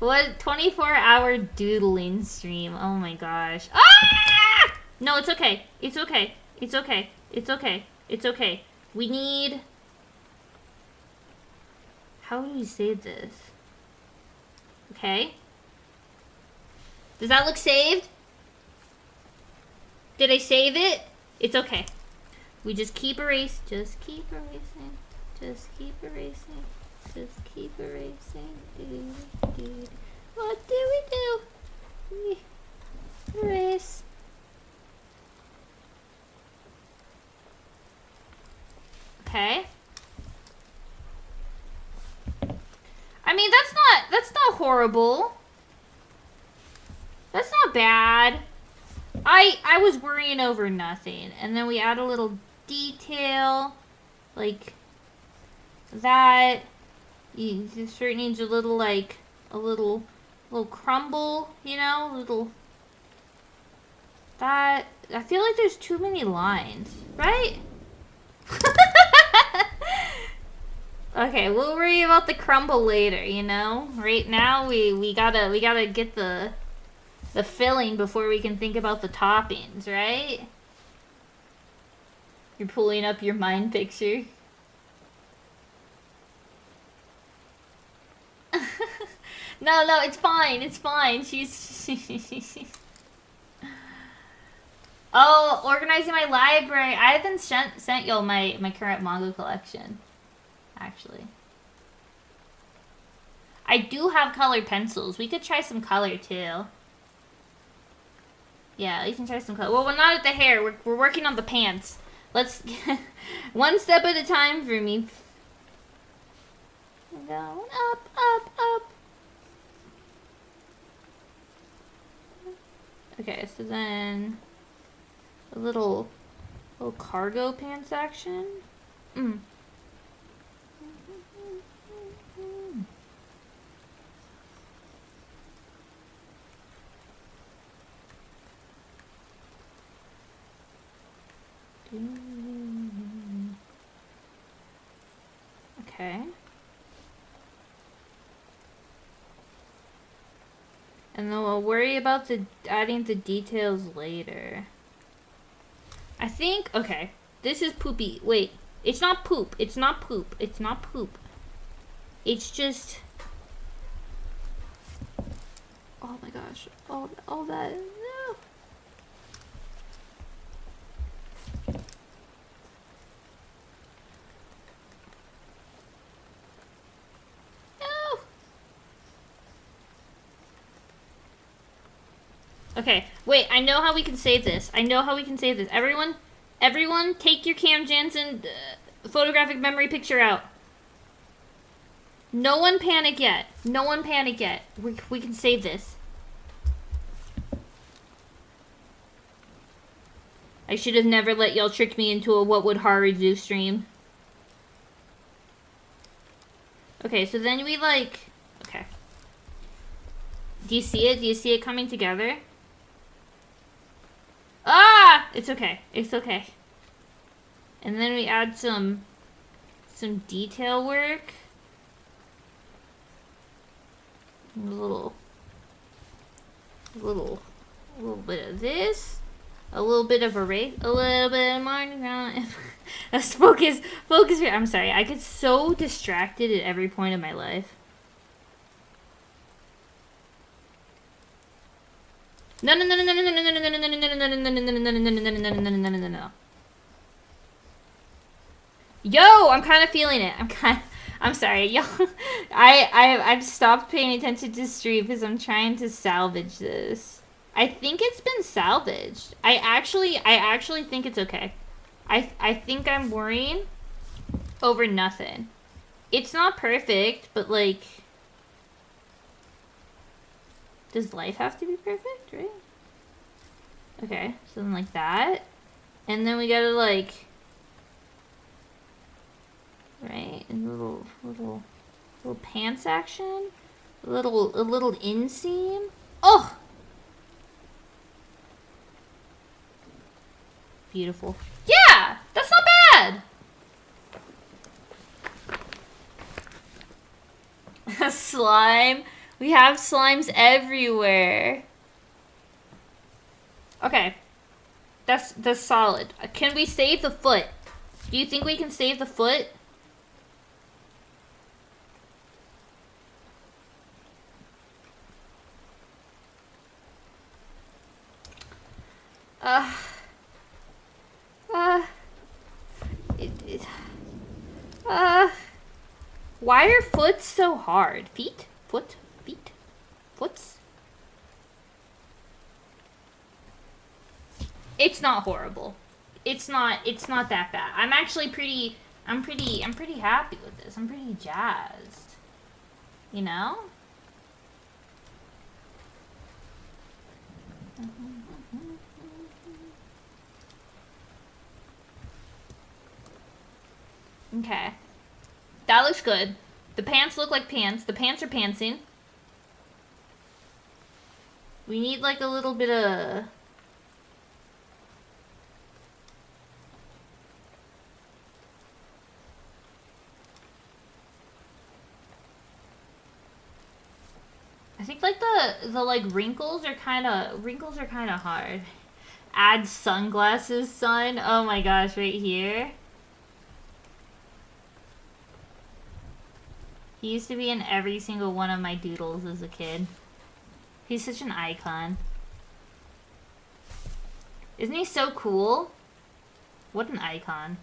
What 24-hour doodling stream? Oh my gosh. Ah! No, it's okay. It's okay. It's okay. It's okay. It's okay. We need... How do we save this? Okay. Does that look saved? Did I save it? It's okay. We just keep erasing. Just keep erasing. Just keep erasing. Just keep erasing. What do we do? We erase. Okay. I mean, that's not horrible. That's not bad. I was worrying over nothing. And then we add a little detail like that. The shirt needs a little like a little crumble, you know, little that. I feel like there's too many lines, right? Okay, we'll worry about the crumble later, you know? Right now we gotta get the filling before we can think about the toppings, right? You're pulling up your mind picture. No, it's fine. It's fine. She's Oh, organizing my library. I haven't sent y'all my current manga collection. Actually. I do have colored pencils. We could try some color too. Yeah, we can try some color. Well, we're not at the hair. We're working on the pants. Let's one step at a time for me. Going up, up, up. Okay, so then a little cargo pants action. Okay. And then we'll worry about adding the details later. I think, okay, this is poopy. Wait, it's not poop. It's not poop. It's not poop. It's just, oh my gosh, all that, no. Okay, wait, I know how we can save this. Everyone take your Cam Jansen photographic memory picture out. No one panic yet. We can save this. I should have never let y'all trick me into a what would Haru do stream. Okay, so then we like, okay. Do you see it? Do you see it coming together? Ah! It's okay. It's okay. And then we add some detail work. A little bit of this. A little bit of erase. A little bit of marking. Let's focus. I'm sorry. I get so distracted at every point of my life. No. Yo, I'm kind of feeling it. I'm sorry, y'all. I've stopped paying attention to stream because I'm trying to salvage this. I think it's been salvaged. I actually think it's okay. I think I'm worrying over nothing. It's not perfect, but like, does life have to be perfect, right? Okay, something like that. And then we gotta like, right, and little pants action. A little inseam. Oh! Beautiful. Yeah! That's not bad! Slime. We have slimes everywhere. Okay. That's solid. Can we save the foot? Do you think we can save the foot? Why are foots so hard? Feet? Foot? Feet? Foots? It's not horrible. It's not that bad. I'm actually I'm pretty happy with this. I'm pretty jazzed. You know? Okay. That looks good. The pants look like pants. The pants are pantsing. We need like a little bit of... I think like the like wrinkles are kind of hard. Add sunglasses, son. Oh my gosh, right here. He used to be in every single one of my doodles as a kid. He's such an icon. Isn't he so cool? What an icon.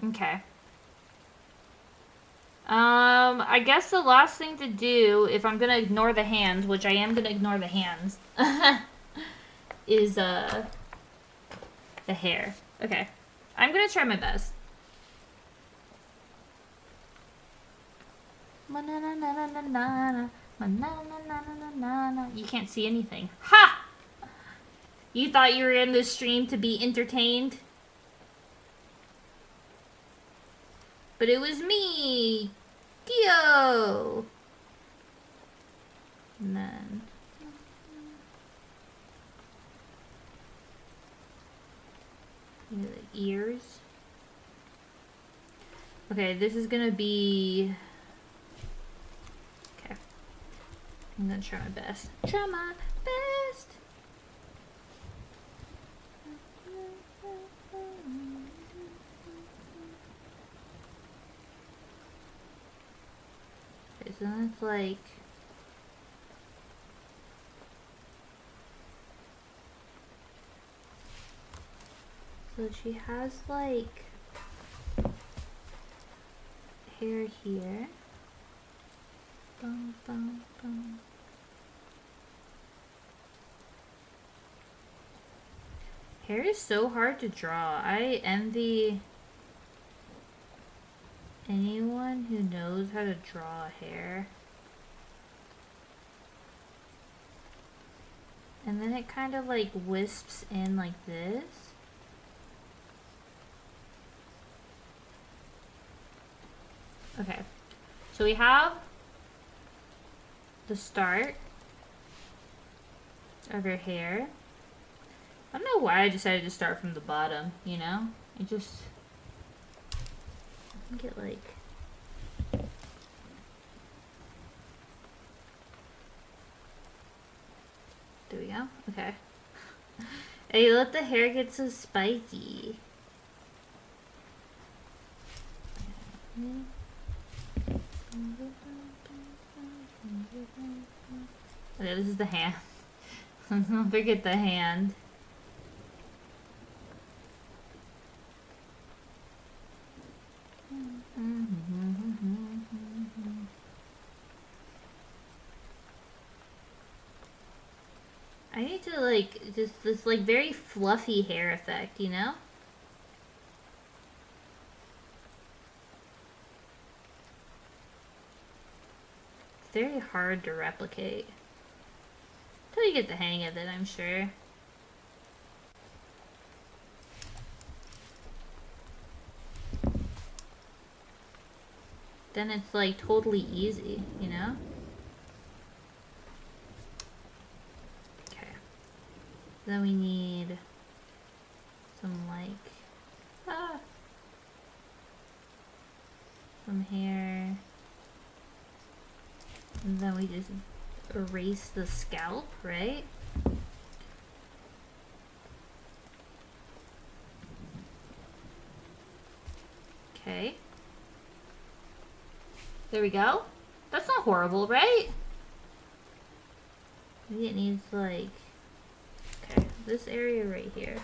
Okay. I guess the last thing to do, if I'm gonna ignore the hands, which I am gonna ignore the hands, is, the hair. Okay. I'm gonna try my best. You can't see anything. Ha! You thought you were in this stream to be entertained? But it was me! Dio! And then... the ears. Okay, this is gonna be... Okay. I'm gonna try my best. Try my best! Okay, so then it's like... So she has like hair here. Bum, bum, bum. Hair is so hard to draw. I envy anyone who knows how to draw hair. And then it kind of like wisps in like this. Okay, so we have the start of her hair. I don't know why I decided to start from the bottom, you know? I think it like... There we go, okay. And you let the hair get so spiky. Okay, this is the hand. Don't forget the hand. I need to like, just this like very fluffy hair effect, you know? It's very hard to replicate. Until you get the hang of it, I'm sure. Then it's like totally easy, you know? Okay. Then we need some like, some hair. And then we just erase the scalp, right? Okay. There we go. That's not horrible, right? Maybe it needs like... Okay, this area right here.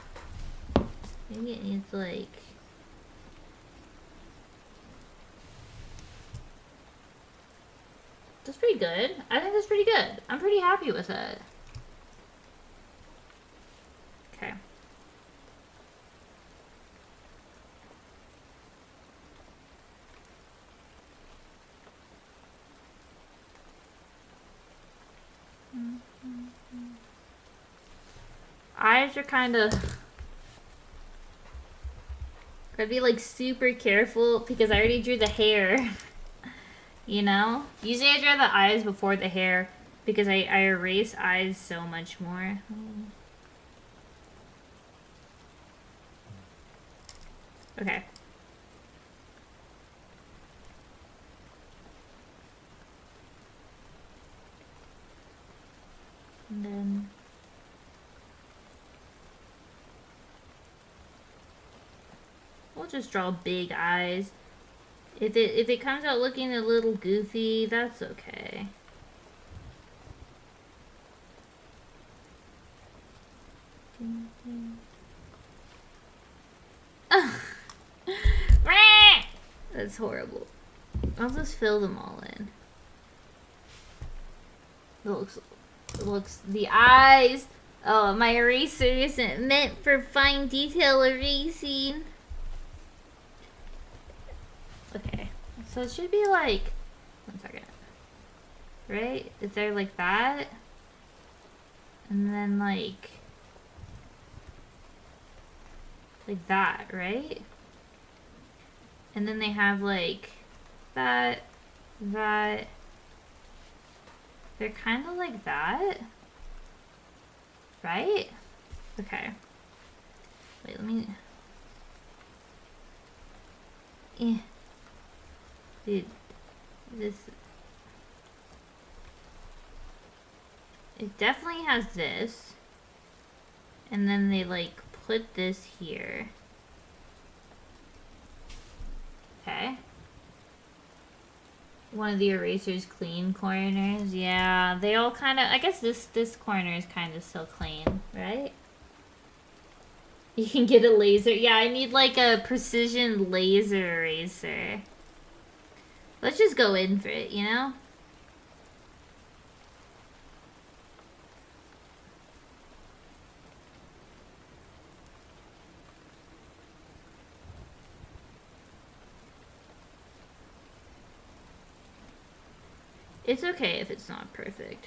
Maybe it needs like... That's pretty good. I think that's pretty good. I'm pretty happy with it. Okay. Eyes are kind of... Gotta be like super careful because I already drew the hair. You know? Usually I draw the eyes before the hair because I erase eyes so much more. Okay. And then... we'll just draw big eyes. If it comes out looking a little goofy, that's okay. That's horrible. I'll just fill them all in. It looks the eyes. Oh, my eraser isn't meant for fine detail erasing. Okay, so it should be like, 1 second, right? Is there like that? And then like that, right? And then they have like that. They're kind of like that, right? Okay. Wait, let me... Dude, this... It definitely has this. And then they like put this here. Okay. One of the eraser's clean corners. Yeah, they all kind of... I guess this corner is kind of still clean, right? You can get a laser. Yeah, I need like a precision laser eraser. Let's just go in for it, you know? It's okay if it's not perfect.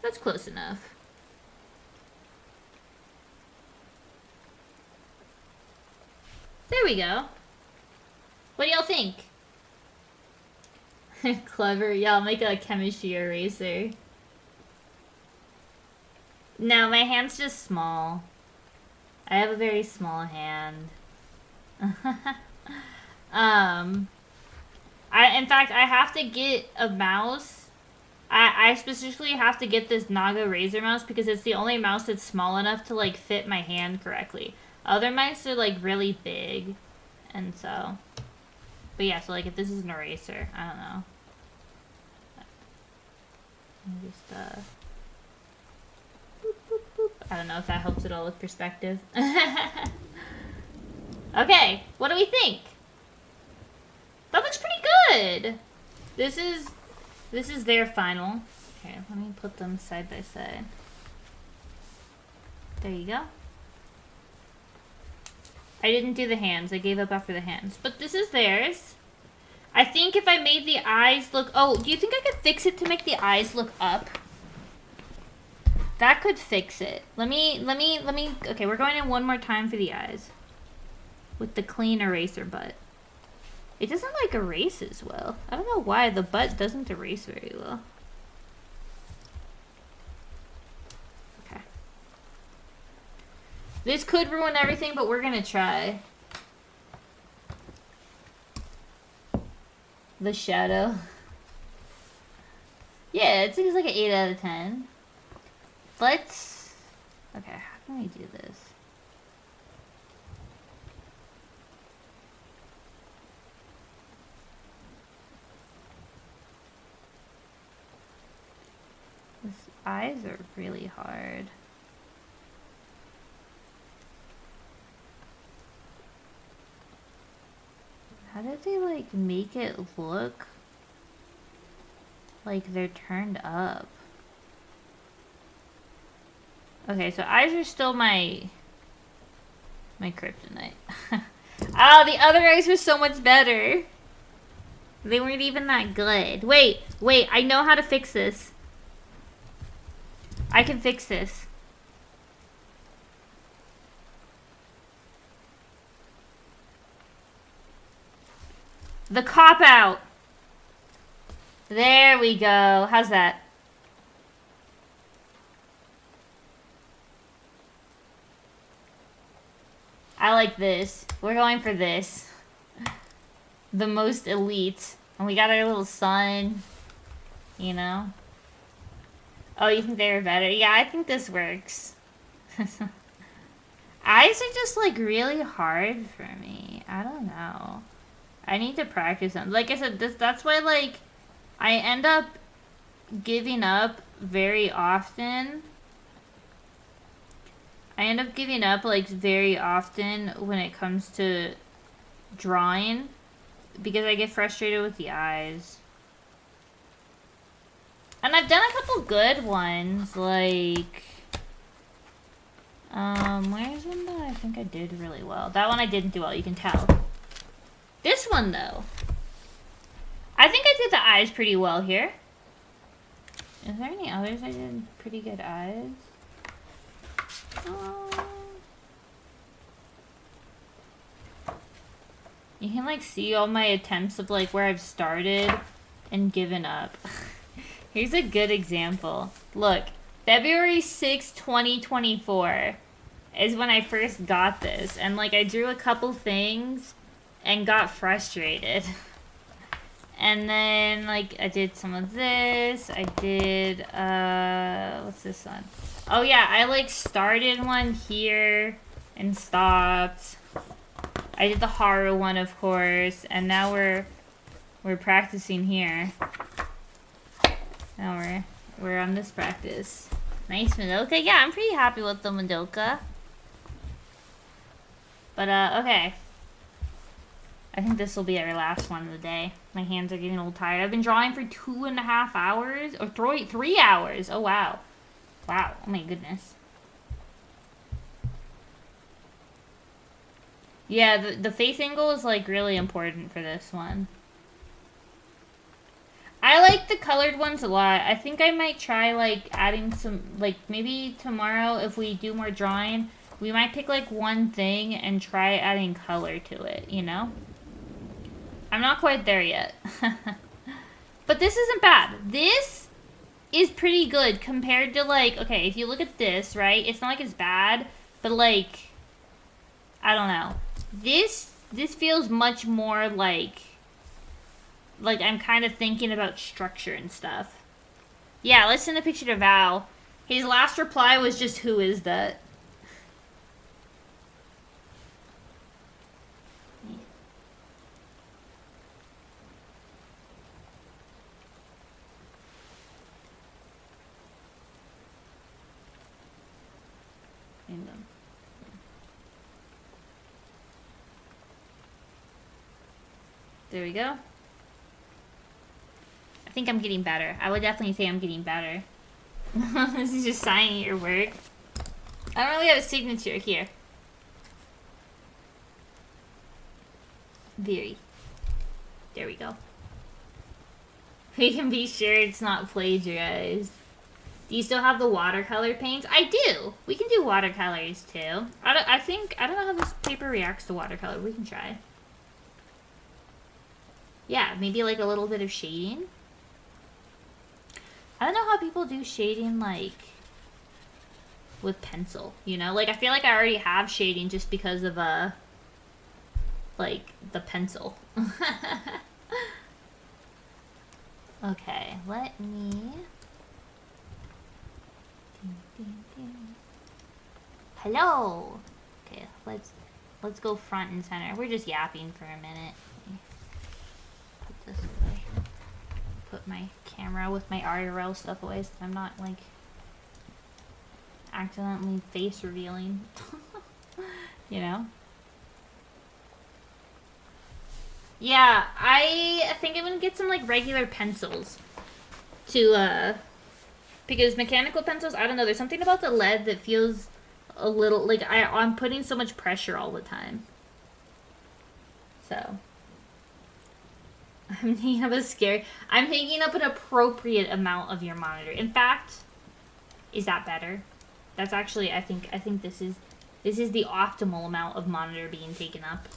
That's close enough. There we go. What do y'all think? Clever. Yeah, I'll make a chemistry eraser. No, my hand's just small. I have a very small hand. In fact, I have to get a mouse. I specifically have to get this Naga Razor mouse because it's the only mouse that's small enough to like fit my hand correctly. Other mice are like really big, and so. But yeah, so like if this is an eraser, I don't know. Just boop, boop, boop. I don't know if that helps at all with perspective. Okay, what do we think? That looks pretty good. This is their final. Okay, let me put them side by side. There you go. I didn't do the hands. I gave up after the hands. But this is theirs. I think if I made the eyes look... Oh, do you think I could fix it to make the eyes look up? That could fix it. Let me... Okay, we're going in one more time for the eyes. With the clean eraser butt. It doesn't like erase as well. I don't know why the butt doesn't erase very well. Okay. This could ruin everything, but we're gonna try. The shadow. Yeah, it's like an 8 out of 10. Let's... Okay, how can we do this? His eyes are really hard. did they like make it look like they're turned up? Okay, so eyes are still my kryptonite. Oh, the other eyes were so much better. They weren't even that good. Wait, I know how to fix this. I can fix this. The cop-out. There we go. How's that? I like this. We're going for this. The most elite. And we got our little sun. You know? Oh, you think they were better? Yeah, I think this works. Eyes are just, like, really hard for me. I don't know. I need to practice them. Like I said, that's why, like, I end up giving up very often. I end up giving up, like, very often when it comes to drawing. Because I get frustrated with the eyes. And I've done a couple good ones, like... where's one that I think I did really well? That one I didn't do well, you can tell. This one, though. I think I did the eyes pretty well here. Is there any others I did pretty good eyes? You can, like, see all my attempts of, like, where I've started and given up. Here's a good example. Look, February 6, 2024 is when I first got this. And, like, I drew a couple things and got frustrated. And then, like, I did some of this. I did, what's this one? Oh, yeah, I, like, started one here and stopped. I did the horror one, of course. And now we're practicing here. Now we're on this practice. Nice Madoka. Yeah, I'm pretty happy with the Madoka. But, okay. I think this will be our last one of the day. My hands are getting a little tired. I've been drawing for 2.5 hours. Or 3 hours. Oh, wow. Wow. Oh, my goodness. Yeah, the face angle is, like, really important for this one. I like the colored ones a lot. I think I might try, like, adding some, like, maybe tomorrow if we do more drawing, we might pick, like, one thing and try adding color to it, you know? I'm not quite there yet. But this isn't bad. This is pretty good compared to, like, okay, if you look at this, right? It's not like it's bad, but, like, I don't know. This feels much more like I'm kind of thinking about structure and stuff. Yeah, let's send a picture to Val. His last reply was just, who is that? There we go. I think I'm getting better. I would definitely say I'm getting better. This is just signing your work. I don't really have a signature here. Very. There we go. We can be sure it's not plagiarized. Do you still have the watercolor paints? I do. We can do watercolors too. I don't know how this paper reacts to watercolor. We can try. Yeah, maybe like a little bit of shading. I don't know how people do shading, like, with pencil, you know? Like, I feel like I already have shading just because of, like, the pencil. Okay, let me... Hello! Okay, let's go front and center. We're just yapping for a minute. Put this away. Put my camera with my IRL stuff away so I'm not, like, accidentally face revealing. You know? Yeah, I think I'm gonna get some like regular pencils to because mechanical pencils, I don't know, there's something about the lead that feels a little like I'm putting so much pressure all the time. So I'm thinking of a scary. I'm thinking up an appropriate amount of your monitor. In fact, is that better? That's actually I think this is the optimal amount of monitor being taken up.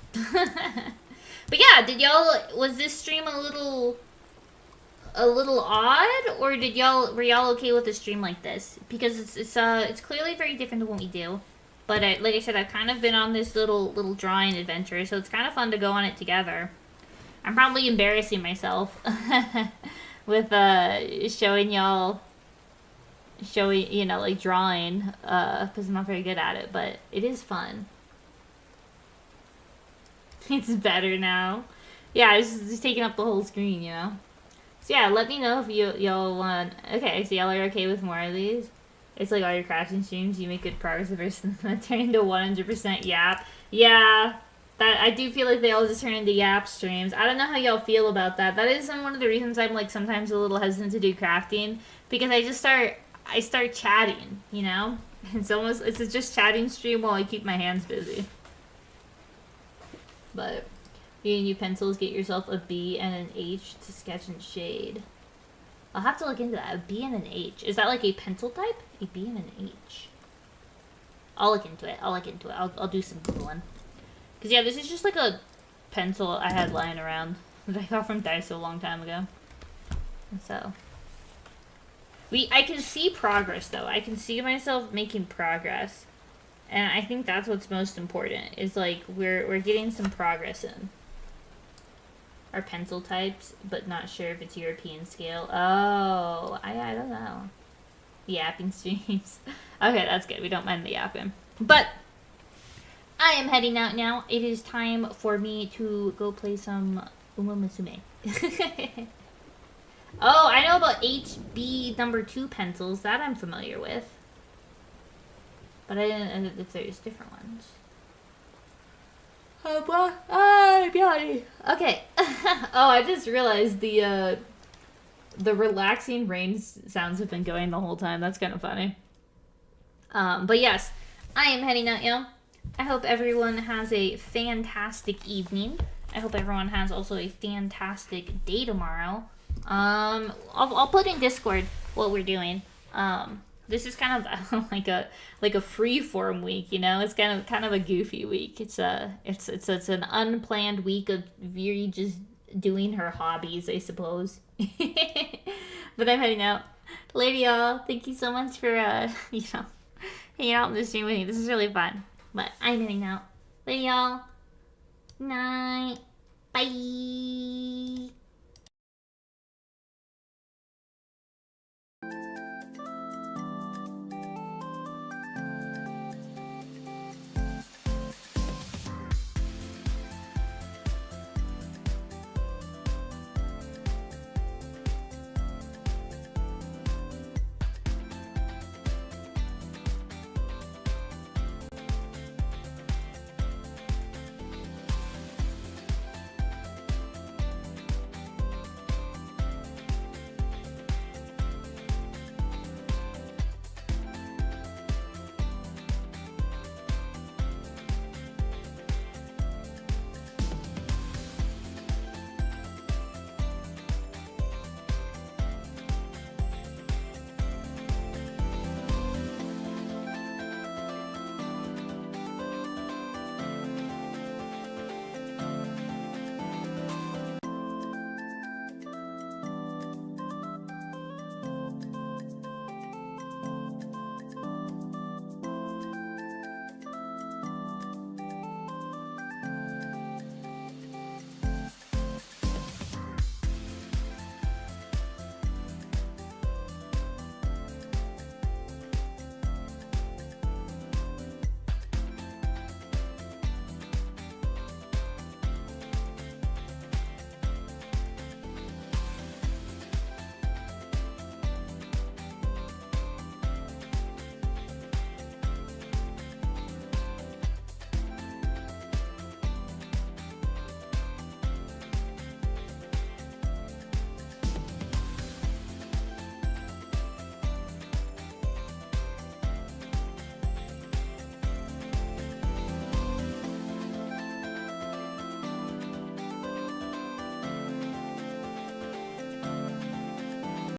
But yeah, was this stream a little odd, or were y'all okay with a stream like this? Because it's clearly very different than what we do. But like I said, I've kind of been on this little drawing adventure, so it's kind of fun to go on it together. I'm probably embarrassing myself with showing y'all, you know, like drawing, because I'm not very good at it, but it is fun. It's better now. Yeah, it's just taking up the whole screen, you know. So yeah, let me know if y'all want. Okay, so y'all are okay with more of these. It's like all your crafting streams, you make good progress the first turn into 100% yap. Yeah, that I do feel like they all just turn into yap streams. I don't know how y'all feel about that. That is one of the reasons I'm like sometimes a little hesitant to do crafting, because I start chatting, you know? It's just chatting stream while I keep my hands busy. But you and you pencils, get yourself a B and an H to sketch and shade. I'll have to look into that. A B and an H. Is that like a pencil type? A B and an H. I'll look into it. I'll do some Googling. Because yeah, this is just like a pencil I had lying around that I got from Daiso a long time ago. So I can see progress though. I can see myself making progress. And I think that's what's most important, is like we're getting some progress in our pencil types, but not sure if it's European scale. Oh, I don't know. Yapping streams. Okay, that's good. We don't mind the yapping. But I am heading out now. It is time for me to go play some Uma Musume. Oh, I know about HB number 2 pencils. That I'm familiar with. But I didn't know if there's different ones. Okay. Oh, I just realized the relaxing rain sounds have been going the whole time. That's kind of funny. But yes, I am heading out, y'all. I hope everyone has a fantastic evening. I hope everyone has also a fantastic day tomorrow. I'll put in Discord what we're doing. This is kind of like a free form week, you know. It's kind of a goofy week. It's an unplanned week of Viri just doing her hobbies, I suppose. But I'm heading out. Later, y'all. Thank you so much for hanging out in this stream with me. This is really fun. But I'm heading out. Later, y'all. Night. Bye.